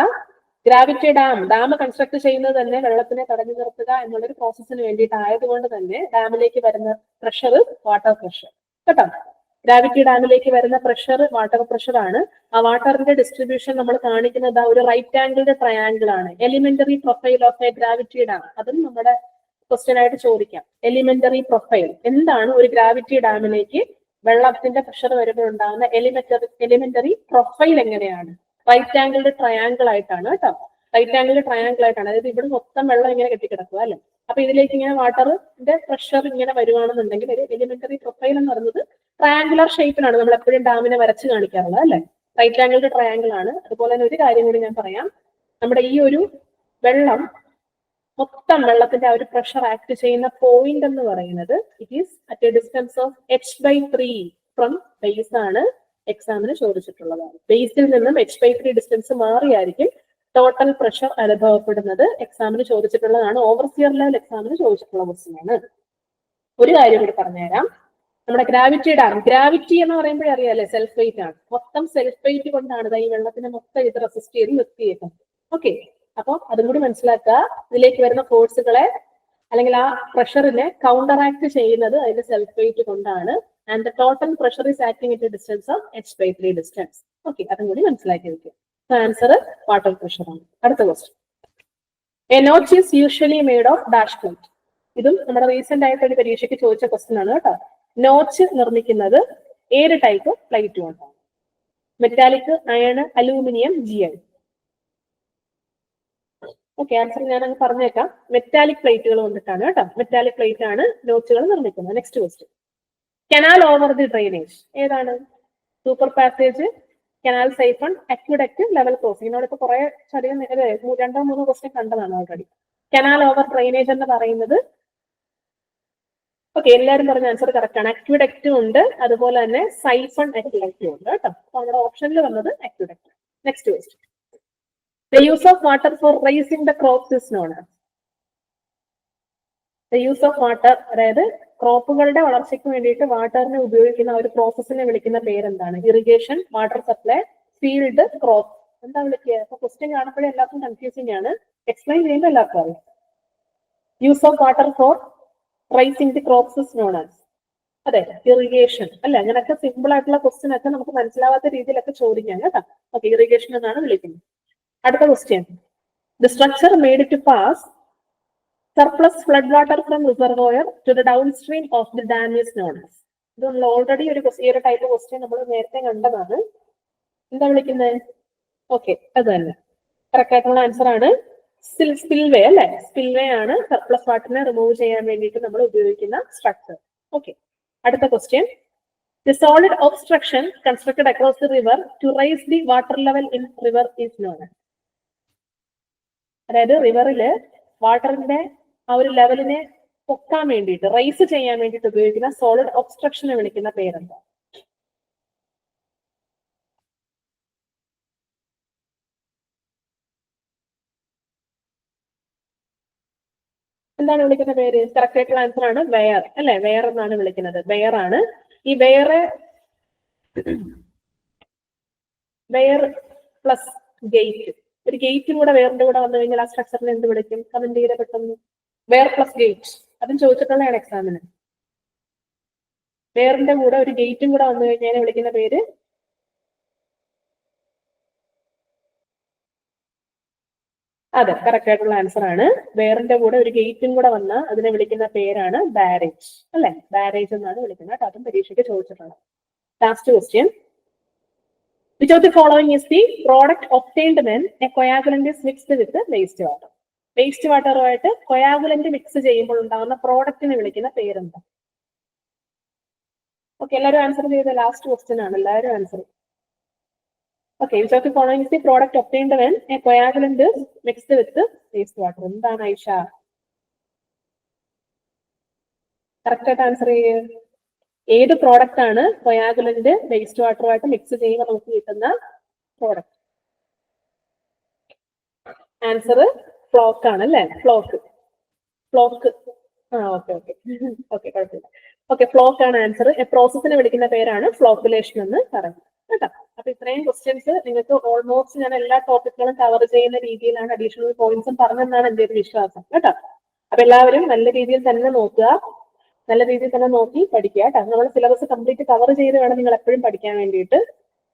ഗ്രാവിറ്റി ഡാം കൺസ്ട്രക്ട് ചെയ്യുന്നത് തന്നെ വെള്ളത്തിനെ തടഞ്ഞു നിർത്തുക എന്നുള്ളൊരു പ്രോസസ്സിന് വേണ്ടിയിട്ടായതുകൊണ്ട് തന്നെ ഡാമിലേക്ക് വരുന്ന പ്രഷർ വാട്ടർ പ്രഷർ കേട്ടോ. ഗ്രാവിറ്റി ഡാമിലേക്ക് വരുന്ന പ്രഷർ വാട്ടർ പ്രഷർ ആണ്. ആ വാട്ടറിന്റെ ഡിസ്ട്രിബ്യൂഷൻ നമ്മൾ കാണിക്കുന്നത് ഒരു റൈറ്റ് ആംഗിളിന്റെ ട്രയാംഗിൾ ആണ്. Elementary profile of A gravity dam, അതും നമ്മുടെ ക്വസ്റ്റ്യൻ ആയിട്ട് ചോദിക്കാം. എലിമെന്ററി പ്രൊഫൈൽ എന്താണ്? ഒരു ഗ്രാവിറ്റി ഡാമിലേക്ക് വെള്ളത്തിന്റെ പ്രഷർ വരുമ്പോൾ ഉണ്ടാകുന്ന എലിമെന്ററി പ്രൊഫൈൽ എങ്ങനെയാണ്? റൈറ്റ് ആംഗിളിന്റെ ട്രയാംഗിൾ ആയിട്ടാണ് കേട്ടോ. റൈറ്റ് ആംഗിളിന്റെ ട്രയാംഗിൾ ആയിട്ടാണ്. അതായത് ഇവിടെ മൊത്തം വെള്ളം ഇങ്ങനെ കെട്ടിക്കിടക്കുക അല്ലെ. അപ്പൊ ഇതിലേക്ക് ഇങ്ങനെ വാട്ടറിന്റെ പ്രഷർ ഇങ്ങനെ വരുവാണെന്നുണ്ടെങ്കിൽ ഒരു എലിമെന്ററി പ്രൊഫൈൽ എന്ന് പറയുന്നത് ട്രയാങ്കുലർ ഷേപ്പിലാണ് നമ്മൾ എപ്പോഴും ഡാമിനെ വരച്ച് കാണിക്കാറുള്ളത് അല്ലെ. റൈറ്റ് ആംഗിൾ ട്രയാങ്കിൾ ആണ്. അതുപോലെ തന്നെ ഒരു കാര്യം കൂടി ഞാൻ പറയാം, നമ്മുടെ ഈ ഒരു വെള്ളം മൊത്തം വെള്ളത്തിന്റെ ആ ഒരു പ്രഷർ ആക്ട് ചെയ്യുന്ന പോയിന്റ് എന്ന് പറയുന്നത് it is at A distance of h/3 from base ആണ് എക്സാമിന് ചോദിച്ചിട്ടുള്ളതാണ്. ബേസിൽ നിന്നും h/3 ഡിസ്റ്റൻസ് മാറിയായിരിക്കും ടോട്ടൽ പ്രഷർ അനുഭവപ്പെടുന്നത്. എക്സാമിന് ചോദിച്ചിട്ടുള്ളതാണ്. ഓവർസിയർ ലെവൽ എക്സാമിന് ചോദിച്ചിട്ടുള്ള ക്വസ്റ്റ്യൻ ആണ്. ഒരു കാര്യം കൂടി പറഞ്ഞുതരാം, നമ്മുടെ ഗ്രാവിറ്റിയുടെ ഗ്രാവിറ്റി എന്ന് പറയുമ്പോഴേ അറിയാലേ സെൽഫ് വെയിറ്റ് ആണ്. മൊത്തം സെൽഫ് വെയിറ്റ് കൊണ്ടാണ് ഈ വെള്ളത്തിനെ മൊത്തം ഇത് റെസിസ്റ്റ് ചെയ്ത് നിർത്തിയേക്കുന്നത്. ഓക്കെ, അപ്പൊ അതും കൂടി മനസ്സിലാക്കുക. ഇതിലേക്ക് വരുന്ന ഫോഴ്സുകളെ അല്ലെങ്കിൽ ആ പ്രഷറിനെ കൗണ്ടറാക്ട് ചെയ്യുന്നത് അതിന്റെ സെൽഫ് വെയിറ്റ് കൊണ്ടാണ്. And the total pressure is acting at A distance of h/3 distance. Okay, അതും കൂടി മനസ്സിലാക്കി വെക്കുക. ആൻസർ വാട്ടർ പ്രഷർ ആണ്. അടുത്ത question, A notch is usually made of dash plate. ഇതും നമ്മുടെ റീസെന്റ് ആയിട്ട് ഒരു പരീക്ഷയ്ക്ക് ചോദിച്ച ക്വസ്റ്റ്യൻ ആണ് കേട്ടോ. നോച്ച് നിർമ്മിക്കുന്നത് ഏത് ടൈപ്പ് പ്ലേറ്റ് കൊണ്ടാണ്? Metallic, iron, aluminium, GI. Okay, answer ഞാൻ അങ്ങ് പറഞ്ഞേക്കാം. മെറ്റാലിക് പ്ലേറ്റുകൾ കൊണ്ടിട്ടാണ് കേട്ടോ. മെറ്റാലിക് പ്ലേറ്റ് ആണ് നോച്ചുകൾ നിർമ്മിക്കുന്നത്. Next question, canal over the drainage ഏതാണ്? Super passage, canal siphon, aqueduct, level crossing. ഇതിനോട് ഇപ്പൊ കുറെ ചെറിയ 2-3 ക്വസ്റ്റ്യൻ കണ്ടതാണ് ഓൾറെഡി. കനാൽ ഓവർ ഡ്രെയിനേജ് എന്ന് പറയുന്നത്, ഓക്കെ എല്ലാവരും പറഞ്ഞ ആൻസർ കറക്റ്റ് ആണ്. അക്വിഡക്റ്റും ഉണ്ട്, അതുപോലെ തന്നെ സൈഫൺ അക്വിഡക്റ്റും ഉണ്ട് കേട്ടോ. അപ്പൊ നമ്മുടെ ഓപ്ഷനിൽ വന്നത് aqueduct. Next question, the use of water for raising the crops is known as. The use of water, അതായത് ക്രോപ്പുകളുടെ വളർച്ചയ്ക്ക് വേണ്ടിയിട്ട് വാട്ടറിനെ ഉപയോഗിക്കുന്ന ഒരു പ്രോസസ്സിനെ വിളിക്കുന്ന പേരെന്താണ്? Irrigation, water supply, field, crop. എന്താ വിളിക്കുക? അപ്പൊ ക്വസ്റ്റ്യൻ കാണുമ്പോഴേ എല്ലാവർക്കും കൺഫ്യൂസിംഗ് ആണ്. എക്സ്പ്ലെയിൻ ചെയ്യുമ്പോൾ എല്ലാവർക്കും അറിയാം. Use of water for rising the crops is known as, അതെ ഇറിഗേഷൻ അല്ലെ. അങ്ങനെയൊക്കെ സിമ്പിൾ ആയിട്ടുള്ള ക്വസ്റ്റ്യൻ ഒക്കെ നമുക്ക് മനസ്സിലാവാത്ത രീതിയിലൊക്കെ ചോദിക്കാം കേട്ടോ. ഓക്കെ, ഇറിഗേഷൻ എന്നാണ് വിളിക്കുന്നത്. അടുത്ത question, the structure made to pass surplus flood water from reservoir to the downstream of the dam is known as. ഇത് നമ്മൾ ഓൾറെഡി ഒരു ടൈപ്പ് ക്വസ്റ്റ്യൻ നമ്മൾ നേരത്തെ കണ്ടതാണ്. എന്താ വിളിക്കുന്നത്? ഓക്കെ, അത് തന്നെ കറക്റ്റ് ആയിട്ടുള്ള ആൻസർ ആണ്. സ്പിൽവേ അല്ലെ. സ്പിൽവേ ആണ് സർപ്ലസ് വാട്ടറിനെ റിമൂവ് ചെയ്യാൻ വേണ്ടിയിട്ട് നമ്മൾ ഉപയോഗിക്കുന്ന സ്ട്രക്ചർ. ഓക്കെ, അടുത്ത question, the solid obstruction constructed across the river to raise the water level in river is known as. അതായത് റിവറില് വാട്ടറിന്റെ ആ ഒരു ലെവലിനെ പൊക്കാൻ വേണ്ടിയിട്ട് റൈസ് ചെയ്യാൻ വേണ്ടിയിട്ട് ഉപയോഗിക്കുന്ന സോളിഡ് ഒബ്സ്ട്രക്ഷനെ വിളിക്കുന്ന പേരെന്താ? എന്താണ് വിളിക്കുന്ന പേര്? കറക്റ്റ് ആയിട്ടുള്ള ആൻസർ ആണ് വെയർ അല്ലെ. വെയർ എന്നാണ് വിളിക്കുന്നത്. വെയർ ആണ്. ഈ വെയർ പ്ലസ് ഗേറ്റ്, ഒരു ഗേറ്റും കൂടെ വെയറിന്റെ കൂടെ വന്നു കഴിഞ്ഞാൽ ആ സ്ട്രക്ചറിനെ എന്ത് വിളിക്കും? കമന്റ് ചെയ്ത പെട്ടെന്ന്. വെയർ പ്ലസ് ഗേറ്റ്, അതും ചോദിച്ചിട്ടുള്ളതാണ് എക്സാമിന്. വെയറിന്റെ കൂടെ ഒരു ഗേറ്റും കൂടെ വന്നു കഴിഞ്ഞാൽ വിളിക്കുന്ന പേര് അതെ കറക്റ്റ് ആയിട്ടുള്ള ആൻസർ ആണ്. വെയറിന്റെ കൂടെ ഒരു ഗേറ്റും കൂടെ വന്ന അതിനെ വിളിക്കുന്ന പേരാണ് ബാരേജ് അല്ലെ. ബാരേജ് എന്നാണ് വിളിക്കുന്നത്. അതും പരീക്ഷയ്ക്ക് ചോദിച്ചിട്ടുണ്ട്. Last question, which of the following is the product obtained when a coagulant is mixed with waste water? Waste വാട്ടറുമായിട്ട് കൊയാഗുലന്റ് മിക്സ് ചെയ്യുമ്പോൾ ഉണ്ടാകുന്ന പ്രോഡക്റ്റിനെ വിളിക്കുന്ന പേരെന്താ? ഓക്കെ, എല്ലാവരും ആൻസർ ചെയ്ത ലാസ്റ്റ് ക്വസ്റ്റ്യൻ ആണ്. എല്ലാവരും answer. Okay, which of the following is the product obtained when a coagulant is mixed with waste water? എന്താണ് ഐഷ? കറക്റ്റ് ആയിട്ട് ആൻസർ ചെയ്യുക. ഏത് പ്രോഡക്റ്റ് ആണ് കൊയാഗുലന്റ് വേസ്റ്റ് വാട്ടറുമായിട്ട് മിക്സ് ചെയ്യുമ്പോൾ നമുക്ക് കിട്ടുന്ന പ്രോഡക്റ്റ്? ആൻസർ ഫ്ലോക്ക് ആണ് അല്ലെ. ഫ്ലോക്ക്. ഓക്കെ കുഴപ്പമില്ല. ഓക്കെ, ഫ്ലോക്ക് ആണ് ആൻസർ. പ്രോസസ്സിനെ വിളിക്കുന്ന പേരാണ് ഫ്ലോക്കുലേഷൻ എന്ന് പറയുന്നത് കേട്ടോ. അപ്പൊ ഇത്രയും ക്വസ്റ്റ്യൻസ് നിങ്ങൾക്ക് ഓൾമോസ്റ്റ് ഞാൻ എല്ലാ ടോപ്പിക്കുകളും കവർ ചെയ്യുന്ന രീതിയിലാണ് അഡീഷണൽ പോയിന്റ്സും പറഞ്ഞെന്നാണ് എന്റെ ഒരു വിശ്വാസം കേട്ടോ. അപ്പൊ എല്ലാവരും നല്ല രീതിയിൽ തന്നെ നോക്കുക, നല്ല രീതിയിൽ തന്നെ നോക്കി പഠിക്കുക കേട്ടോ. നമ്മൾ സിലബസ് കംപ്ലീറ്റ് കവർ ചെയ്ത് വേണം നിങ്ങൾ എപ്പോഴും പഠിക്കാൻ വേണ്ടിയിട്ട്.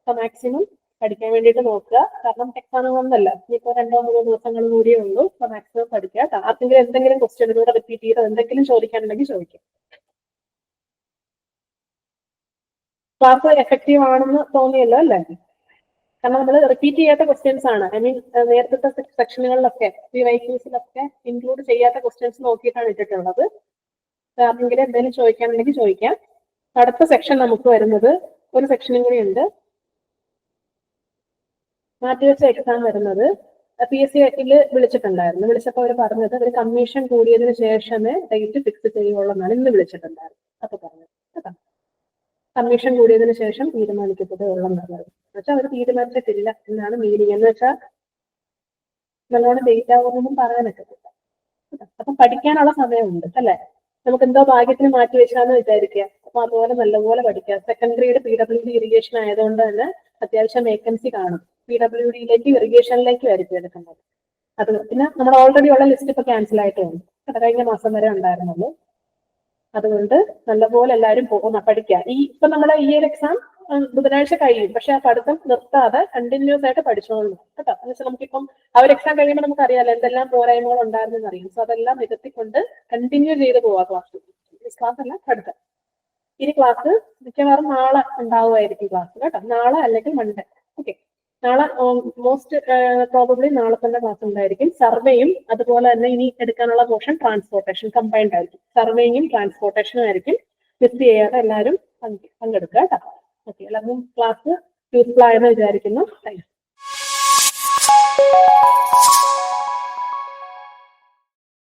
അപ്പൊ മാക്സിമം പഠിക്കാൻ വേണ്ടിയിട്ട് നോക്കുക. കാരണം എക്സാം ഒന്നല്ല, ഇനിയിപ്പോ 2-3 ദിവസങ്ങൾ കൂടിയേ ഉള്ളൂ. അപ്പൊ മാക്സിമം പഠിക്കുക കേട്ടോ. ആർക്കെങ്കിലും എന്തെങ്കിലും ക്വസ്റ്റ്യൻ കൂടെ റിപ്പീറ്റ് ചെയ്ത് എന്തെങ്കിലും ചോദിക്കാനുണ്ടെങ്കിൽ ചോദിക്കാം. ക്ലാസ് എഫക്റ്റീവ് ആണെന്ന് തോന്നിയല്ലോ അല്ലേ? കാരണം നമ്മൾ റിപ്പീറ്റ് ചെയ്യാത്ത ക്വസ്റ്റ്യൻസ് ആണ്. ഐ മീൻ നേരത്തെ സെക്ഷനുകളിലൊക്കെ PYQസിലൊക്കെ ഇൻക്ലൂഡ് ചെയ്യാത്ത ക്വസ്റ്റ്യൻസ് നോക്കിയിട്ടാണ് ഇട്ടിട്ടുള്ളത്. ആർക്കെങ്കിലും എന്തെങ്കിലും ചോദിക്കാനുണ്ടെങ്കിൽ ചോദിക്കാം. അടുത്ത സെക്ഷൻ നമുക്ക് വരുന്നത് ഒരു സെക്ഷനും കൂടിയുണ്ട്. മാറ്റിവെച്ച എക്സാം വരുന്നത് PSC വിളിച്ചിട്ടുണ്ടായിരുന്നു. വിളിച്ചപ്പോൾ അവർ പറഞ്ഞത് ഒരു കമ്മീഷൻ കൂടിയതിനു ശേഷമേ ഡേറ്റ് ഫിക്സ് ചെയ്യുള്ളൂ എന്നാണ് ഇന്ന് വിളിച്ചിട്ടുണ്ടായിരുന്നു. അപ്പൊ പറഞ്ഞത് കേട്ടോ, കമ്മീഷൻ കൂടിയതിനു ശേഷം തീരുമാനിക്കത്തതേ ഉള്ളെന്നാണ്. എന്നുവെച്ചാൽ അവർ തീരുമാനിച്ചിട്ടില്ല എന്നാണ് മീനിങ്. എന്ന് വെച്ചാൽ നല്ലോണം ഡേറ്റ് ആവുമെന്നൊന്നും പറയാനൊക്കെ. അപ്പൊ പഠിക്കാനുള്ള സമയമുണ്ട് അല്ലെ. നമുക്ക് എന്തോ ഭാഗ്യത്തിന് മാറ്റി വെച്ചാന്ന് വിചാരിക്കുക. അപ്പൊ അതുപോലെ നല്ലപോലെ പഠിക്കുക. സെക്കൻഡ് ഗ്രേഡ് PWD ഇറിഗേഷൻ ആയതുകൊണ്ട് തന്നെ അത്യാവശ്യം വേക്കൻസി കാണും. PWDയിലേക്ക് ഇറിഗേഷനിലേക്ക് ആയിരിക്കും എടുക്കുന്നത്. അത് പിന്നെ നമ്മുടെ ഓൾറെഡി ഉള്ള ലിസ്റ്റ് ഇപ്പൊ ക്യാൻസൽ ആയിട്ടുണ്ട്. കഴിഞ്ഞ മാസം വരെ ഉണ്ടായിരുന്നുള്ളൂ. അതുകൊണ്ട് നല്ലപോലെ എല്ലാവരും പഠിക്കുക. ഇപ്പൊ നമ്മുടെ ഈ ഒരു എക്സാം ബുധനാഴ്ച കഴിയും. പക്ഷെ ആ പഠിത്തം നിർത്താതെ കണ്ടിന്യൂസ് ആയിട്ട് പഠിച്ചോളൂ കേട്ടോ. എന്ന് വെച്ചാൽ നമുക്കിപ്പം ആ ഒരു എക്സാം കഴിയുമ്പോൾ നമുക്ക് അറിയാലോ എന്തെല്ലാം പോരായ്മകൾ ഉണ്ടായിരുന്നെന്ന് അറിയും. സോ അതെല്ലാം നികത്തിക്കൊണ്ട് കണ്ടിന്യൂ ചെയ്ത് പോവാ ക്ലാസ് അല്ല പഠിത്തം. ഇനി ക്ലാസ് മിക്കവാറും നാളെ ഉണ്ടാവുമായിരിക്കും ക്ലാസ് കേട്ടോ. നാളെ അല്ലെങ്കിൽ മൺഡേ. ഓക്കെ, നാളെ മോസ്റ്റ് പ്രോബബ്ലി നാളെ തന്നെ ക്ലാസ് ഉണ്ടായിരിക്കും. സർവേയും അതുപോലെ തന്നെ ഇനി എടുക്കാനുള്ള പോർഷൻ ട്രാൻസ്പോർട്ടേഷൻ കമ്പൈൻഡ് ആയിരിക്കും. സർവേയും ട്രാൻസ്പോർട്ടേഷനും ആയിരിക്കും. മിസ് ചെയ്യാതെ എല്ലാവരും പങ്കെടുക്കുക കേട്ടോ. ഓക്കെ, എല്ലാവർക്കും ക്ലാസ് യൂസ്ഫുൾ ആയെന്ന് വിചാരിക്കുന്നു. താങ്ക്സ്.